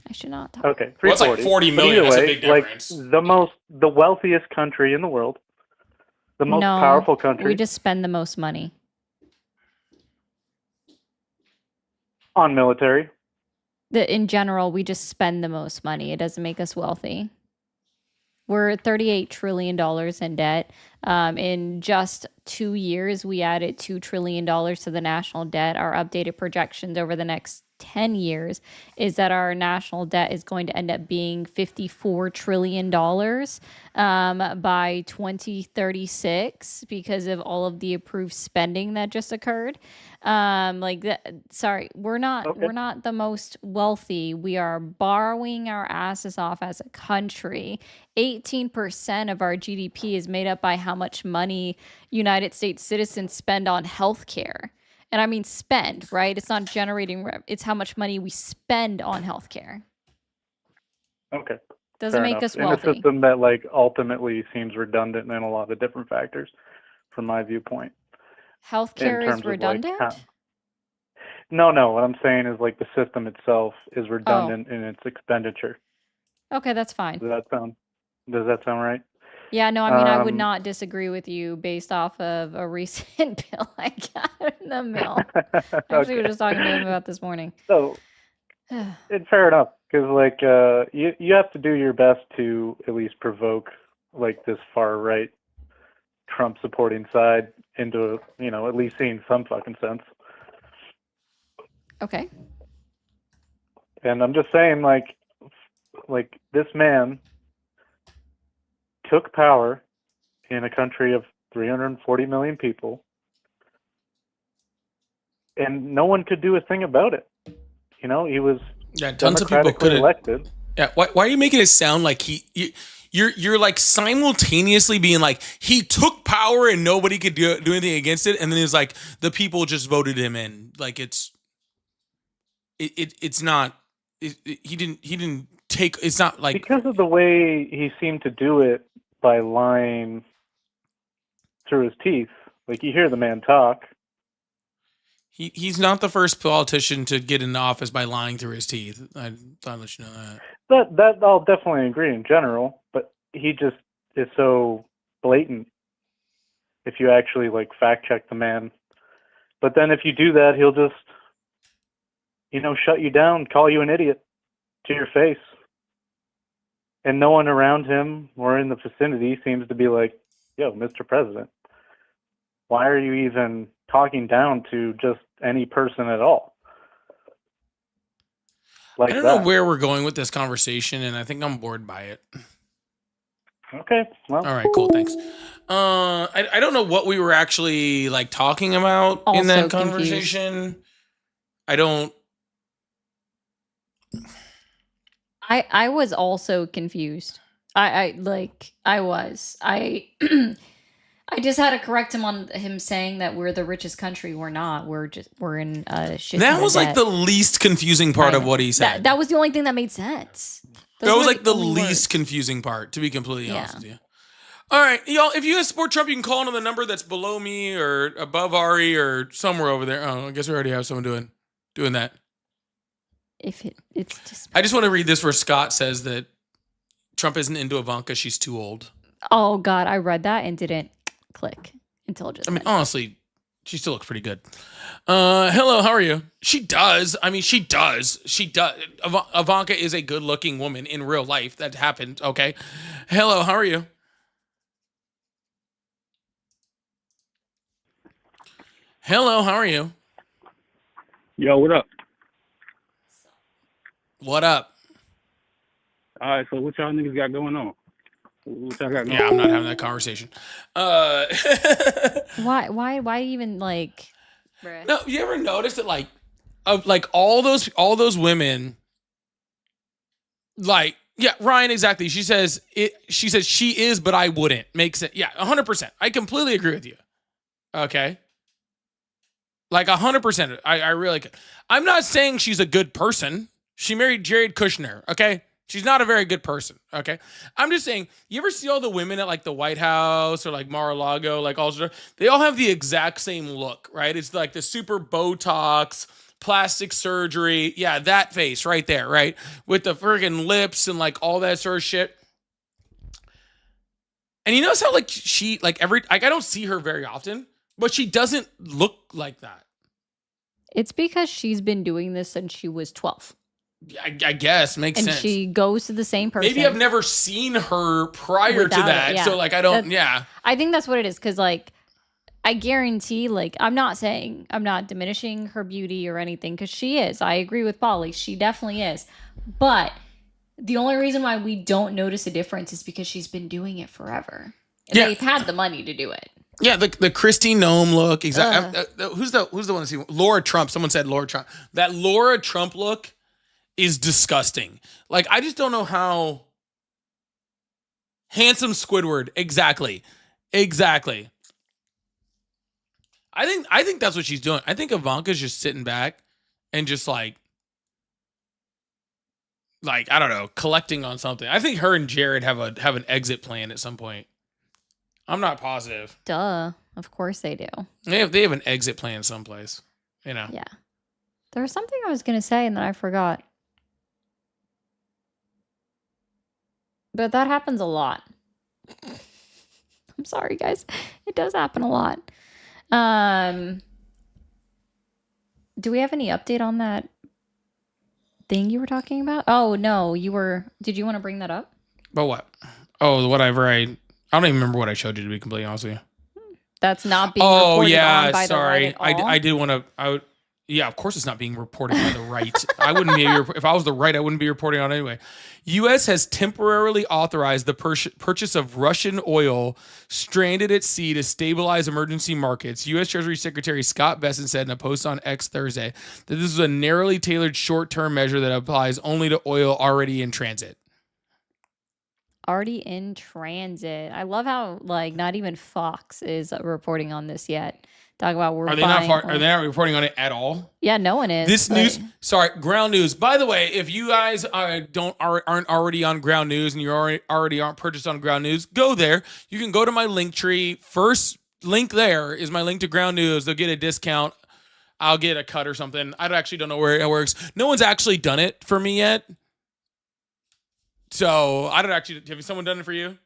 I should not talk. Okay, Well, it's like 340. 40 But million. either That's a way, big like difference. the wealthiest country in the world, the most No, powerful country we just spend the most money. on military. In general, we just spend the most money. It doesn't make us wealthy. We're $38 trillion in debt. In just 2 years, we added $2 trillion to the national debt. Our updated projections over the next 10 years is that our national debt is going to end up being $54 trillion by 2036 because of all of the approved spending that just occurred. We're not the most wealthy. We are borrowing our asses off as a country. 18% of our GDP is made up by how much money United States citizens spend on healthcare. And I mean spend, right? It's not generating it's how much money we spend on healthcare. Okay. Doesn't fair make enough. us In a wealthy. system that like ultimately seems redundant in a lot of different factors, from my viewpoint. in Healthcare terms is of, like, redundant? No. What I'm saying is like the system itself is Oh. redundant in its expenditure. Okay, that's fine. Does that sound right? Yeah, no, I mean, I would Um, not disagree with you based off of a recent bill I got in the mail. Actually, we Okay. were just talking to him about this morning. So it's fair enough because like you have to do your best to at least provoke like this far right Trump supporting side into at least seeing some fucking sense. Okay. And I'm just saying like this man took power in a country of 340 million people and no one could do a thing about it. He was Yeah, tons of people democratically couldn't. elected. Yeah, why are you making it sound like you you're like simultaneously being like, he took power and nobody could do anything against it, and then it's like the people just voted him in. Like it's not. He didn't take. It's not like because of the way he seemed to do it by lying through his teeth. Like you hear the man talk. He's not the first politician to get into office by lying through his teeth. I thought I'd let you know that. That I'll definitely agree in general, but he just is so blatant if you actually like fact check the man. But then if you do that, he'll just shut you down, call you an idiot to your face. And no one around him or in the vicinity seems to be like, yo, Mr. President, why are you even talking down to just any person at all? I don't know where we're going with this conversation, and I think I'm bored by it. Okay. Well. All right, cool. Thanks. I don't know what we were actually like talking about in that conversation. I don't. I was also confused. I was. I just had to correct him on him saying that we're the richest country. We're not. We're in shit. That was like the least confusing part of what he said. That was the only thing that made sense. That was like the least confusing part, to be completely honest with you. All right, y'all, if you guys support Trump, you can call on the number that's below me or above Ari or somewhere over there. Oh, I guess we already have someone doing that. It's just. I just want to read this where Scott says that Trump isn't into Ivanka. She's too old. Oh, God. I read that and didn't click until just. I mean, honestly, she still looks pretty good. Hello, how are you? She does. I mean, she does. Ivanka is a good-looking woman in real life. That happened, okay? Hello, how are you? Hello, how are you? Yo, what up? What up? All right, so what y'all niggas got going on? What y'all got going Yeah, I'm not having that conversation. Why even like? Bruh. No, you ever notice that like all those women, like, yeah, Ryan, exactly. She says she is, but I wouldn't. Makes it, yeah, 100%. I completely agree with you. Okay. Like 100%. I really could. I'm not saying she's a good person. She married Jared Kushner. Okay. She's not a very good person. Okay. I'm just saying, you ever see all the women at like the White House or like Mar-a-Lago, like all they all have the exact same look, right? It's like the super Botox, plastic surgery. Yeah. That face right there, right? With the friggin' lips and like all that sort of shit. And you notice how like she, like I don't see her very often, but she doesn't look like that. It's because she's been doing this since she was 12. I guess makes sense. And she goes to the same person. Maybe I've never seen her prior to that. It, yeah. So like I don't, yeah. I think that's what it is. Cause like I guarantee, like, I'm not diminishing her beauty or anything, because she is. I agree with Polly. She definitely is. But the only reason why we don't notice a difference is because she's been doing it forever. And they've had the money to do it. Yeah, the Kristi Noem look. Exactly. Who's the one to see? Laura Trump. Someone said Laura Trump. That Laura Trump look is disgusting. Like, I just don't know how. Handsome Squidward. Exactly. I think that's what she's doing. I think Ivanka's just sitting back and just like I don't know, collecting on something. I think her and Jared have an exit plan at some point. I'm not positive. Duh. Of course they do. They have an exit plan someplace. You know. Yeah. There was something I was gonna say and then I forgot. But that happens a lot. I'm sorry, guys. It does happen a lot. Do we have any update on that thing you were talking about? Oh, no. Did you want to bring that up? But what? Oh, whatever. I don't even remember what I showed you, to be completely honest with you. That's not being reported on by the right at all? I did want to... Yeah, of course it's not being reported by the right. I wouldn't be. If I was the right, I wouldn't be reporting on it anyway. U.S. has temporarily authorized the purchase of Russian oil stranded at sea to stabilize emergency markets. U.S. Treasury Secretary Scott Bessent said in a post on X Thursday that this is a narrowly tailored short-term measure that applies only to oil already in transit. already in transit. I love how like not even Fox is reporting on this yet. Talk about we're Are they not buying. are they not reporting on it at all? Yeah, no one is. This but- news, sorry, ground news. By the way, if you guys aren't already on ground news and you already aren't purchased on ground news, go there. You can go to my link tree. First link there is my link to ground news. They'll get a discount. I'll get a cut or something. I actually don't know where it works. No one's actually done it for me yet. So I don't actually. Have someone done it for you?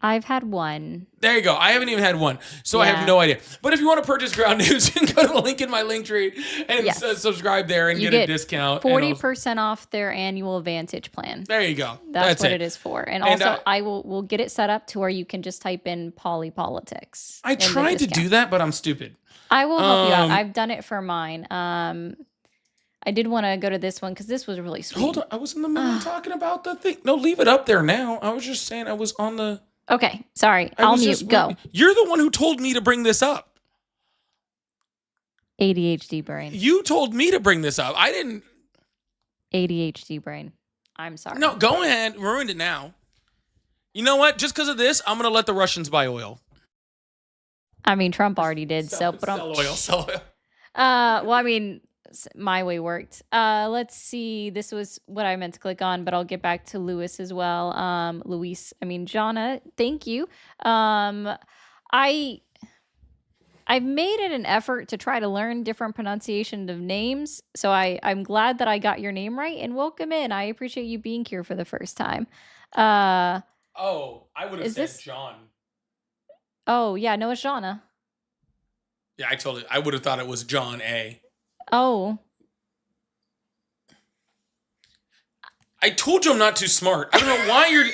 I've had one. There you go. I haven't even had one, so I have no idea. But if you want to purchase ground news, you can go to the link in my link tree and subscribe there and get a discount. 40% off their annual Vantage plan. There you go. That's what it is for. And also, we'll get it set up to where you can just type in polypolitics. I tried to do that, but I'm stupid. I will help you out. I've done it for mine. I did want to go to this one because this was really sweet. Hold on. I was in the middle of talking about the thing. No, leave it up there now. I was just saying I was on the... Okay, sorry. I'll mute. Go. You're the one who told me to bring this up. ADHD brain. You told me to bring this up. I didn't. ADHD brain. I'm sorry. No, go ahead. Ruined it now. You know what? Just because of this, I'm going to let the Russians buy oil. I mean, Trump already did. Sell oil. Well, I mean, my way worked. Let's see. This was what I meant to click on, but I'll get back to Luis as well. Jonna, thank you. I've made it an effort to try to learn different pronunciation of names. So I'm glad that I got your name right, and welcome in. I appreciate you being here for the first time. I would have said John. Oh, yeah, no, it's Jonna. Yeah, I would have thought it was John A. Oh. I told you I'm not too smart. I don't know why you're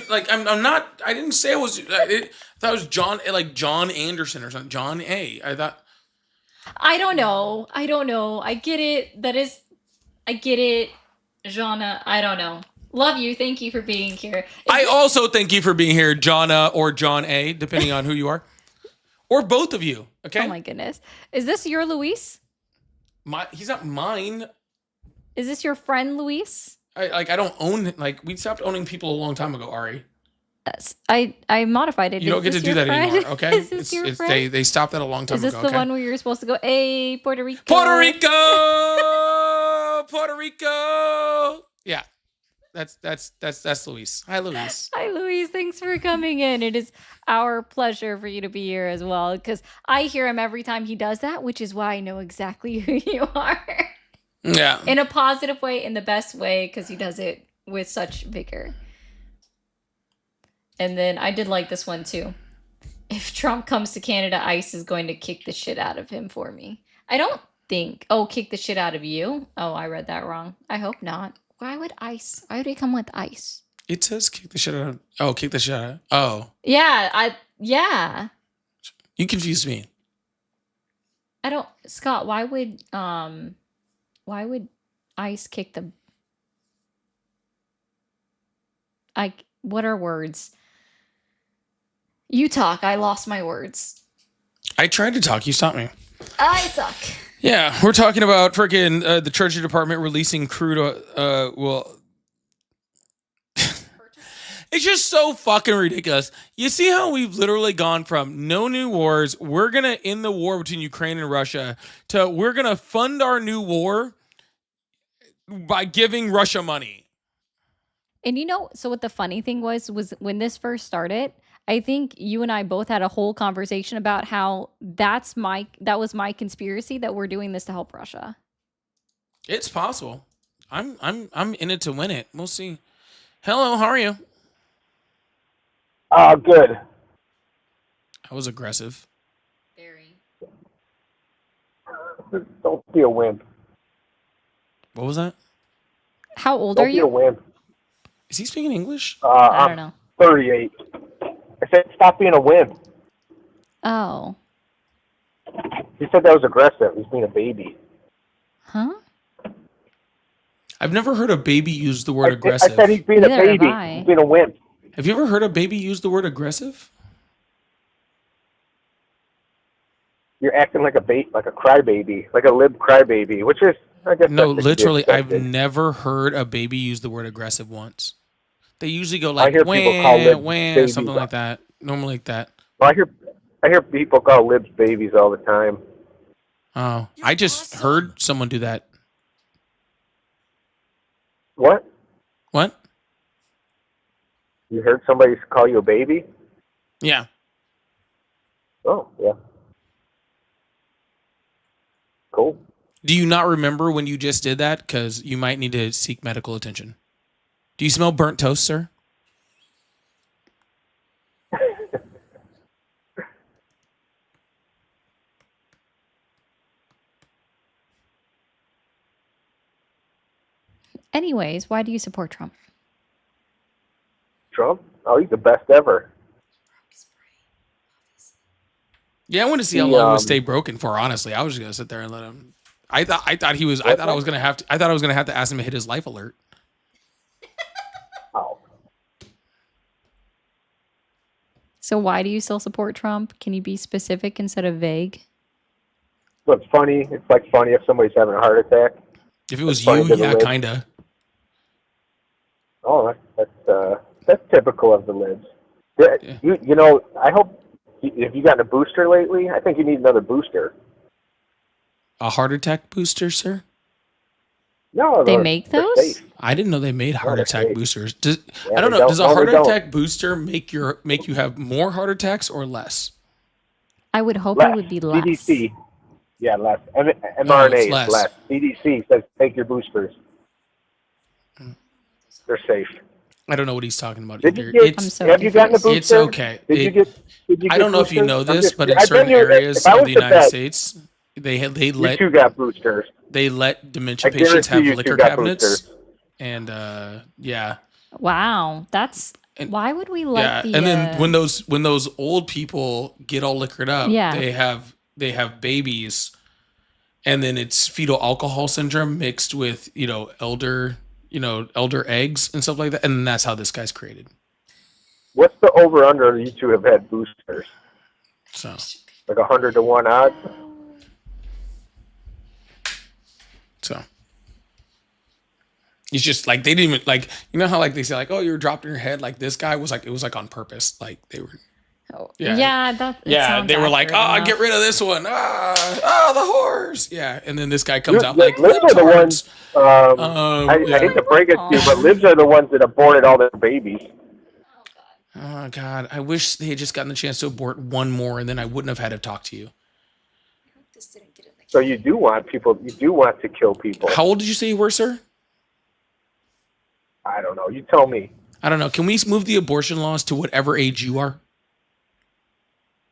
like I'm not. I didn't say I was. I thought it was John, like John Anderson or something. John A. I thought. I don't know. I get it. I get it, Jonna. I don't know. Love you. Thank you for being here. I also thank you for being here, Jonna or John A, depending on who you are, or both of you. Okay. Oh my goodness. Is this your Luis? He's not mine. Is this your friend Luis? I don't own, we stopped owning people a long time ago, Ari. Yes. I modified it. You don't get to do that anymore, okay? Is this your friend? They stopped that a long time ago. Is this the one where you're supposed to go, hey, Puerto Rico? Puerto Rico! Puerto Rico! Yeah. That's Luis. Hi, Luis. Hi, Luis. Thanks for coming in. It is our pleasure for you to be here as well, because I hear him every time he does that, which is why I know exactly who you are. Yeah. In a positive way, in the best way, because he does it with such vigor. And then I did like this one too. If Trump comes to Canada, ICE is going to kick the shit out of him for me. I don't think. Oh, kick the shit out of you? Oh, I read that wrong. I hope not. Why would ICE? Why would he come with ICE? It says kick the shit out of. Oh, kick the shit out of. Oh. Yeah, yeah. You confused me. I don't, Scott, why would ICE kick the, what are words? You talk. I lost my words. I tried to talk. You stopped me. I suck. Yeah, we're talking about freaking the Treasury Department releasing crude. It's just so fucking ridiculous. You see how we've literally gone from no new wars, we're going to end the war between Ukraine and Russia, to we're going to fund our new war by giving Russia money. And so what the funny thing was when this first started, I think you and I both had a whole conversation about how that was my conspiracy that we're doing this to help Russia. It's possible. I'm in it to win it. We'll see. Hello, how are you? Good. I was aggressive. Very. Don't be a wimp. What was that? How old Don't are be a you? wimp. Is he speaking English? I don't know. 38. I said stop being a wimp. Oh. He said that was aggressive. He's being a baby. Huh? I've never heard a baby use the word I aggressive. said he's being Neither a baby. have I. He's being a wimp. Have you ever heard a baby use the word aggressive? You're acting like a crybaby, like a lib crybaby, which is, I guess. No, that's to be literally, I've expected. never heard a baby use the word aggressive once. They usually go I like hear people call wah, libs wah, babies. something like that. Normally like that. Well, I hear people call libs babies all the time. Oh, I just heard someone do that. What? What? You heard somebody call you a baby? Yeah. Oh, yeah. Cool. Do you not remember when you just did that? Because you might need to seek medical attention. Do you smell burnt toast, sir? Anyways, why do you support Trump? Trump? Oh, he's the best ever. Yeah, I want to see how long he would stay broken for. Honestly, I was just gonna sit there and let him. I thought I was gonna have to ask him to hit his life alert. Oh. So why do you still support Trump? Can you be specific instead of vague? So it's funny. It's like funny if somebody's having a heart attack. If it was you, yeah, kinda. Oh, that's typical of the libs. Yeah. You know, I hope. Have you gotten a booster lately? I think you need another booster. A heart attack booster, sir? No, they make those. I didn't know they made heart attack safe. boosters. Yeah, I don't know. Does a heart they don't. attack booster make you have more heart attacks or less? I would hope Less. it would be less. CDC. Yeah, less. it's mRNA less. is less. CDC says take your boosters. They're safe. I don't know what he's talking about Did either. you get, have you gotten a booster? It's okay. Did you I get don't know if you boosters? know I'm this, just- but in I've certain been here- areas if I of was the to United bet, States, they You let two got boosters. they let dementia I patients have guarantee you liquor two got cabinets, boosters. and yeah, Wow, that's why would we let yeah. the? And then when those old people get all liquored up, Yeah. they have babies, and then it's fetal alcohol syndrome mixed with elder eggs and stuff like that, and that's how this guy's created. What's the over under you two have had boosters? So Like 100 to 1 odds? So it's just like they didn't even like how like they say like, oh, you were dropped in your head, like this guy was like, it was like on purpose, like they were that they were like, oh, get rid of this one, the horse, and then this guy comes out like libs are the ones. I yeah. hate to break it to you, but libs are the ones that aborted all their babies. Oh God, I wish they had just gotten the chance to abort one more, and then I wouldn't have had to talk to you. So you do want to kill people. How old did you say you were, sir? I don't know. You tell me. I don't know. Can we move the abortion laws to whatever age you are?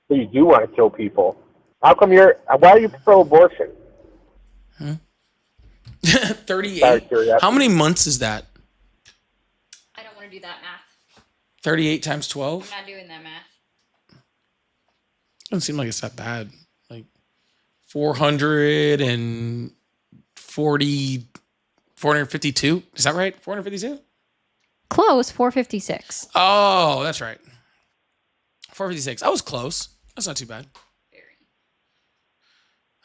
So you do want to kill people. How come why are you pro-abortion? 38. How many months is that? I don't want to do that math. 38 times 12? I'm not doing that math. Doesn't seem like it's that bad. Like 452? Is that right? 452? Close. 456. Oh, that's right. 456. I was close. That's not too bad.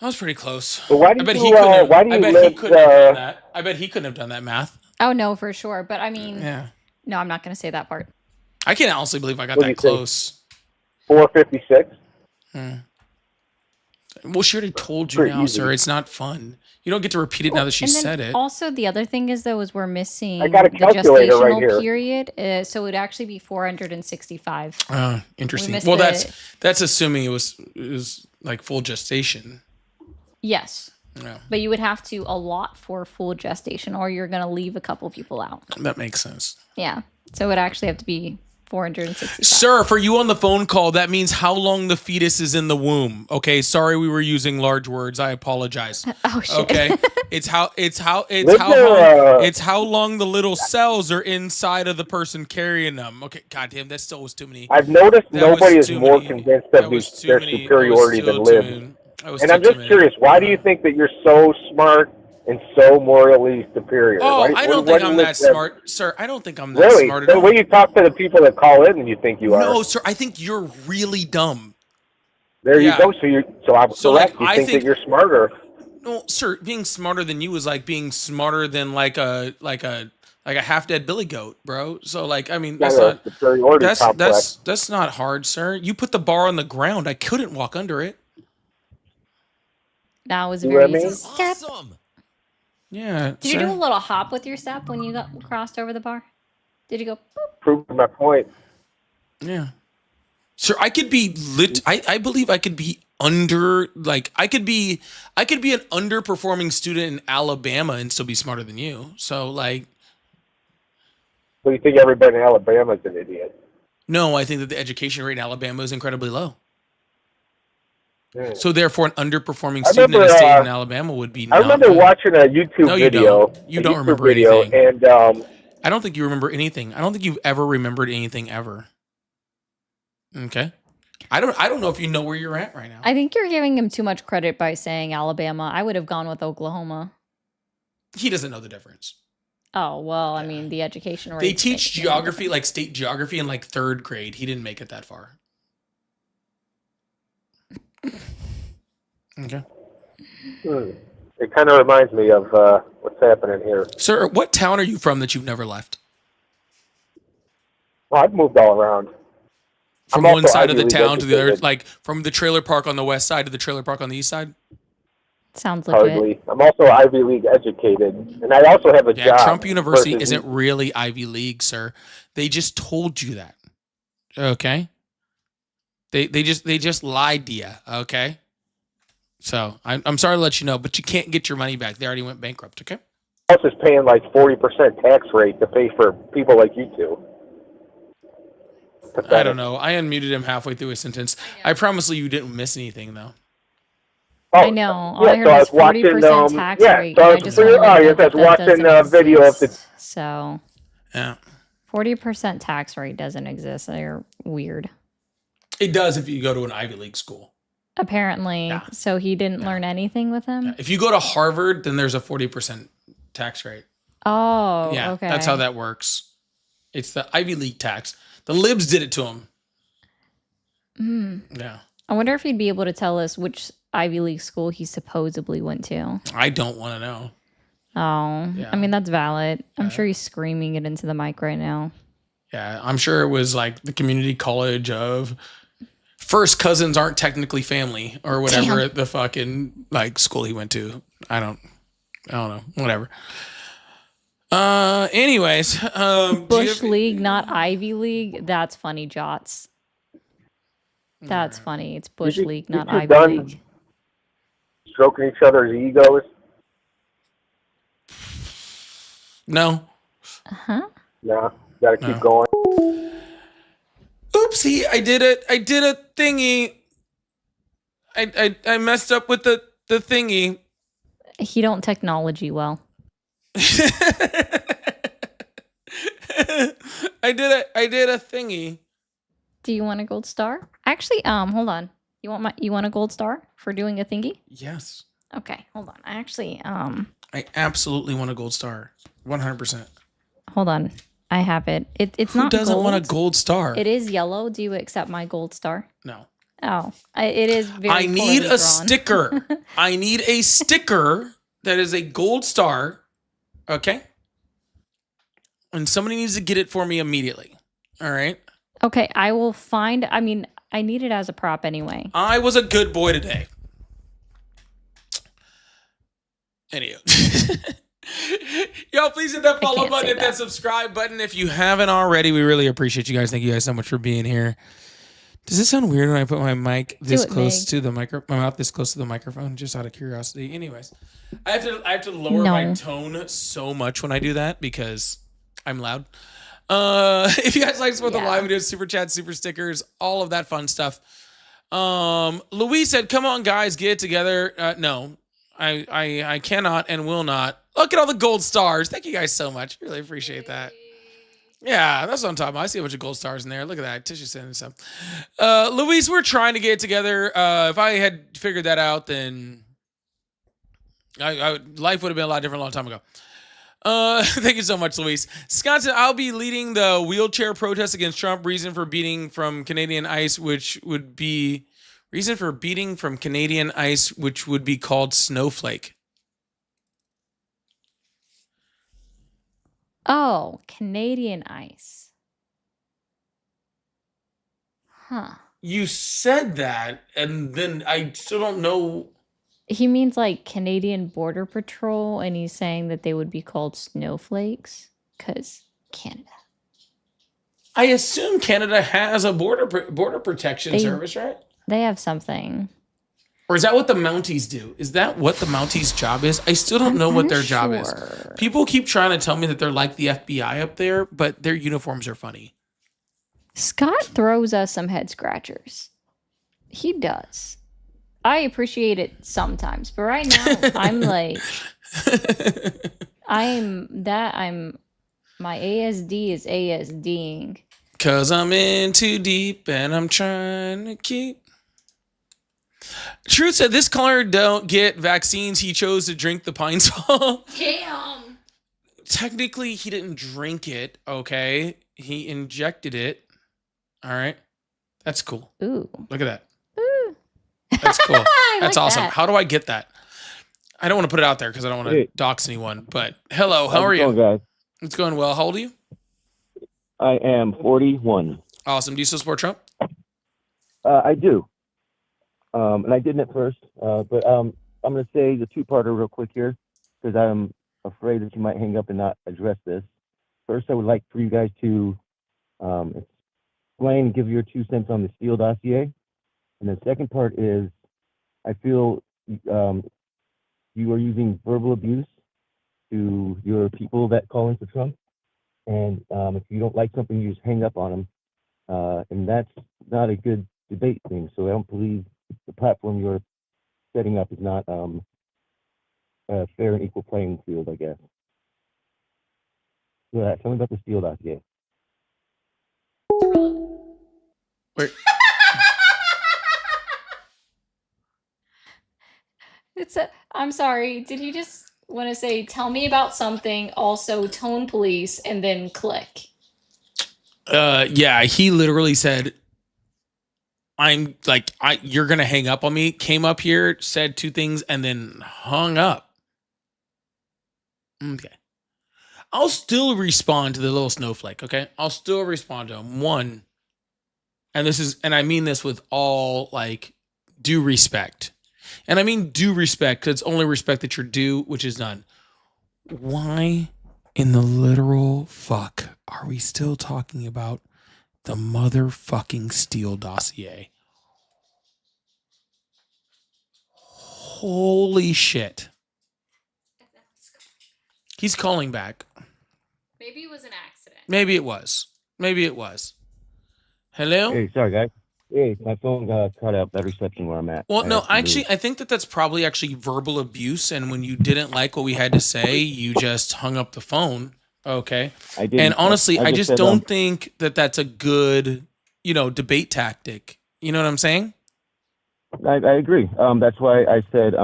I was pretty close. But why do I bet you, he couldn't have, why do I you bet live, he couldn't have done that. I bet he couldn't have done that math. Oh no, for sure. But I mean, Yeah. no, I'm not going to say that part. I can't honestly believe I got What do that you think? close. 456? Well, she already told you Pretty now, easy. sir. It's not fun. You don't get to repeat it now that she And then said it. Also, the other thing is though is we're missing I got a the calculator right gestational here. period, so it would actually be 465. Interesting. missed Well, the- that's assuming it was like full gestation. Yes, Yeah, but you would have to allot for full gestation, or you're going to leave a couple people out. that makes sense. Yeah, so it would actually have to be 465. Sir, for you on the phone call, that means how long the fetus is in the womb. Okay, sorry we were using large words. I apologize. Oh shit. Okay, it's how long the little cells are inside of the person carrying them. Okay, goddamn, that still was too many. I've noticed That was nobody is too more many. convinced That of was too their many. superiority That than was too libs. many. That was And too I'm just many. curious, why do you think that you're so smart and so morally superior? Oh, Why, I don't why think do I'm you that look at- smart, sir. I don't think I'm that Really? smart at The all. way you talk to the people that call in, and you think you are. No, sir. I think you're really dumb. There Yeah. you go. So I'm So, correct. like, You I think think- that you're smarter. No, sir. Being smarter than you is like being smarter than like a like a half dead billy goat, bro. So like, I mean, Got that's a not superiority complex. that's not hard, sir. You put the bar on the ground. I couldn't walk under it. That was a See what I very easy mean? step. Yeah. Did you do a little hop with your step when you got crossed over the bar? Did you go? Boop? Prove my point. Yeah. Sir, I could be lit. I believe I could be under, like, I could be an underperforming student in Alabama and still be smarter than you. So, like, So you think everybody in Alabama is an idiot? no, I think that the education rate in Alabama is incredibly low. Hmm. So, therefore, an underperforming I student in a remember, state in Alabama would be I not remember good. watching a YouTube No, you video. don't. You a don't YouTube remember video, anything. and I don't think you remember anything. I don't think you've ever remembered anything ever. Okay. I don't know if you know where you're at right now. I think you're giving him too much credit by saying Alabama. I would have gone with Oklahoma. He doesn't know the difference. Oh, well, I mean, the education rate. They teach geography, like state geography, in like third grade. He didn't make it that far. Okay. It kind of reminds me of what's happening here. Sir, what town are you from that you've never left? Well, I've moved all around. From I'm one also side of the Ivy League town to the other, educated. like from the trailer park on the west side to the trailer park on the east side? Sounds legit. Hardly. I'm also Ivy League educated, and I also have a Yeah, job. Trump University versus- isn't really Ivy League, sir. They just told you that. Okay? They just lied to you, okay? So I'm sorry to let you know, but you can't get your money back. They already went bankrupt, okay? House is paying like 40% tax rate to pay for people like you two. I don't know. I unmuted him halfway through his sentence. I promise you didn't miss anything, though. I know. All yeah, I heard so I was was watching, 40% tax yeah, rate. so I and was just for your remembered audience, I was that watching doesn't a video of the. exist. So Yeah. 40% tax rate doesn't exist. They're weird. It does if you go to an Ivy League school. Apparently. So he didn't learn anything with him? If you go to Harvard, then there's a 40% tax rate. Oh, Yeah, okay. that's how that works. It's the Ivy League tax. The libs did it to him. Yeah. I wonder if he'd be able to tell us which Ivy League school he supposedly went to. I don't want to know. Oh, Yeah. I mean, that's valid. I'm sure he's screaming it into the mic right now. Yeah, I'm sure it was like the community college of first cousins aren't technically family or whatever Damn. the fucking like school he went to. I don't know. Whatever. Anyways, Bush League, not Ivy League. That's funny, Jots. That's funny. It's Bush League, not you Ivy done League. stroking each other's egos. No. Huh? No, gotta keep No. going. Oopsie, I did it. I did a thingy. I messed up with the thingy. He don't technology well. I did a thingy. Do you want a gold star? Actually, hold on. You want a gold star for doing a thingy? Yes. Okay, hold on. I actually, I absolutely want a gold star. 100%. hold on. I have it. It's Who not doesn't gold. want a gold star? It is yellow. Do you accept my gold star? No. Oh, it is very I need poorly a drawn. sticker. I need a sticker that is a gold star. Okay? And somebody needs to get it for me immediately. All right? Okay, I will find. I mean, I need it as a prop anyway. I was a good boy today. Anywho. Y'all, please hit that follow can't button, say hit that subscribe button if you haven't already. We really appreciate you guys. Thank you guys so much for being here. Does this sound weird when I put my mic this it close big. to the my mouth this close to the microphone? Just out of curiosity. Anyways, I have to lower No. my tone so much when I do that because I'm loud. If you guys like support the live videos, super chats, super stickers, all of that fun stuff. Louise said, "Come on, guys, get it together." No, I cannot and will not. Look at all the gold stars. Thank you guys so much. Really appreciate that. Yeah, that's what I'm talking about. I see a bunch of gold stars in there. Look at that. Tissue sending some. Louise, we're trying to get it together. If I had figured that out, then life would have been a lot different a long time ago. Thank you so much, Louise. Scott said, I'll be leading the wheelchair protest against Trump. Reason for beating from Canadian ice, which would be called snowflake. Oh, Canadian ice. Huh. You said that, and then I still don't know. He means like Canadian Border Patrol, and he's saying that they would be called snowflakes because Canada. I assume Canada has a border protection They service, right? they have something. Or is that what the Mounties do? Is that what the Mounties' job is? I still don't know what their job is. People keep trying to tell me that they're like the FBI up there, but their uniforms are funny. Scott throws us some head scratchers. He does. I appreciate it sometimes, but right now I'm like, my ASD is ASDing. Cause I'm in too deep and I'm trying to keep. Truth said this caller don't get vaccines. He chose to drink the Pine Sol. Damn. Technically, he didn't drink it, okay? He injected it. All right. That's cool. Ooh. Look at that. Ooh. That's cool. That's like awesome. that. How do I get that? I don't want to put it out there because I don't want to dox anyone. But hello, how are you? How's it going, guys? It's going well. How old are you? I am 41. Awesome. Do you still support Trump? I do. And I didn't at first, but I'm going to say the two-parter real quick here because I'm afraid that you might hang up and not address this. First, I would like for you guys to explain and give your 2 cents on the Steele dossier. And the second part is I feel you are using verbal abuse to your people that call in for Trump. And if you don't like something, you just hang up on them. And that's not a good debate thing. So I don't believe the platform you're setting up is not a fair and equal playing field, I guess. So tell me about the Steele dossier. Wait. I'm sorry. Did he just want to say, tell me about something, also tone police, and then click? Yeah, he literally said, you're going to hang up on me, came up here, said 2 things, and then hung up. Okay. I'll still respond to the little snowflake, okay? I'll still respond to him. One, and I mean this with all, due respect. And I mean due respect because it's only respect that you're due, which is none. Why in the literal fuck are we still talking about the motherfucking Steele dossier? Holy shit. He's calling back. Maybe it was an accident. Maybe it was. Hello? Hey, sorry, guys. Hey, my phone got cut out. That reception where I'm at. Well, no, actually, I think that's probably actually verbal abuse. And when you didn't like what we had to say, you just hung up the phone. Okay. I didn't. And honestly, I just said, don't think that that's a good, debate tactic. You know what I'm saying? I agree. That's why I said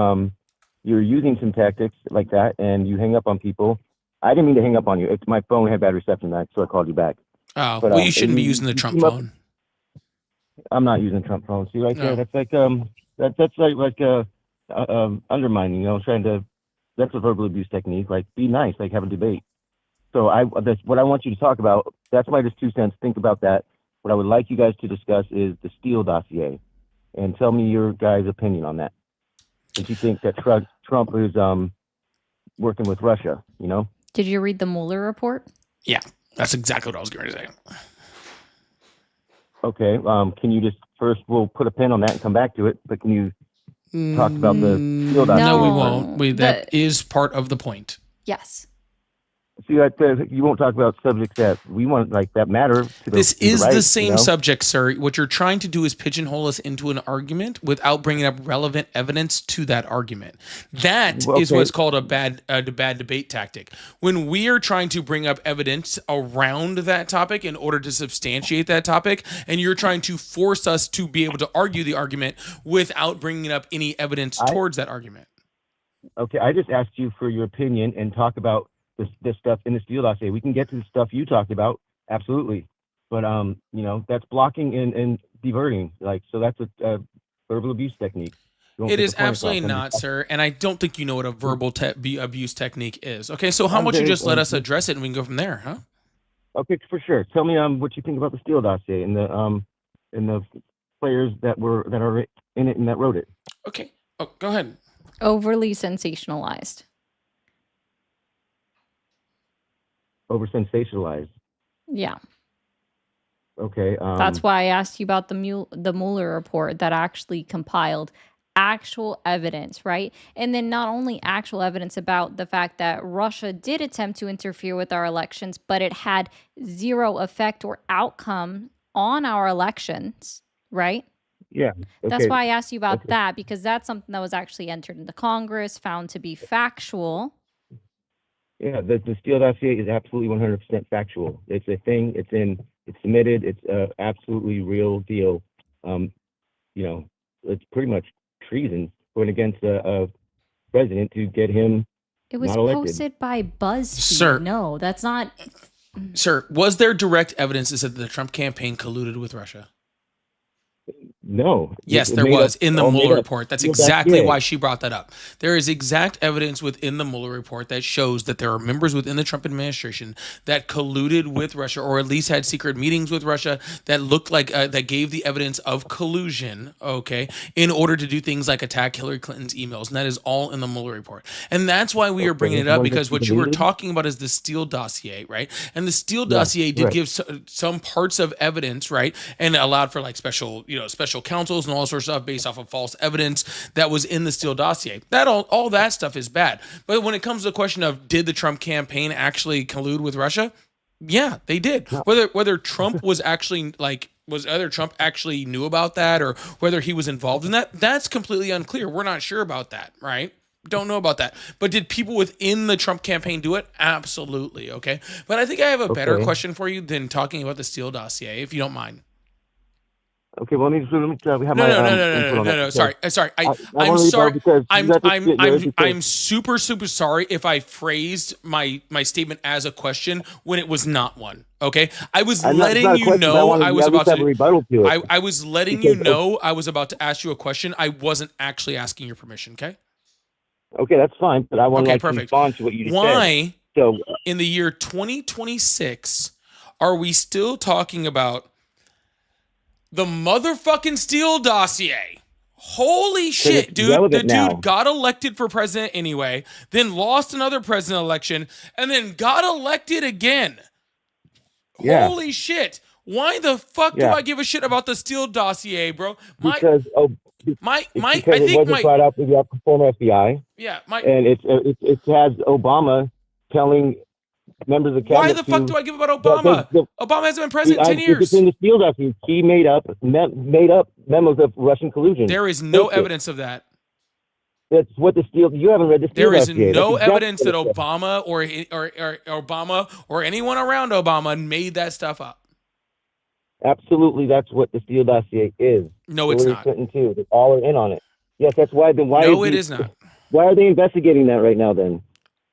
you're using some tactics like that, and you hang up on people. I didn't mean to hang up on you. It's my phone had bad reception, so I called you back. Oh, but, you shouldn't be using the Trump phone. I'm not using Trump phone. See right there? That's like that's like undermining. Trying to. That's a verbal abuse technique. Like, be nice. Like, have a debate. So that's what I want you to talk about. That's my just 2 cents. Think about that. What I would like you guys to discuss is the Steele dossier, and tell me your guys' opinion on that. If you think that Trump is working with Russia, Did you read the Mueller report? Yeah, that's exactly what I was going to say. Okay. Can you just first we'll put a pin on that and come back to it, but can you talk about the Steele dossier? No, we won't. That is part of the point. Yes. See, you won't talk about subjects that we want, that matter. This is the same subject, sir. What you're trying to do is pigeonhole us into an argument without bringing up relevant evidence to that argument. That is what's called a bad debate tactic. When we are trying to bring up evidence around that topic in order to substantiate that topic, and you're trying to force us to be able to argue the argument without bringing up any evidence towards that argument. Okay, I just asked you for your opinion and talk about this stuff in the Steele dossier. We can get to the stuff you talked about, absolutely, but that's blocking and diverting. So that's a verbal abuse technique. You won't It get is the point absolutely across. not, sir. And I don't think you know what a verbal abuse technique is. Okay, so how about you just let us address it and we can go from there, huh? Okay, for sure. Tell me what you think about the Steele dossier and the players that are in it and that wrote it. Okay. Oh, go ahead. Overly sensationalized. Over sensationalized. Yeah. Okay. That's why I asked you about the Mueller report that actually compiled actual evidence, right? And then not only actual evidence about the fact that Russia did attempt to interfere with our elections, but it had zero effect or outcome on our elections, right? Yeah. Okay. That's why I asked you about that, because that's something that was actually entered into Congress, found to be factual. Yeah, the Steele dossier is absolutely 100% factual. It's a thing. It's submitted. It's a absolutely real deal. It's pretty much treason going against a president to get him It was not elected. posted by BuzzFeed. Sir. No, that's not. Sir, was there direct evidence that said the Trump campaign colluded with Russia? No. Yes, It there made was up- in the all made Mueller up. report. That's Yeah, exactly it. why she brought that up. There is exact evidence within the Mueller report that shows that there are members within the Trump administration that colluded with Russia, or at least had secret meetings with Russia that looked like that gave the evidence of collusion, okay, in order to do things like attack Hillary Clinton's emails. And that is all in the Mueller report. And that's why we are bringing it up, ones that because she what you were deleted? talking about is the Steele dossier, right? And the Steele Yeah, dossier did right. give some parts of evidence, right, and allowed for like special counsels and all sorts of stuff based off of false evidence that was in the Steele dossier. That all that stuff is bad. But when it comes to the question of did the Trump campaign actually collude with Russia? Yeah, they did. Whether Trump was actually whether Trump actually knew about that or whether he was involved in that, that's completely unclear. We're not sure about that, right? Don't know about that. But did people within the Trump campaign do it? Absolutely. Okay. But I think I have a better Okay. question for you than talking about the Steele dossier, if you don't mind. Okay, well, let me have No, my no, no, no, input no, on no, that. no. Sorry. I'm sorry. I I'm wanna leave sorry. out because you got to sit there because- I'm super sorry if I phrased my statement as a question when it was not one. Okay, I was I'm not- it's letting not a you question, but I know wanted- I I was at about least have a to. rebuttal to it. I was letting you Because- know I was about to ask you a question. I wasn't actually asking your permission. Okay. Okay, that's fine, but I want Okay, to perfect. respond to what you just said. Why, So, in the year 2026, are we still talking about the motherfucking Steele dossier? Holy shit, it's dude. The relevant dude now. got elected for president anyway, then lost another president election, and then got elected again. Yeah. Holy shit. Why the fuck do Yeah. I give a shit about the Steele dossier, bro? because Because I I think think wasn't brought up with the former FBI, yeah, and it has Obama telling members of why cabinet the fuck to- do I give about that Obama? the- Obama hasn't been president in 10 If it's years. in the Steele document, he made up memos of Russian collusion. There is no Bullshit. evidence of that. That's what the Steele. You haven't read the Steele There is dossier. no That's exactly evidence that what it said. Obama or Obama or anyone around Obama made that stuff up. Absolutely, that's what the Steele dossier is. No, it's Hillary not. Clinton too. They all are in on it. Yes, that's why. Then why? No, it is not. Why are they investigating that right now? Then.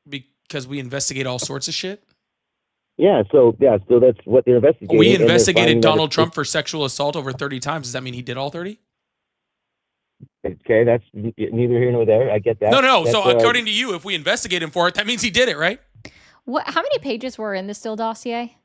Because we investigate all sorts of shit. Yeah. So that's what they're investigating. We and they're investigated finding that Donald it's- Trump for sexual assault over 30 times. Does that mean he did all 30? Okay, that's neither here nor there. I get that. No. That's, So according to you, if we investigate him for it, that means he did it, right? How many pages were in the Steele dossier?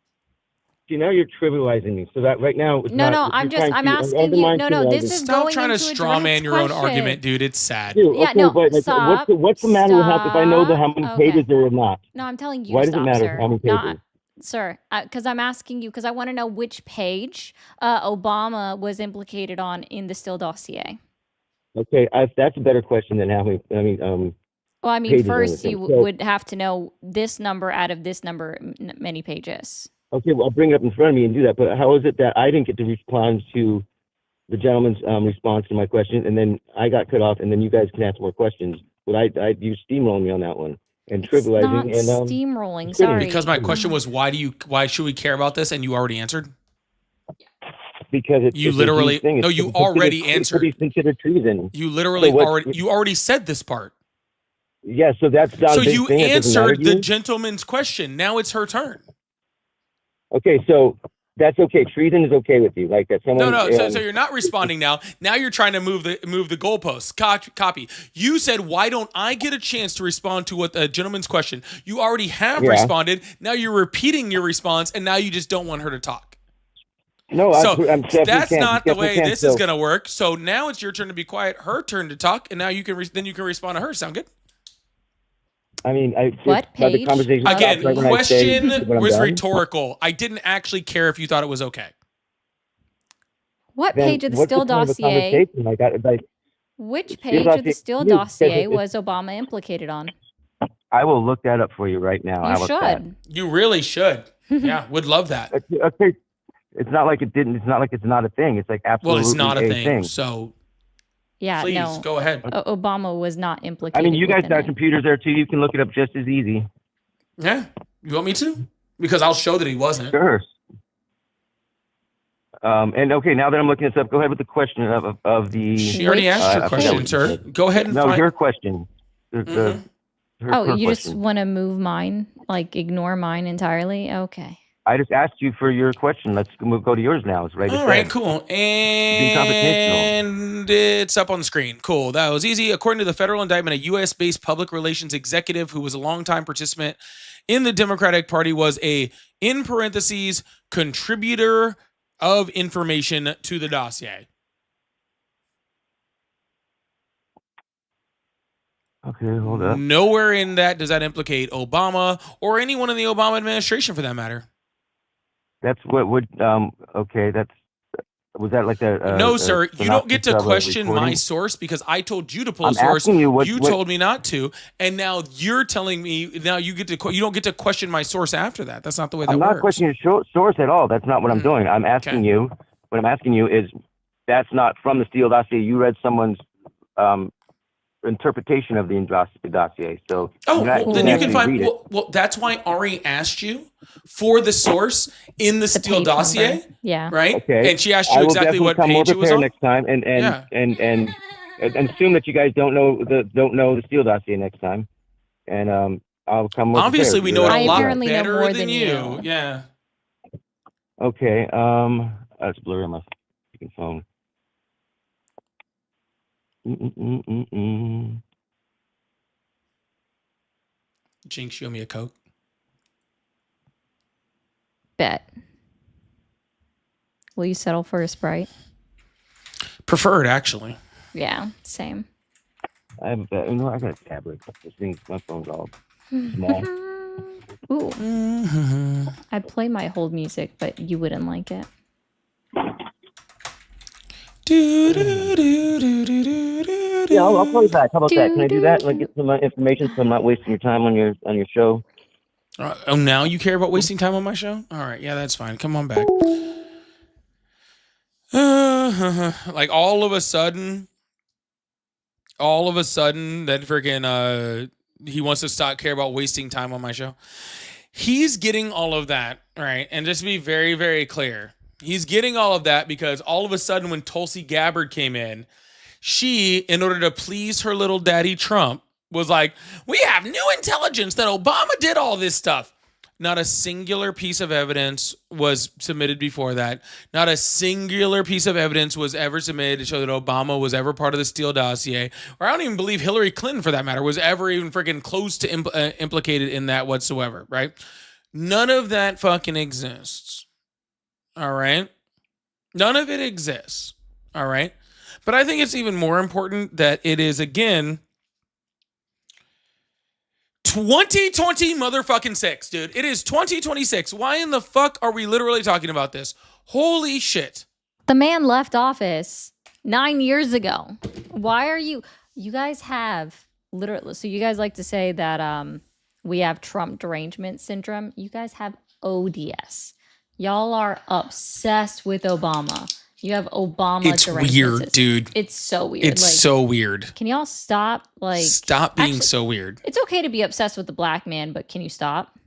see, now you're trivializing me. So that right now, it's No, not, I'm you're trying I'm to asking you. undermine No, this trivializing. is Stop going trying to into a straw man direct your own question. argument, dude. It's sad. Dude, Yeah, okay, no, but stop. what's the matter with if I know how many Stop. pages Okay. there are not? No, I'm telling you Why to does it stop, matter sir. how many No, pages? sir, because I'm asking you because I want to know which page Obama was implicated on in the Steele dossier. Okay, that's a better question than how many. Well, I mean, pages on first the you thing. So- would have to know this number out of this number, many pages. Okay, well, I'll bring it up in front of me and do that. But how is it that I didn't get to respond to the gentleman's response to my question, and then I got cut off, and then you guys can ask more questions? But you steamrolled me on that one and It's trivializing not and steamrolling. kidding. Sorry. Because my question was, why should we care about this? And you already answered. because it's You it's a literally- huge thing. no, It's you considered- already it's answered. considered treason. You literally So what- already said this part. Yeah, so that's not So a big you thing. It doesn't matter answered to the you? gentleman's question. Now it's her turn. Okay, so That's okay. Treason is okay with you. Like that someone. No. So you're not responding now. Now you're trying to move the goalposts. Copy. You said, why don't I get a chance to respond to what the gentleman's question? You already have responded. Now you're repeating your response, and now you just don't want her to talk. No, So that's not the way this is going to work. So now it's your turn to be quiet, her turn to talk, and now you can then you can respond to her. Sound good? I mean, What page? The conversation Again, right question was done. rhetorical. I didn't actually care if you thought it was okay. What Then page of the what's Steele point of a dossier? conversation? Like, Which Steele page of the dossier- Steele you, because dossier it- was Obama implicated on? I will look that up for you right now. You How about that? should. You really should. Yeah, would love that. Okay. It's not like it didn't. It's not like it's not a thing. It's like absolutely Well, it's not a thing. thing. So Yeah, please no. go ahead. Obama was not I implicated. mean, you guys within got it. computers there too. You can look it up just as easy. Yeah, you want me to? Because I'll show that he wasn't. Sure. And okay, now that I'm looking this up, go ahead with the question of the. She already asked your question, sir. Go ahead and No, find. your question. Her You just question. want to move mine, like ignore mine entirely? Okay. I just asked you for your question. Let's go to yours now. It's right. All right, cool. Being computational. And it's up on the screen. Cool. That was easy. According to the federal indictment, a U.S.-based public relations executive who was a longtime participant in the Democratic Party was a, in parentheses, contributor of information to the dossier. Okay, hold up. Nowhere in that does that implicate Obama or anyone in the Obama administration for that matter. That's what would. Okay, that's. Was that like a? No, sir. You don't get to synopsis of a question my recording? source because I told you to pull a I'm source. asking you what- you what- told me not to, and now you're telling me now you don't get to question my source after that. That's not the way that I'm not works. questioning your source at all. That's not what I'm doing. I'm asking you. What I'm asking you is, that's not from the Steele dossier. You read someone's interpretation of the dossier. So Oh, you're not- well, then you actually can find. read it. Well, that's why Ari asked you for the source in the Steele page dossier, number. Yeah. right? Okay. And she asked I you will exactly definitely what come more page it was prepared on. next time, and assume that you guys don't know the Steele dossier next time, and I'll come more Obviously, prepared. we know it I a lot apparently know better more than than you. you. Yeah. Okay. That's blurry on my freaking phone. Jinx, you owe me a Coke. Bet. Will you settle for a Sprite? Preferred, actually. Yeah, same. I got a tablet. This thing, my phone's all small. Ooh. I'd play my hold music, but you wouldn't like it. Yeah, I'll call you back. How about that? Can I do that? Like, get some information so I'm not wasting your time on your show. Oh, now you care about wasting time on my show? All right, yeah, that's fine. Come on back. Like all of a sudden, that freaking he wants to care about wasting time on my show. He's getting all of that, right? And just to be very, very clear, he's getting all of that because all of a sudden when Tulsi Gabbard came in, she, in order to please her little daddy Trump, was like, we have new intelligence that Obama did all this stuff. Not a singular piece of evidence was submitted before that. Not a singular piece of evidence was ever submitted to show that Obama was ever part of the Steele dossier. Or I don't even believe Hillary Clinton, for that matter, was ever even freaking close to implicated in that whatsoever, right? None of that fucking exists. All right? None of it exists. All right? But I think it's even more important that it is, again, 2020 motherfucking 6, dude. It is 2026. Why in the fuck are we literally talking about this? Holy shit. The man left office 9 years ago. Why are you guys have literally, so you guys like to say that we have Trump derangement syndrome. You guys have ODS. Y'all are obsessed with Obama. You have Obama It's derangement weird, system. dude. It's so weird. It's so weird. Can y'all stop? Stop being actually, so weird. It's okay to be obsessed with the black man, but can you stop?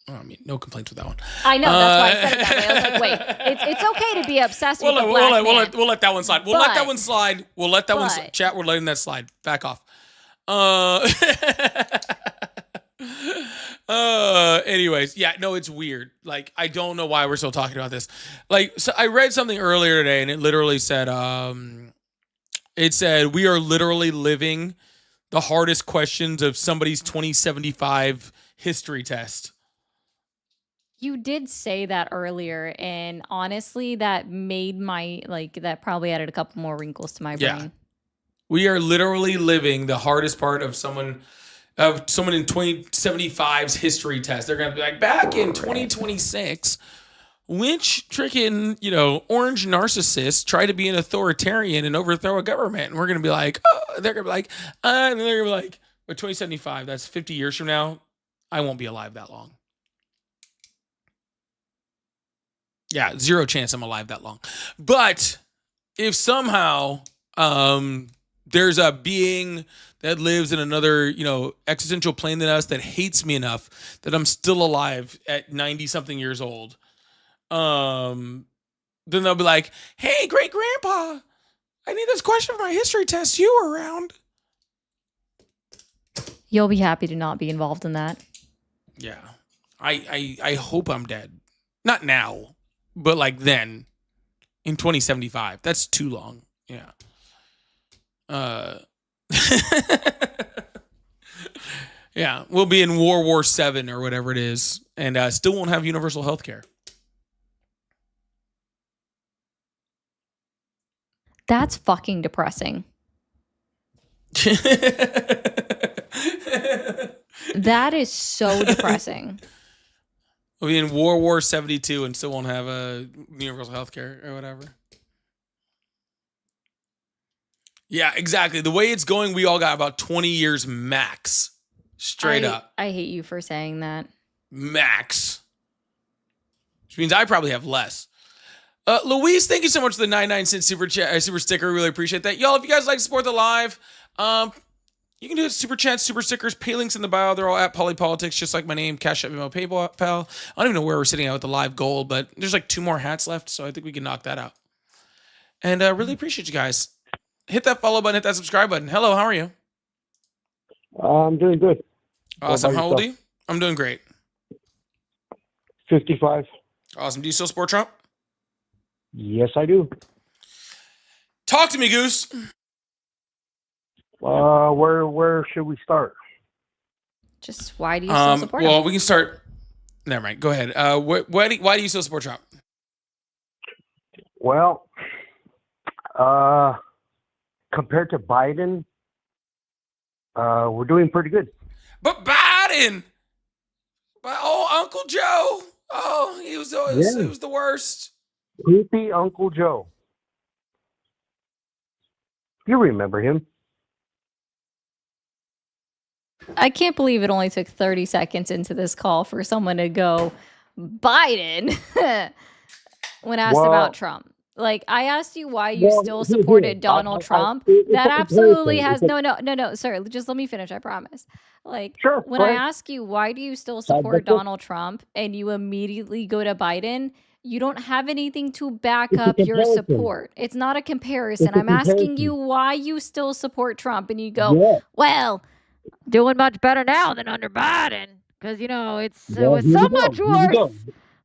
Oh, I mean, no complaints with that one. I know, that's why I said it that way. I was like, wait, it's okay to be obsessed with the black man. We'll let that one slide. We'll let that one slide. We'll let that one slide. Chat, we're letting that slide. Back off. Anyways, yeah, no, it's weird. Like, I don't know why we're still talking about this. Like, so I read something earlier today, and it literally said, we are literally living the hardest questions of somebody's 2075 history test. You did say that earlier, and honestly, that made that probably added a couple more wrinkles to my Yeah. brain. We are literally living the hardest part of someone in 2075's history test. They're going to be like, back in 2026, which freaking, orange narcissist tried to be an authoritarian and overthrow a government? And we're going to be like, oh, they're going to be like, and then they're going to be like, but 2075, that's 50 years from now. I won't be alive that long. Yeah, zero chance I'm alive that long. But if somehow there's a being that lives in another, existential plane than us that hates me enough that I'm still alive at 90 something years old, then they'll be like, hey, great grandpa, I need this question for my history test. You were around. You'll be happy to not be involved in that. Yeah. I hope I'm dead. Not now, but like then in 2075. That's too long. Yeah. Yeah, we'll be in World War VII or whatever it is, and still won't have universal health care. That's fucking depressing. That is so depressing. We'll be in World War 72 and still won't have a universal health care or whatever. Yeah, exactly. The way it's going, we all got about 20 years max. Straight up. I hate you for saying that. Max. Which means I probably have less. Luis, thank you so much for the 99-cent super sticker. Really appreciate that. Y'all, if you guys like to support the live, you can do it. Super chats, super stickers, pay links in the bio. They're all at Polypolitics, just like my name, Cash App, Venmo, PayPal. I don't even know where we're sitting at with the live gold, but there's like 2 more hats left, so I think we can knock that out. And really appreciate you guys. Hit that follow button, hit that subscribe button. Hello, how are you? I'm doing good. Awesome. How old are you? I'm doing great. 55. Awesome. Do you still support Trump? Yes, I do. Talk to me, Goose. Where should we start? Just why do you still support him? Well, we can start. Never mind. Go ahead. Why do you still support Trump? Well, compared to Biden, we're doing pretty good. But Biden, Uncle Joe. Oh, he was the worst. Creepy Uncle Joe. You remember him? I can't believe it only took 30 seconds into this call for someone to go Biden when asked about Trump. Like, I asked you why you still supported Donald Trump. That absolutely has no, sir. Just let me finish. I promise. Like, when I ask you why do you still support Donald Trump and you immediately go to Biden, you don't have anything to back up your support. It's not a comparison. I'm asking you why you still support Trump, and you go, well, doing much better now than under Biden, because it was so much worse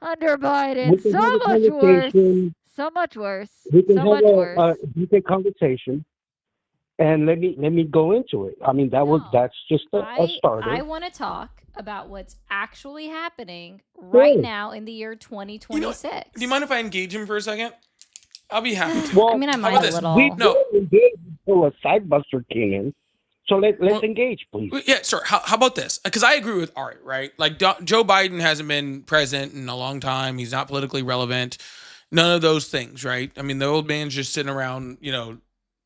under Biden. So much worse. So much worse. We can have a decent conversation, and let me go into it. I mean, that's just a starter. I want to talk about what's actually happening right now in the year 2026. Do you mind if I engage him for a second? I'll be happy to. Well, I mean, I might a little. We engage until a sidebuster came in. So let's engage, please. Yeah, sure. How about this? Because I agree with Ari, right? Like, Joe Biden hasn't been president in a long time. He's not politically relevant. None of those things, right? I mean, the old man's just sitting around,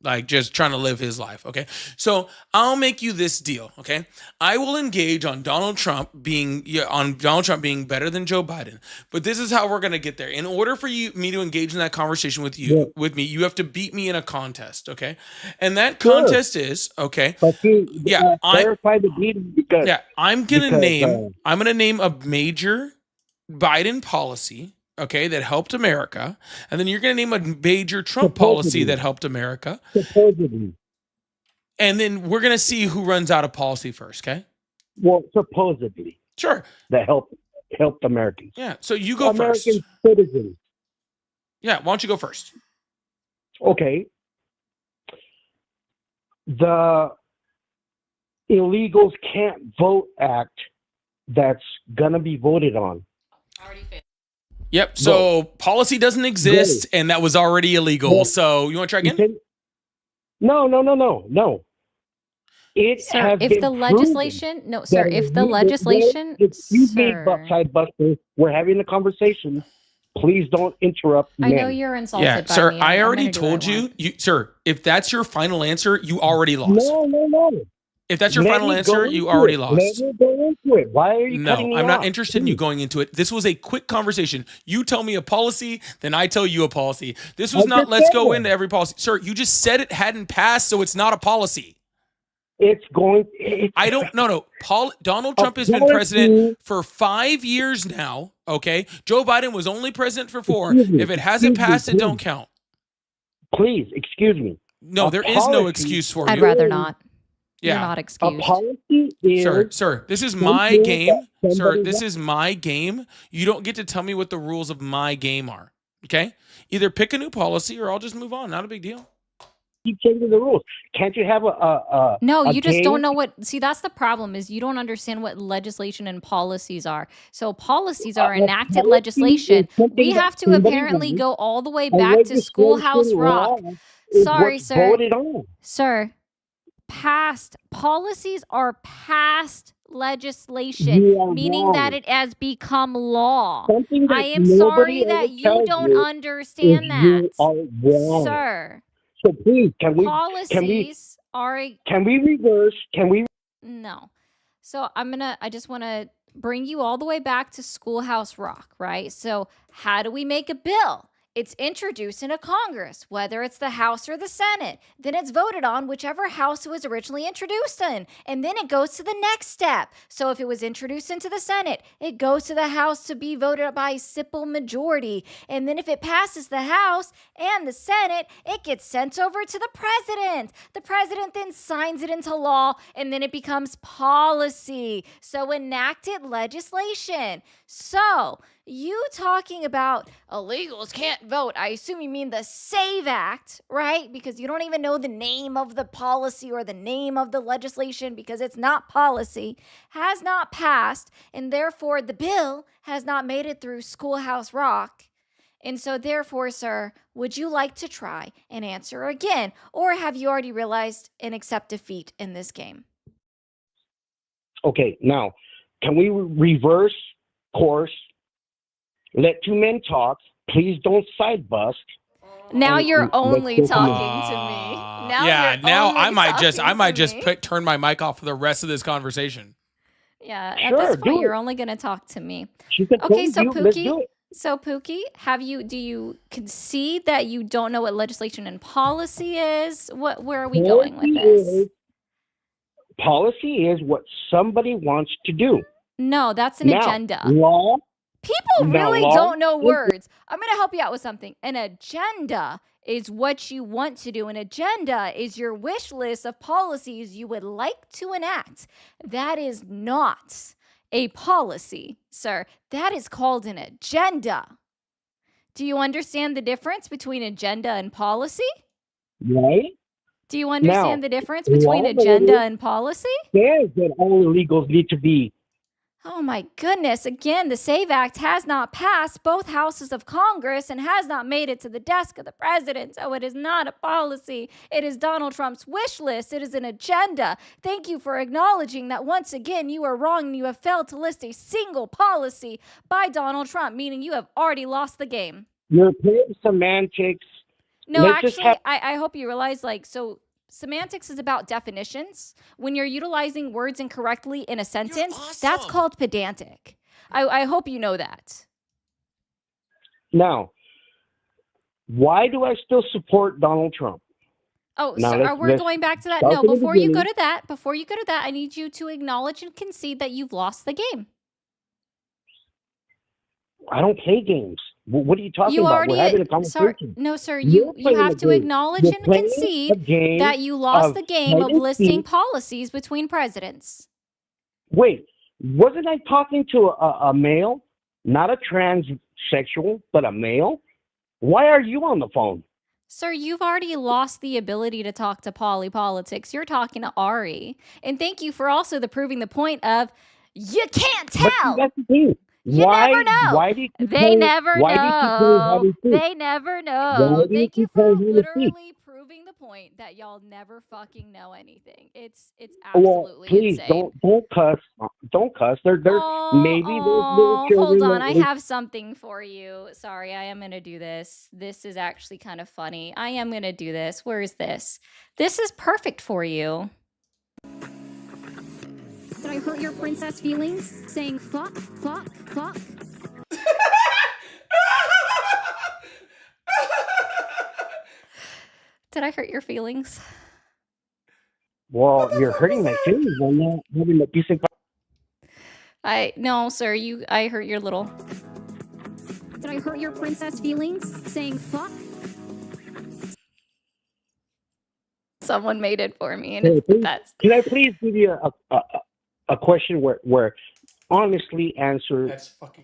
like just trying to live his life, okay? So I'll make you this deal, okay? I will engage on Donald Trump being better than Joe Biden. But this is how we're gonna get there. In order for me to engage in that conversation with you, you have to beat me in a contest, okay? And that contest is, okay. But clarify the beating because I'm gonna name a major Biden policy. Okay, that helped America. And then you're going to name a major Trump policy that helped America. Supposedly. And then we're going to see who runs out of policy first, okay? Well, supposedly. Sure. that helped Americans. Yeah. So you go American first. citizens. Yeah. Why don't you go first? Okay. The Illegals Can't Vote Act that's gonna be voted on. Yep. So policy doesn't exist, and that was already illegal. So you want to try again? No. It Sir, has if been the proven legislation, no, sir, that if the we- legislation, excuse me, sir, Sidebuster, we're having a conversation. Please don't interrupt I know men. you're insulted Yeah, by sir. me. I I'm already gonna do what I told want. you, sir. If that's your final answer, you already lost. No. If that's your Let final me answer, go you into already it. lost. Let me go into it. Why are you cutting No, me I'm not off? interested in you going into it. This was a quick conversation. You tell me a policy, then I tell you a policy. This was I not just let's said go it. into every policy. Sir, you just said it hadn't passed, so it's not a policy. It's going. I don't. No. Donald Trump has been president for 5 years now. Okay, Joe Biden was only president for 4. Excuse me, If it hasn't excuse me, passed, it don't count. Please, excuse me. No, A there is no policy excuse for I'd you. rather not. You're Yeah. not A excused. policy is Sir, this is my something game. that Sir, somebody this wants. is my game. You don't get to tell me what the rules of my game are. Okay? Either pick a new policy or I'll just move on. Not a big deal. Keep changing the rules. Can't you have No, a you just game? don't know what. See, that's the problem is you don't understand what legislation and policies are. So policies are enacted policy legislation. is something We that have to somebody apparently wants. go all the way A back to legislation Schoolhouse law Rock. is Sorry, what's sir. voted on. Sir, past policies are past legislation, You are meaning that wrong. it has become law. Something I that am nobody sorry ever that you tells don't you is understand you that. are wrong. Sir, So please, can we policies are a reverse? Can we? no. So I just want to bring you all the way back to Schoolhouse Rock, right? So how do we make a bill? It's introduced into Congress, whether it's the House or the Senate. Then it's voted on whichever house it was originally introduced in. And then it goes to the next step. So if it was introduced into the Senate, it goes to the House to be voted by simple majority. And then if it passes the House and the Senate, it gets sent over to the president. The president then signs it into law, and then it becomes policy. So enacted legislation. So you talking about illegals can't vote. I assume you mean the SAVE Act, right? Because you don't even know the name of the policy or the name of the legislation because it's not policy, has not passed, and therefore the bill has not made it through Schoolhouse Rock. And so therefore, sir, would you like to try and answer again? Or have you already realized and accept defeat in this game? Okay, now, can we reverse course? Let two men talk. Please don't side bust. Now And you're let's only go from talking to me. Now Yeah, you're now only I might talking just to me. turn my mic off for the rest of this conversation. Yeah, Sure, at this point, do you're it. only going to talk to me. She said, Okay, "Told so you, let's do Pookie, it." do you concede that you don't know what legislation and policy is? Where are we going with this? Policy is what somebody wants to do. No, that's an Now, agenda. law. People now really law don't know is- words. I'm going to help you out with something. An agenda is what you want to do. An agenda is your wish list of policies you would like to enact. That is not a policy, sir. That is called an agenda. Do you understand the difference between agenda and policy? Right? Do you understand Now, the difference between law agenda and policy? says that all illegals need to be. Oh my goodness. Again, the SAVE Act has not passed both houses of Congress and has not made it to the desk of the president. So it is not a policy. It is Donald Trump's wish list. It is an agenda. Thank you for acknowledging that once again you are wrong and you have failed to list a single policy by Donald Trump, meaning you have already lost the game. You're playing semantics. No, Let's just actually, have- I hope you realize, so semantics is about definitions. When you're utilizing words incorrectly in a sentence, that's called pedantic. I hope you know that. Now, why do I still support Donald Trump? Oh, Now, so we're going back to that. start No, from the before you go beginning. to that, I need you to acknowledge and concede that you've lost the game. I don't play games. What are you talking You about? already, We're having a sorry, conversation. no, sir. You're You playing have a to game. acknowledge You're and playing a concede game that you lost of the game of hide and listing seek. policies between presidents. Wait, Wasn't I talking to a male, not a transsexual, but a male? Why are you on the phone? Sir, you've already lost the ability to talk to Polly Politics. You're talking to Ari. And thank you for also proving the point of you can't But see, tell. that's the thing. You never know. Why do you keep They playing? never Why do you keep playing hide know. and seek? They never Why know. do you Thank you keep for playing hide and seek? literally proving the point that y'all never fucking know anything. It's Well, absolutely please insane. don't cuss. Don't cuss. They're maybe there's little Oh, hold children on. that I listen. have something for you. Sorry, I am going to do this. This is actually kind of funny. I am going to do this. Where is this? This is perfect for you. Did I hurt your princess feelings saying fuck, fuck, fuck? Did I hurt your feelings? Well, you're hurting my feelings. I'm not having a decent. No, sir. I hurt your little. Did I hurt your princess feelings saying fuck? Someone made it for me, and Hey, it's the please, best. can I please give you a question where honestly answer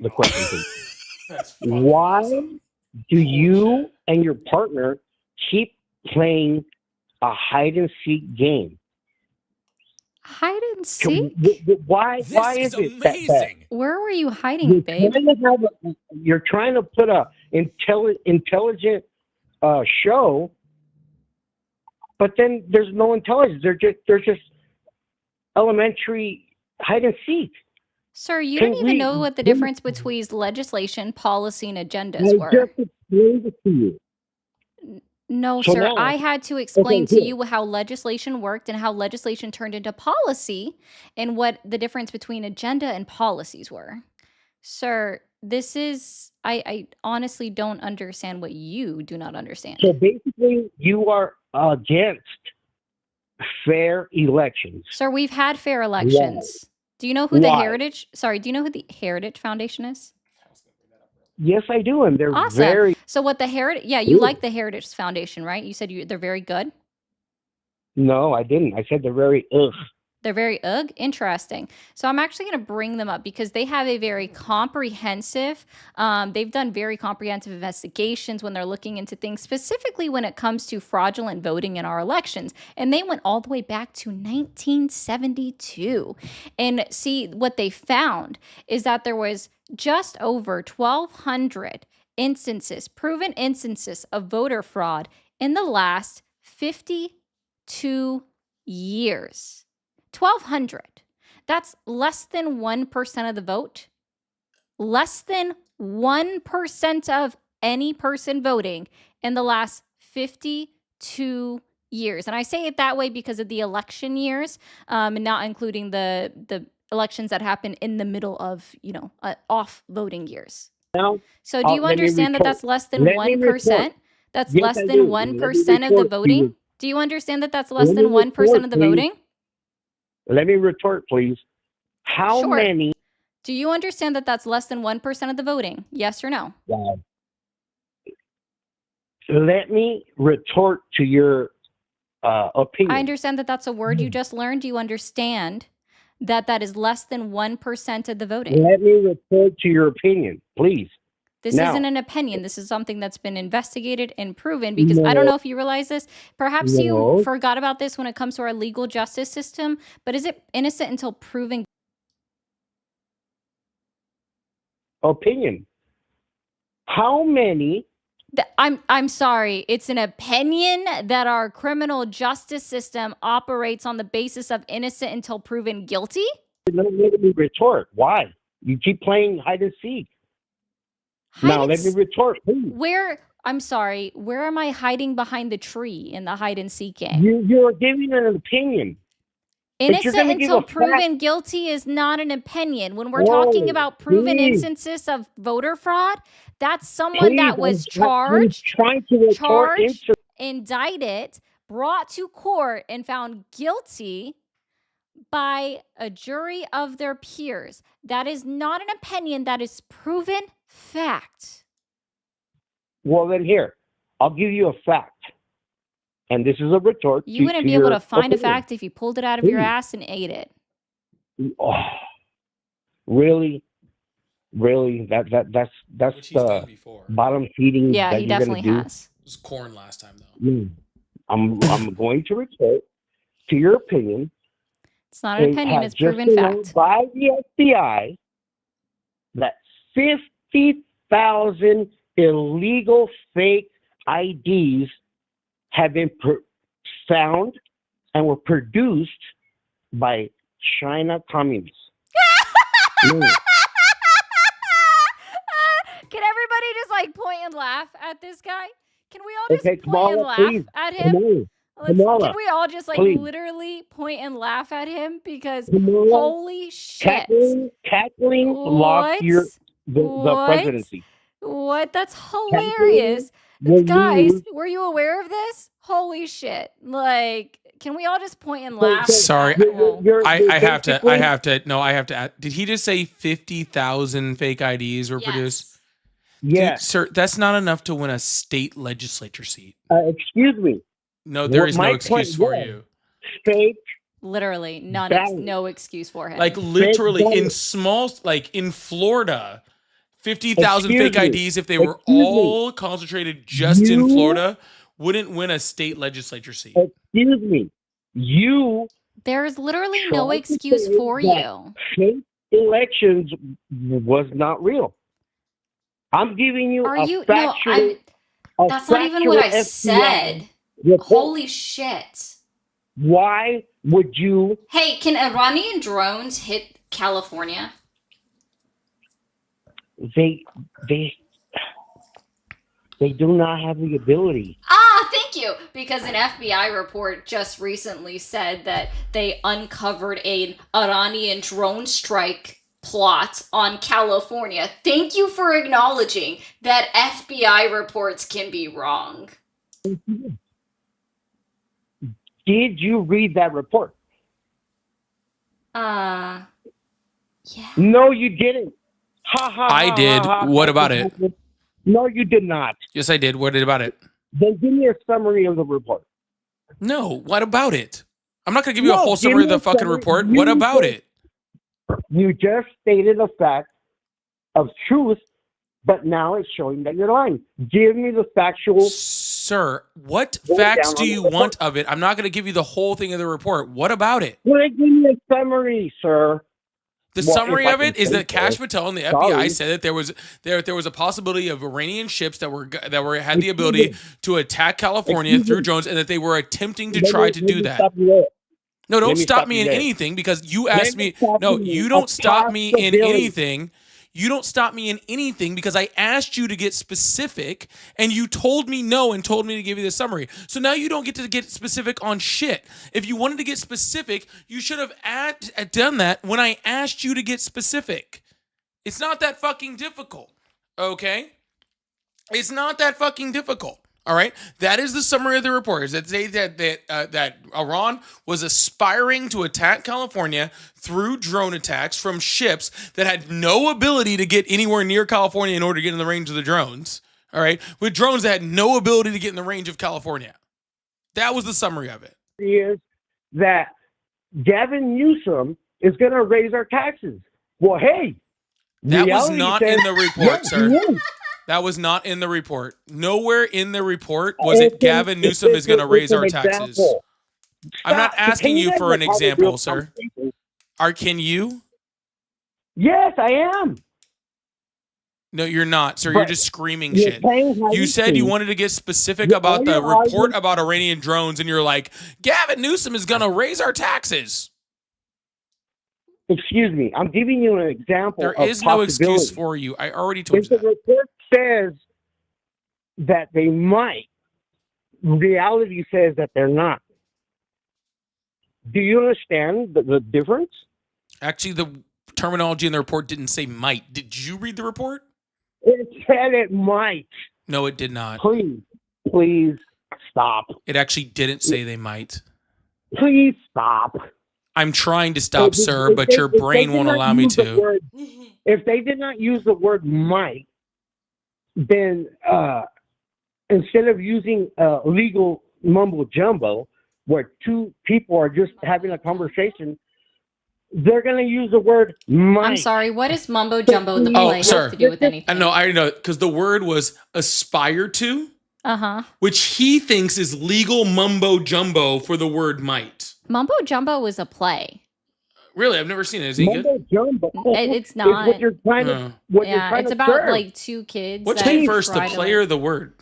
the question, please? That's Why do you and your partner keep playing a hide and seek game? Hide and seek? Why is it that Where were you hiding, babe? you're trying to put a intelligent show, but then there's no intelligence. They're just elementary hide and seek. Sir, you Can don't even we- know what the we- difference between legislation, policy, and agendas I were. just explained it to you. No, So sir. now- I had to explain Okay, to here. you how legislation worked and how legislation turned into policy and what the difference between agenda and policies were. Sir, this is I honestly don't understand what you do not understand. So basically, you are against fair elections. Sir, we've had fair elections. Do you know who Why? do you know who the Heritage Foundation is? Yes, I do, and they're Awesome. very. So what the Heritage you Ooh. like the Heritage Foundation, right? You said they're very good. No, I didn't. I said they're very. Ugh. They're very interesting. So I'm actually going to bring them up because they have a very comprehensive, they've done very comprehensive investigations when they're looking into things, specifically when it comes to fraudulent voting in our elections. And they went all the way back to 1972. And see, what they found is that there was just over 1,200 proven instances of voter fraud in the last 52 years. 1,200. That's less than 1% of the vote. Less than 1% of any person voting in the last 52 years. And I say it that way because of the election years, and not including the elections that happen in the middle of, off voting years. Now, So do you let me understand that retort. that's less than Let me 1%? retort. That's Yes, less I than do. 1% Let of me the retort to voting? you. Do you understand that that's less Let me than 1% retort, of the please. voting? Let me retort, please. How Sure. many? Do you understand that that's less than 1% of the voting? Yes or no? Wow. Let me retort to your opinion. I understand that that's a word you just learned. Do you understand that that is less than 1% of the voting? Let me retort to your opinion, please. This Now- isn't an opinion. This is something that's been investigated and proven because I don't know if you realize this. Perhaps you No. forgot about this when it comes to our legal justice system, but is it innocent until proven? Opinion. How many? I'm sorry. It's an opinion that our criminal justice system operates on the basis of innocent until proven guilty? Let me retort. Why? You keep playing hide and seek. Now let me retort, please. I'm sorry, where am I hiding behind the tree in the hide and seek game? You're giving an opinion. But you're Innocent gonna give until a fact. proven guilty is not an opinion. When we're talking Oh, about proven please. instances of voter fraud, that's someone that Please, was I'm charged, trying to retort into. indicted, brought to court, and found guilty by a jury of their peers. That is not an opinion, that is proven fact. Well, then here, I'll give you a fact. And this is a retort. You wouldn't be able to find a fact if you pulled it out of your Please. ass and ate it. Oh, Really, really, that's Which he's done the before. bottom feeding Yeah, that he you're gonna definitely do. has. It was corn last time though. I'm going to retort to your opinion. It's not an It opinion, has it's just proven been learned fact. by the FBI that 50,000 illegal fake IDs have been found and were produced by China communists. No. Can everybody just like point and laugh at this guy? Can we all just Okay, point and Kamala, laugh please. at him? Can Kamala, we all just like please. literally point and laugh at him? Because Kamala, holy shit. Kathleen lost What? the presidency. What? That's Kathleen hilarious. will Guys, lose. were you aware of this? Holy shit. Like, can we all just point and laugh? Sorry, You're I have to. basically- I have to. No, I have to. Did he just say 50,000 fake IDs were produced? Yes. Dude, sir, that's not enough to win a state legislature seat. Excuse me. No, there is no My excuse point for was, you. Fake. Literally, Balance. no excuse for him. Like literally in balance. small, like in Florida, 50,000 fake Excuse me. IDs, if they were Excuse me. all concentrated just in You- Florida, wouldn't win a state legislature seat. Excuse me. You There's literally tried no to excuse say for that you. fake elections was not real. I'm giving you Are a you? No, factual. that's not even what I factual said. FBI report. Holy shit. Why would you? Hey, can Iranian drones hit California? They do not have the ability. Ah, thank you. Because an FBI report just recently said that they uncovered an Iranian drone strike plot on California. Thank you for acknowledging that FBI reports can be wrong. Did you read that report? Yeah. No, you didn't. Ha ha. I ha, did. ha, ha. What about it? No, you did not. Yes, I did. What about it? Then give me a summary of the report. No, what about it? I'm not going to give you a No, whole give summary of me the a fucking summary. report. You What about said- it? You just stated a fact of truth, but now it's showing that you're lying. Give me the factual. Sir, what Go facts down do on you the want of it? I'm not going to give you the whole thing of the report. What about it? Well, give me a summary, sir. The Well, summary if I of it can is say that Kash so. Patel and the Sorry. FBI said that there was a possibility of Iranian ships that had the ability to attack California through drones, and that they were attempting to try to do that. No, don't stop me in anything, because you asked me. No, you don't stop me in anything. You don't stop me in anything because I asked you to get specific and you told me no and told me to give you the summary. So now you don't get to get specific on shit. If you wanted to get specific, you should have done that when I asked you to get specific. It's not that fucking difficult, okay? It's not that fucking difficult. All right, that is the summary of the report. Is that say that Iran was aspiring to attack California through drone attacks from ships that had no ability to get anywhere near California in order to get in the range of the drones. All right, with drones that had no ability to get in the range of California. That was the summary of it. Is that Gavin Newsom is going to raise our taxes? Well, hey, that was reality not says- in the report, Yes, sir. he is. That was not in the report. Nowhere in the report was it Gavin Newsom is going to raise our taxes. Example. I'm not Stop. asking Can you guys for an have a example, real sir. conversation? Can you? Yes, I am. No, you're not, sir. You're But just screaming you're shit. saying how You you said you think. wanted to get specific Yeah, about the all you're report arguing- about Iranian drones, and you're like, Gavin Newsom is going to raise our taxes. Excuse me. I'm giving you an example. There of is no excuse possibility. for you. I already told If you the that. report says that they might, reality says that they're not. Do you understand the difference? Actually, the terminology in the report didn't say might. Did you read the report? It said it might. No, it did not. Please stop. It actually didn't say they might. Please stop. I'm trying to stop, sir, but your if they brain did won't not allow me use the to. word- if they did not use the word might, then instead of using legal mumbo jumbo, where two people are just having a conversation, they're gonna use the word might. I'm sorry. What does mumbo jumbo the Oh, play have sir. to do with anything? I know, I already know, because the word was aspire to, which he thinks is legal mumbo jumbo for the word might. Mumbo jumbo was a play. Really, I've never seen it. Is he good? Mumbo jumbo It's is not. what you're trying to what you're Yeah, trying it's to about serve. like two kids. What that came first, the try to, play or the word?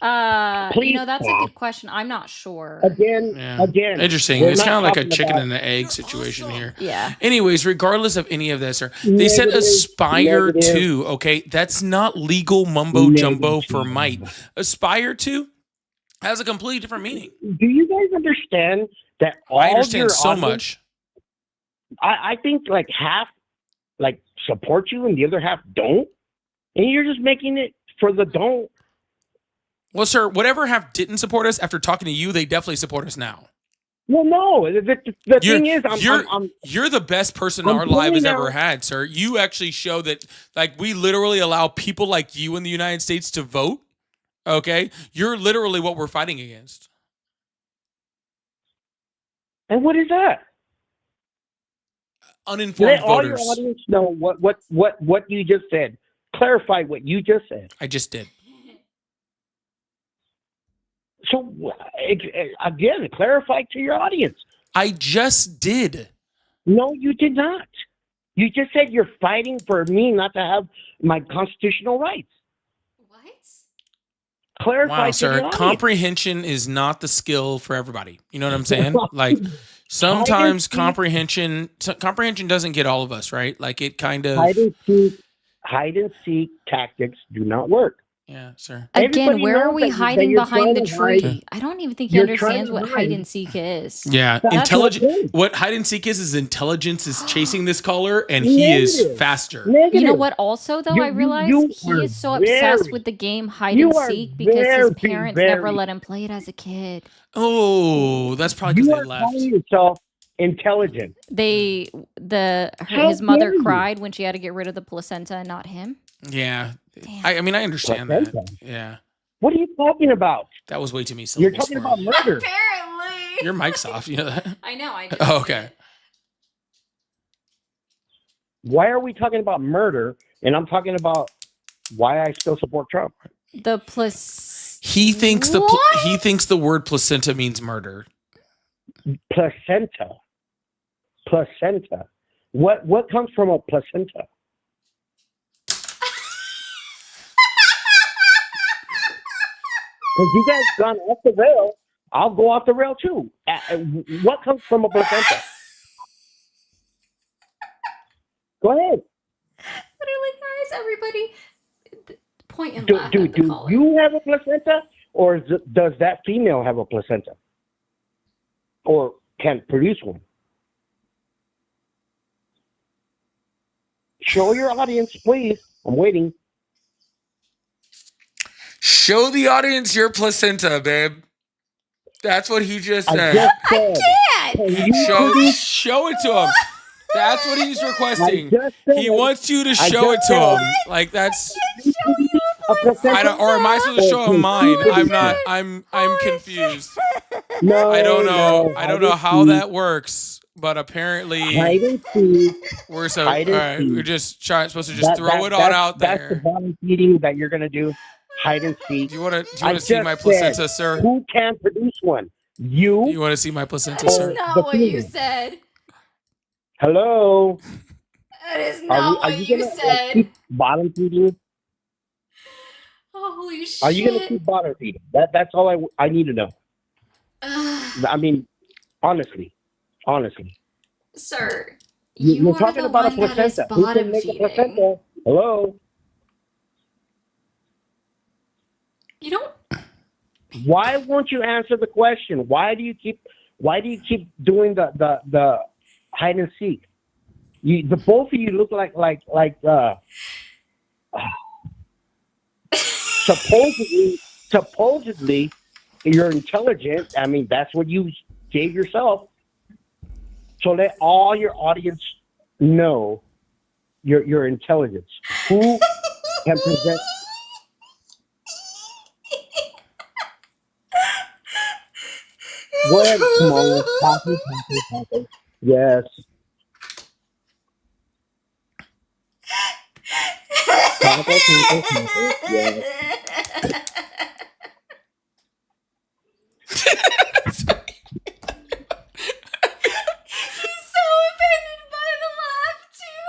you know, that's a good question. I'm not sure. Again, Interesting. we're It's not kind of like a talking chicken about and the egg situation here. Yeah. Anyways, regardless of any of this, sir, they said Negative, aspire negative. to. Okay, that's not legal mumbo jumbo for might. Aspire to has a completely different meaning. Do you guys understand that all I understand your so audience, much. I think like half like support you and the other half don't, and you're just making it for the don't. Well, sir, whatever half didn't support us after talking to you, they definitely support us now. Well, no. The thing is, You're the best person I'm our live has pointing ever out- had, sir. You actually show that, like, we literally allow people like you in the United States to vote. Okay, you're literally what we're fighting against. – and what is that? Uninformed Let all your voters. audience know what you just said. Clarify what you just said. I just did. So again, clarify to your audience. I just did. No, you did not. You just said you're fighting for me not to have my constitutional rights. What? Clarify Wow, to the sir. audience. Comprehension is not the skill for everybody. You know what I'm saying? Like, sometimes comprehension doesn't get all of us, right? Like, it kind of. Hide and seek tactics do not work. Yeah, sir. Again, Everybody where are knows we that you- hiding that you're behind the trying to hide. tree? I don't even think he You're trying understands to what hide. hide and seek is. Yeah, That's intelligent. What hide and seek is intelligence is chasing this caller, and he is Negative. faster. You know what? Also, though, I realize he are is so obsessed very- with the game hide you and are seek because his very, parents never very- let him play it as a kid. Oh, that's probably because You they are left. calling yourself intelligent. His How mother dare you? cried when she had to get rid of the placenta and not him. Yeah, I mean, I understand Placenta? that. Yeah, What are you talking about? that was way too many You're syllables. talking for about him. murder. Apparently. Your mic's off. You know that? I know. I just Oh, okay. Why are we talking about murder and I'm talking about why I still support Trump? The He thinks What? he thinks the word placenta means murder. Placenta. What comes from a placenta? Because you guys gone off the rail, I'll go off the rail too. What comes from a placenta? Go ahead. Literally, guys, everybody point and Do laugh at the caller. you have a placenta, or does that female have a placenta, or can produce one? Show your audience, please. I'm waiting. Show the audience your placenta, babe. That's what he just said. I just said. Can you produce- Show it to him. That's what he's requesting. I just said- He wants you to I show it just to said- him. Like that's. A placenta? I don't, or am I supposed to show him mine? I'm not. I'm confused. No, I don't know. no, I don't know how that works, but apparently Hide and seek. we're so. All Hide and right, seek. we're just supposed to just throw it all out That's the there. bottom feeding that you're gonna do. Hide and seek. Do you want to I see just my said, placenta, sir? Who can produce one? You? You want to see my placenta, That sir? is not the what you female. said. Hello? That is not what you gonna said. keep bottom feeding? Holy shit. Are you gonna keep bottom feeding? That's all I need to know. I mean, honestly. Sir, You're you are talking the about a one that is placenta. Who bottom can make a feeding. placenta? Hello? You don't. Why won't you answer the question? Why do you keep doing the hide and seek? The both of you look like supposedly you're intelligent. I mean, that's what you gave yourself. So let all your audience know your intelligence. Who can present? Go ahead, come on. Copy. Yes. Yeah. He's so offended by the laugh too.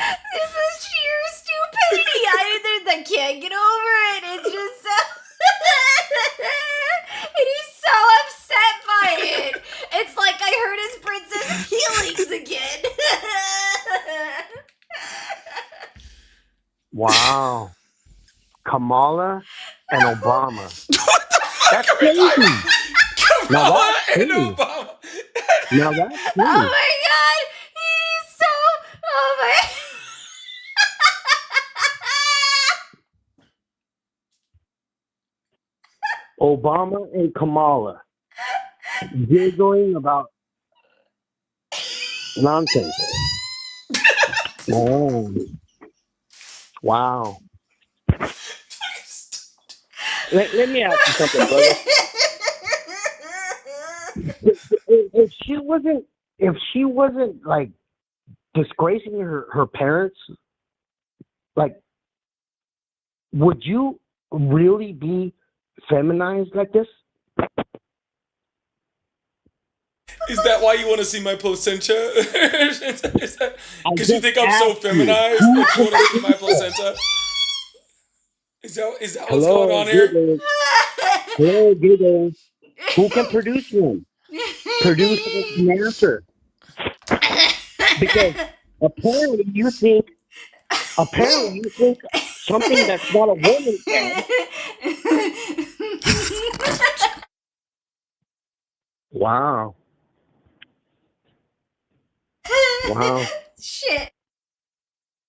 This is sheer stupidity. I can't get over it. It's just so. And he's so upset by it. It's like I hurt his princess feelings again. Wow. Kamala and Obama. That's crazy. Now that's crazy. Now that's Oh crazy. my god. He's so. Oh my. Obama and Kamala giggling about nonsense. Oh. Wow. Let me ask you something, brother. If she wasn't like disgracing her parents, like, would you really be feminized like this? Is that why you want to see my placenta? Because you think I'm so feminized that you want to see my placenta? Is that what's going on here? Hello, Giggles. Who can produce one? Produce an answer. Because apparently you think something that's not a woman can. Wow. Wow. Shit.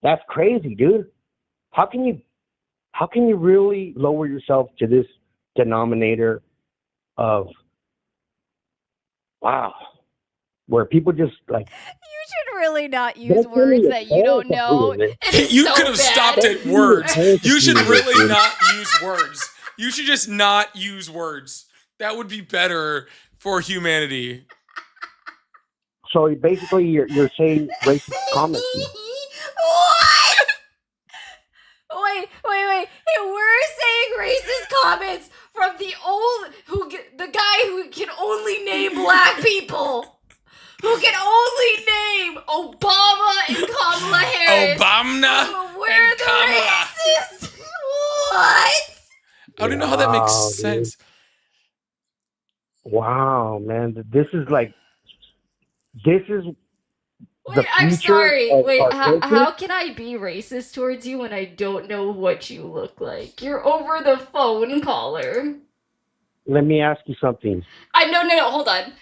That's crazy, dude. How can you really lower yourself to this denominator of wow, where people just like You should really not use words that you don't know. You could have stopped at words. You should really not use words. You should just not use words. That would be better for humanity. So basically, you're saying racist comments. What? Wait. Hey, we're saying racist comments from the guy who can only name black people. Who can only name Obama and Kamala Harris. Obama We're and the Kamala. racists. What? I don't know how that makes Wow, sense. Wow, man, this is the Wait, I'm future sorry. of Wait, our how culture. can I be racist towards you when I don't know what you look like? You're over the phone caller. Let me ask you something. No, hold on.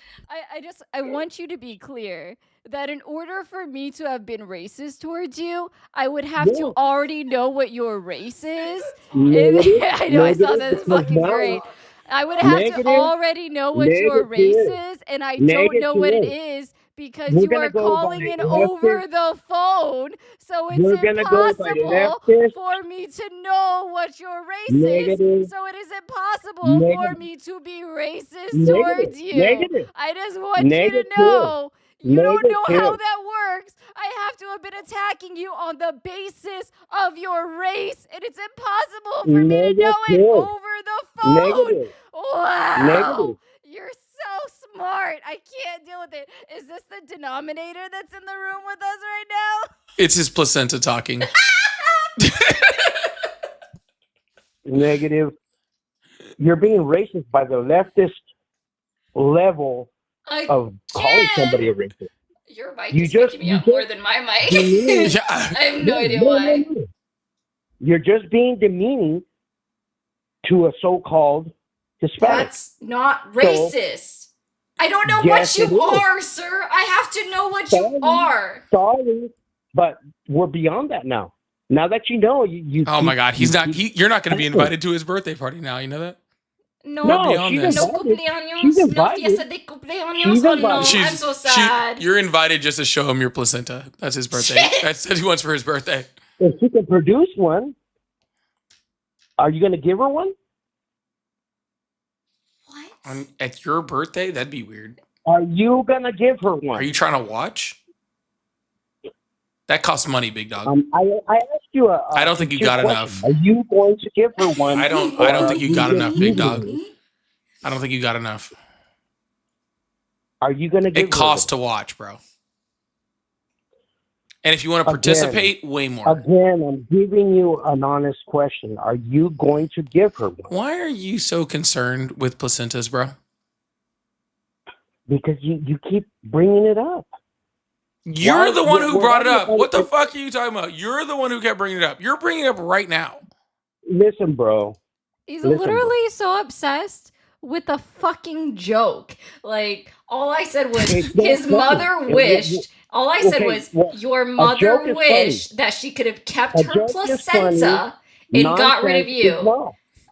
I want you to be clear that in order for me to have been racist towards you, I would have to already know what your race is. Negative, I know, I saw negative, that. It's because fucking now- great. I would have to Negative, already know what your race is, and I don't know what it Negative. is because We're you gonna are go calling by in leftist. over the phone, so it's We're gonna go by impossible leftist. for me to know what your race Negative. is. So it is impossible for Negative. me to be racist Negative. towards you. Negative. I just want Negative. you to know. You don't know how Negative. that works. I have to have been attacking you on the basis of your race, and it's impossible for me to know it Negative. over the phone. Negative. Wow. Negative. You're so smart. I can't deal with it. Is this the denominator that's in the room with us right now? It's his placenta talking. Negative. You're being racist by the leftist level of calling somebody a racist. Your mic You is just- picking me you up more just- than my mic. demeaning- I have no idea No. why. You're just being demeaning to a so-called Hispanic. That's not racist. I don't know Yes, what it you is. are, sir. I have to know what you are. Sorry, but we're beyond that now. Now that you know, you Oh my God, you're not going to be invited to his birthday party now. You know that? No, No, beyond she's this. no invited. cumpleaños. She's No invited. fiesta de cumpleaños. She's Oh no, invited. I'm so sad. You're invited just to show him your placenta. That's his birthday. Shit. That's what he wants for his birthday. If she can produce one, Are you gonna give her one? At your birthday? That'd be weird. Are you gonna give her one? Are you trying to watch? That costs money, big dog. I asked you a I don't think you got question. enough. Are you going to give her one? I don't think you got enough, big dog. I don't think you got enough. Are you gonna give It costs to watch, bro. And if you want to participate, way more. Again, I'm giving you an honest question. Are you going to give her one? Why are you so concerned with placentas, bro? Because you keep bringing it up. You're the one who brought it up. What the fuck are you talking about? You're the one who kept bringing it up. You're bringing it up right now. Listen, bro. He's literally so obsessed with a fucking joke. Like, all I said was his mother wished. All I said was your mother wished that she could have kept her placenta and got rid of you.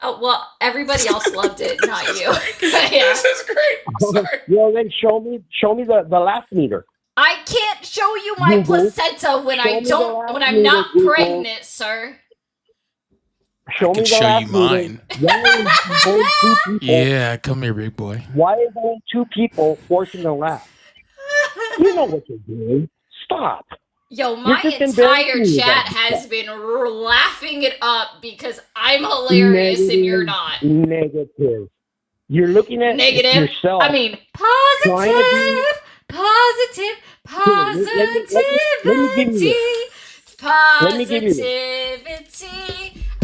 Oh, well, everybody else loved it, not you. Yeah. This is great. Sorry. Well, then show me the laugh meter. I can't show you my placenta when I'm not pregnant, sir. Show I me can the show last you mine. Yeah, come here, big boy. Why are there two people forcing a laugh? You know what you're doing. Stop. Yo, my entire chat has been laughing it up because I'm hilarious and you're not. Negative. You're looking at yourself. I mean, positivity.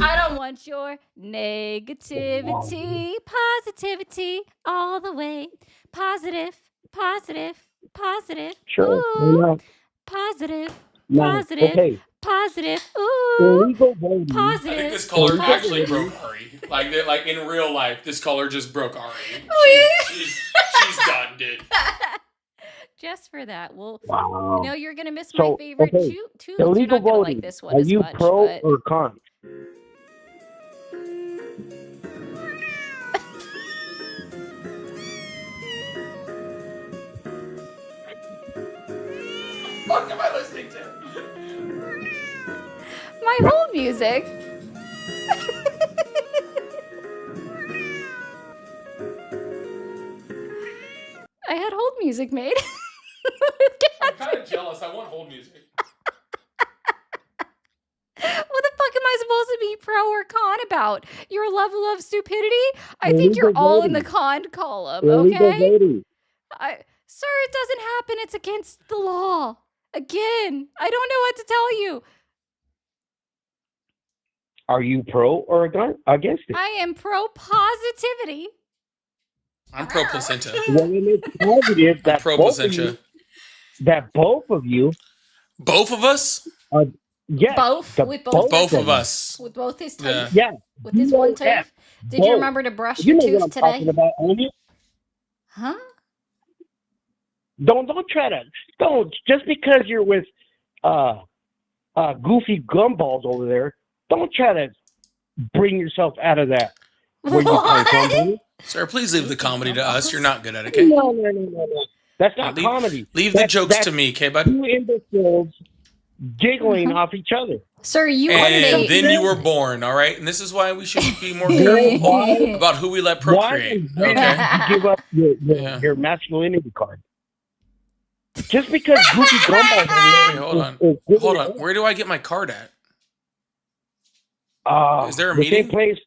I don't want your negativity. Positivity all the way. Positive. Sure. Ooh. Positive. Okay. Positive. Ooh. Illegal voting. Positive. I think this color actually broke Ari. Like in real life, this color just broke Ari. She's done, dude. Just for that. Well, Wow. no, you're gonna miss my favorite two. You're Illegal not gonna voting. like this one Are as you much. pro But or con? What am I listening to? my hold music. I had hold music made. I'm kind of jealous. I want hold music. What the fuck am I supposed to be pro or con about? Your level of stupidity? I think you're all in the con column, okay? Sir, it doesn't happen. It's against the law. Again, I don't know what to tell you. Are you pro or against it? I am pro positivity. I'm pro placenta. Well, then it's positive that pro both placenta. of you, that both of you, both of us, yes, with both of us, with both his teeth, yeah, with his one tooth. Did you remember to brush your tooth what today? I'm talking about, Amy? Huh? Don't just because you're with goofy gumballs over there. Don't try to bring yourself out of that. Where you come from, baby. Sir, please leave the comedy to us. You're not good at it, okay? No. That's not leave, comedy. Leave the jokes to me, okay, bud? Two imbeciles giggling off each other. Sir, and then you were born, all right? And this is why we should be more careful about who we let procreate. Okay? You give up your masculinity card. Just because goofy gumballs. Hold on. Where do I get my card at? Is there a the meeting? Same place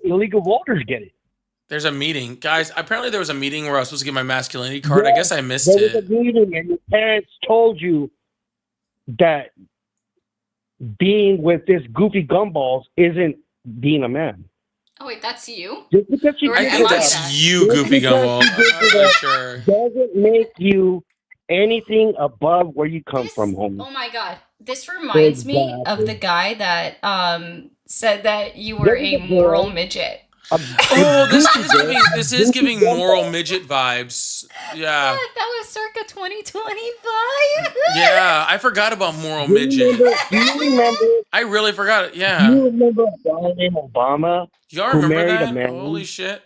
illegal voters get it. There's a meeting. Guys, apparently there was a meeting where I was supposed to get my masculinity card. I guess I missed there it. Was a meeting and your parents told you that being with this goofy gumballs isn't being a man. Oh, wait, that's you? Just because you I think that's you, goofy gumball. Sure. Doesn't make you anything above where you come from, homie. Oh my god. This reminds me of the guy that said that you were a moral midget. Oh, this is giving moral midget vibes. Yeah. What? That was circa 2025. Yeah, I forgot about moral midget. Do you remember? I really forgot it. Yeah. Do you remember a guy named Obama? Y'all who remember married that? a man? Holy shit.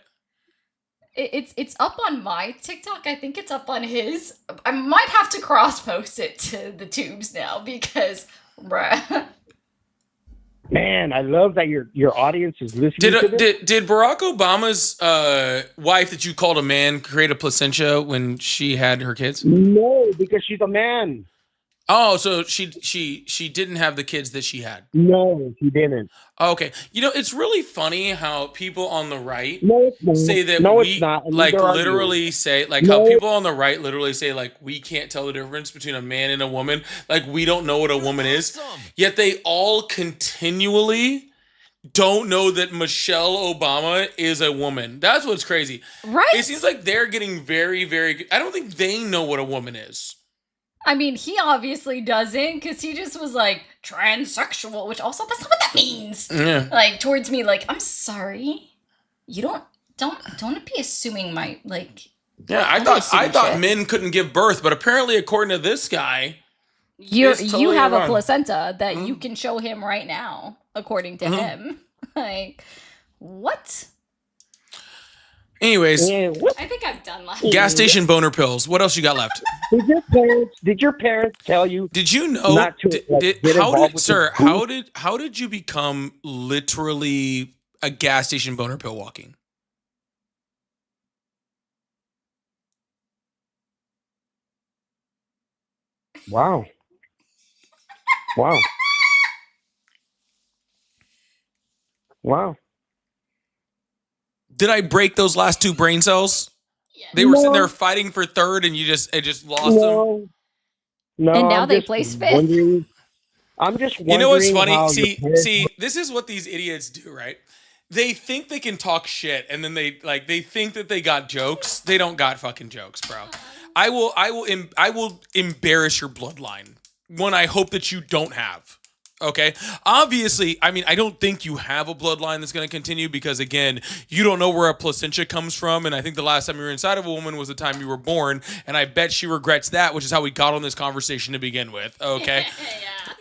It's up on my TikTok. I think it's up on his. I might have to cross post it to the tubes now because, bruh. Man, I love that your audience is listening to this. Did Barack Obama's wife that you called a man create a placentia when she had her kids? No, because she's a man. Oh, so she didn't have the kids that she had. No, she didn't. Okay, it's really funny how people on the right No, it's not. say that No, we it's not. And like neither are you. literally say like No. how people on the right literally say like we can't tell the difference between a man and a woman, like we don't know what a woman is, yet they all continually don't know that Michelle Obama is a woman. That's what's crazy. Right? It seems like they're getting very, very. I don't think they know what a woman is. I mean, he obviously doesn't, because he just was like transsexual, which also that's not what that means. Yeah. Like towards me, like I'm sorry, you don't be assuming my like. Yeah, I thought men couldn't give birth, but apparently, according to this guy, You it's totally have a wrong. placenta that you can show him right now, according to him. Like what? Anyways, I think I'm done laughing. gas station boner pills. What else you got left? Did your parents tell you? Did you know? Not to get involved with Sir? this How did you become literally a gas station boner pill walking? Wow. Wow. Wow. Did I break those last two brain cells? They were sitting there fighting for third, and it just lost them. No, And now I'm they just place fifth. wondering- I'm just wondering. You know what's funny? how See, your parents- this is what these idiots do, right? They think they can talk shit, and then they think that they got jokes. They don't got fucking jokes, bro. I will embarrass your bloodline. One I hope that you don't have. Okay? Obviously, I mean, I don't think you have a bloodline that's going to continue because, again, you don't know where a placentia comes from. And I think the last time you were inside of a woman was the time you were born. And I bet she regrets that, which is how we got on this conversation to begin with. Okay?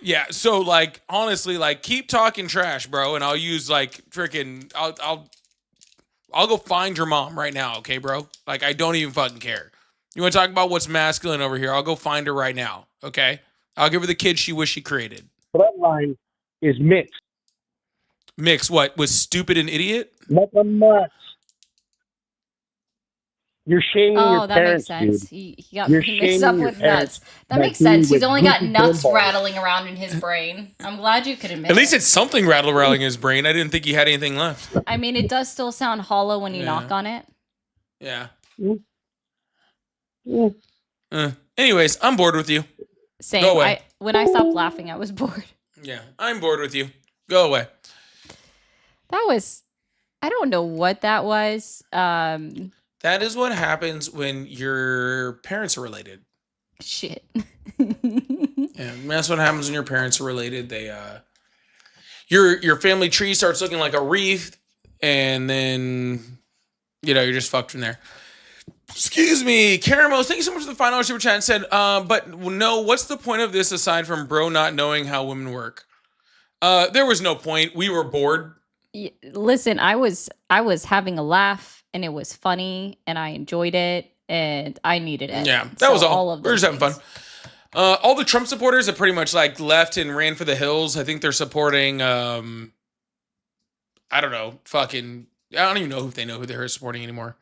Yeah. So, like, honestly, like, keep talking trash, bro. And I'll use, like, freaking, I'll go find your mom right now. Okay, bro? Like, I don't even fucking care. You want to talk about what's masculine over here? I'll go find her right now. Okay? I'll give her the kid she wished she created. bloodline is mixed. Mix what? With stupid and idiot? Nothing much. You're shaming Oh, your that parents, makes sense. dude. He got You're mixed up shaming your with parents nuts. That by makes sense. being He's only with got goofy nuts pinballs. rattling around in his brain. I'm glad you could admit At least it. it's something rattle around in his brain. I didn't think he had anything left. I mean, it does still sound hollow when you Yeah. knock on it. Yeah. Mm. Anyways, I'm bored with you. Same. Go away. When I stopped laughing, I was bored. Yeah, I'm bored with you. Go away. That was, I don't know what that was. That is what happens when your parents are related. Shit. Yeah, that's what happens when your parents are related. They your family tree starts looking like a wreath, and then you're just fucked from there. Excuse me, Caramels, thank you so much for the $5 super chat. And said, but no, what's the point of this aside from bro not knowing how women work? There was no point. We were bored. Listen, I was having a laugh, and it was funny, and I enjoyed it, and I needed it. Yeah, that was all. of We were those just having fun. All the Trump supporters have pretty much like left and ran for the hills. I think they're supporting. I don't know. Fucking. I don't even know if they know who they're supporting anymore.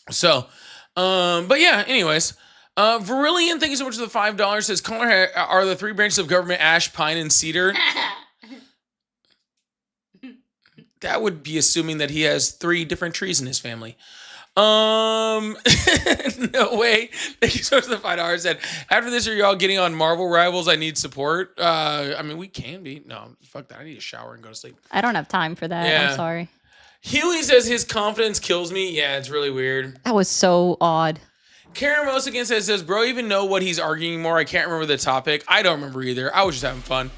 So, but yeah. Anyways, Verillion, thank you so much for the $5. Says, color are the three branches of government: ash, pine, and cedar. That would be assuming that he has 3 different trees in his family. No way. Thank you so much for the $5. Said, after this, are y'all getting on Marvel Rivals? I need support. I mean, we can be. No, fuck that. I need a shower and go to sleep. I don't have time for that. Yeah. I'm sorry. Huey says his confidence kills me. Yeah, it's really weird. That was so odd. Karen Rose again says, bro even know what he's arguing more? I can't remember the topic. I don't remember either. I was just having fun.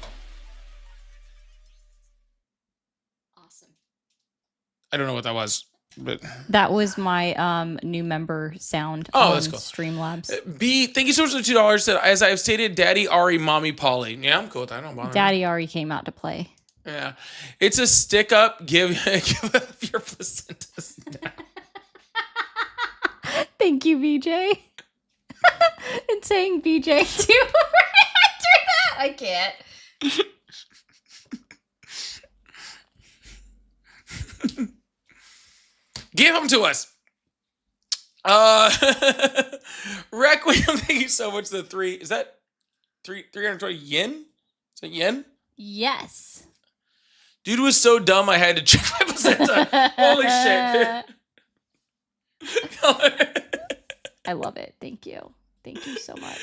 Awesome. I don't know what that was. But That was my new member sound Oh, on that's cool. Streamlabs. B, thank you so much for the $2. Said, as I've stated, Daddy, Ari, Mommy, Polly. Yeah, I'm cool with that. I don't bother me. Daddy already came out to play. Yeah. It's a stick up. Give up your placentas now. Thank you, BJ. And saying BJ too. After that, I can't. Give them to us. Requiem, thank you so much. The 3, is that 320 yen? Is that yen? Yes. Dude was so dumb I had to check my placenta. Holy shit. I love it. Thank you. Thank you so much.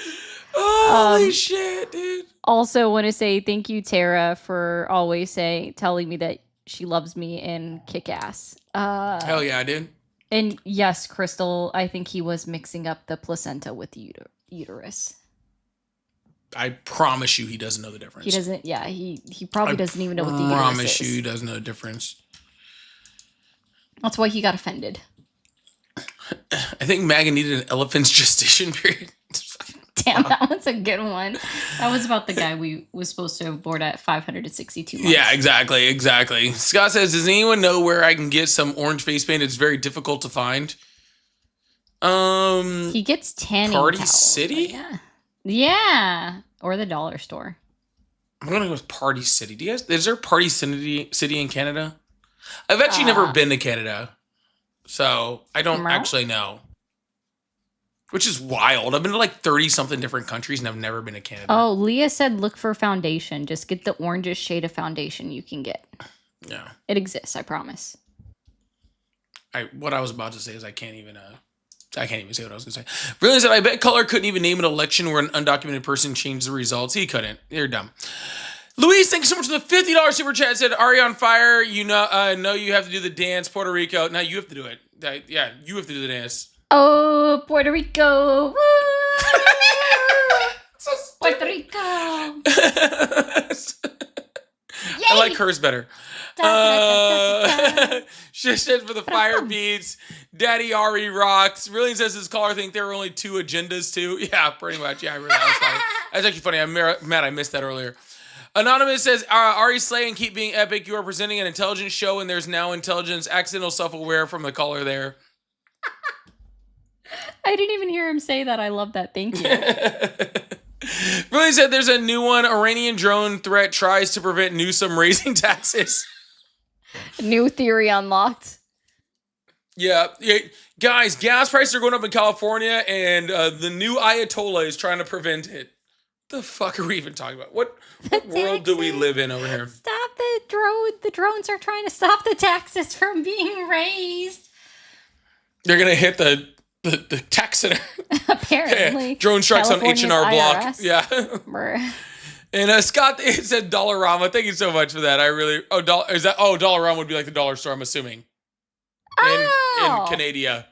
Holy shit, dude. Also want to say thank you, Tara, for always telling me that she loves me in Kick-Ass. Hell yeah, dude. And yes, Crystal, I think he was mixing up the placenta with the uterus. I promise you he doesn't know the difference. He doesn't, yeah, he probably doesn't even know what the uterus is. I promise you he doesn't know the difference. That's why he got offended. I think Megan needed an elephant's gestation period. Damn, that was a good one. That was about the guy we was supposed to have board at 562 months. Yeah, exactly. Scott says, does anyone know where I can get some orange face paint? It's very difficult to find. He gets tanning Party towels, City? Yeah. Or the dollar store. I'm gonna go with Party City. Is there Party City in Canada? I've actually never been to Canada, so I don't actually know. Which is wild. I've been to like 30-something different countries and I've never been to Canada. Oh, Leah said look for foundation. Just get the orangest shade of foundation you can get. Yeah. It exists, I promise. What I was about to say is I can't even say what I was going to say. Really said, I bet Color couldn't even name an election where an undocumented person changed the results. He couldn't. You're dumb. Louise, thanks so much for the $50 super chat. Said, Ari on fire. You know you have to do the dance. Puerto Rico. Now you have to do it. Yeah, you have to do the dance. Oh, Puerto Rico. Woo! Puerto Rico. I like hers better. Shit for the fire beats. Daddy Ari rocks. Really says his caller think there were only 2 agendas too. Yeah, pretty much. Yeah, I realized that. That's actually funny. I'm mad I missed that earlier. Anonymous says, Ari slay and keep being epic. You are presenting an intelligence show and there's now intelligence. Accidental self-aware from the caller there. I didn't even hear him say that. I love that. Thank you. Really said there's a new one. Iranian drone threat tries to prevent Newsom raising taxes. New theory unlocked. Yeah. Guys, gas prices are going up in California and the new Ayatollah is trying to prevent it. The fuck are we even talking about? What world do we live in over here? Stop the drone. The drones are trying to stop the taxes from being raised. They're going to hit the tax center. Apparently. Yeah. Drone strikes California's on H&R Block. IRS. Yeah. And Scott, it said Dollarama. Thank you so much for that. Dollarama would be like the dollar store, I'm assuming. In Canada.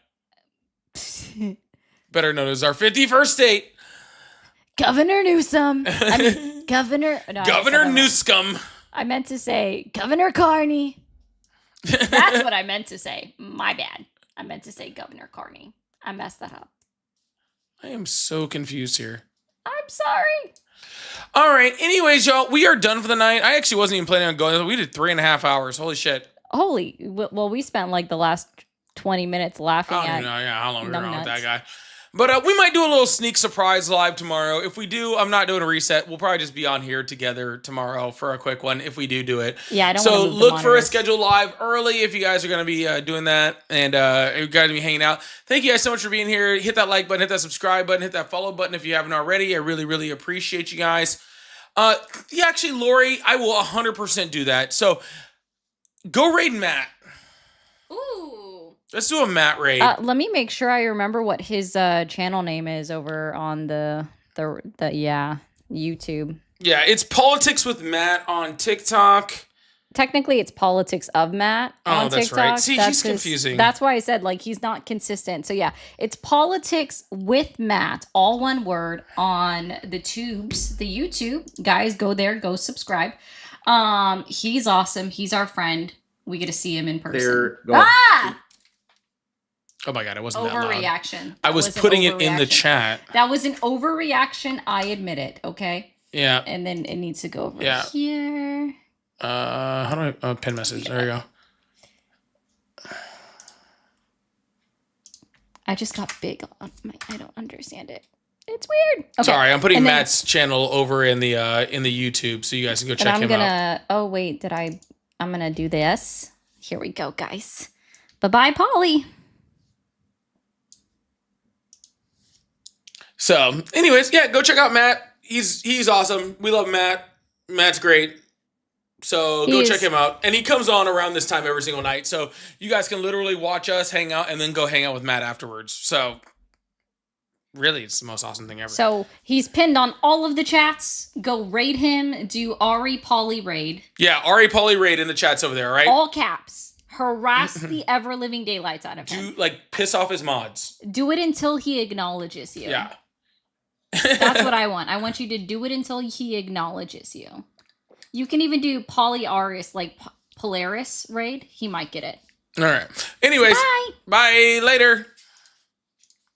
Better known as our 51st state. Governor Newsom. Governor Newsom. I meant to say Governor Carney. That's what I meant to say. My bad. I meant to say Governor Carney. I messed that up. I am so confused here. I'm sorry. All right. Anyways, y'all, we are done for the night. I actually wasn't even planning on going. We did 3.5 hours. Holy shit. Well, we spent like the last 20 minutes laughing I don't at. even know, how long we were on with that numbnuts. guy. But we might do a little sneak surprise live tomorrow. If we do, I'm not doing a reset. We'll probably just be on here together tomorrow for a quick one if we do it. Yeah, I don't So wanna move the look for a monitors. schedule live early if you guys are going to be doing that and you're going to be hanging out. Thank you guys so much for being here. Hit that like button, hit that subscribe button, hit that follow button if you haven't already. I really, really appreciate you guys. Yeah, actually, Lori, I will 100% do that. So go raid Matt. Ooh. Let's do a Matt raid. Let me make sure I remember what his channel name is over on the YouTube. Yeah, it's Politics with Matt on TikTok. Technically, it's Politics of Matt on that's TikTok. right. See, he's confusing. That's why I said like he's not consistent. So yeah, it's Politics with Matt, all one word on the tubes, the YouTube. Guys, go there, go subscribe. He's awesome. He's our friend. We get to see him in person. Oh my God, it wasn't that loud. Overreaction. I was putting it in the chat. That was an overreaction. I admit it. Okay. Yeah. And then it needs to go over Yeah. here. How do I pin message? There you go. I just got big on my. I don't understand it. It's weird. Okay. Sorry, I'm putting And then- Matt's channel over in the YouTube so you guys can go check and I'm him gonna. out. Oh wait, I'm gonna do this. Here we go, guys. Bye-bye, Polly. So, anyways, yeah, go check out Matt. He's awesome. We love Matt. Matt's great. So go check him out. And he comes on around this time every single night. So you guys can literally watch us hang out and then go hang out with Matt afterwards. So really, it's the most awesome thing ever. So he's pinned on all of the chats. Go raid him. Do Ari Polly raid. Yeah, Ari Polly raid in the chats over there, right? All caps. Harass the ever-living daylights out of him. Piss off his mods. Do it until he acknowledges you. Yeah. That's what I want. I want you to do it until he acknowledges you. You can even do Polyaris, like Polaris raid. He might get it. All right. Anyways, bye later.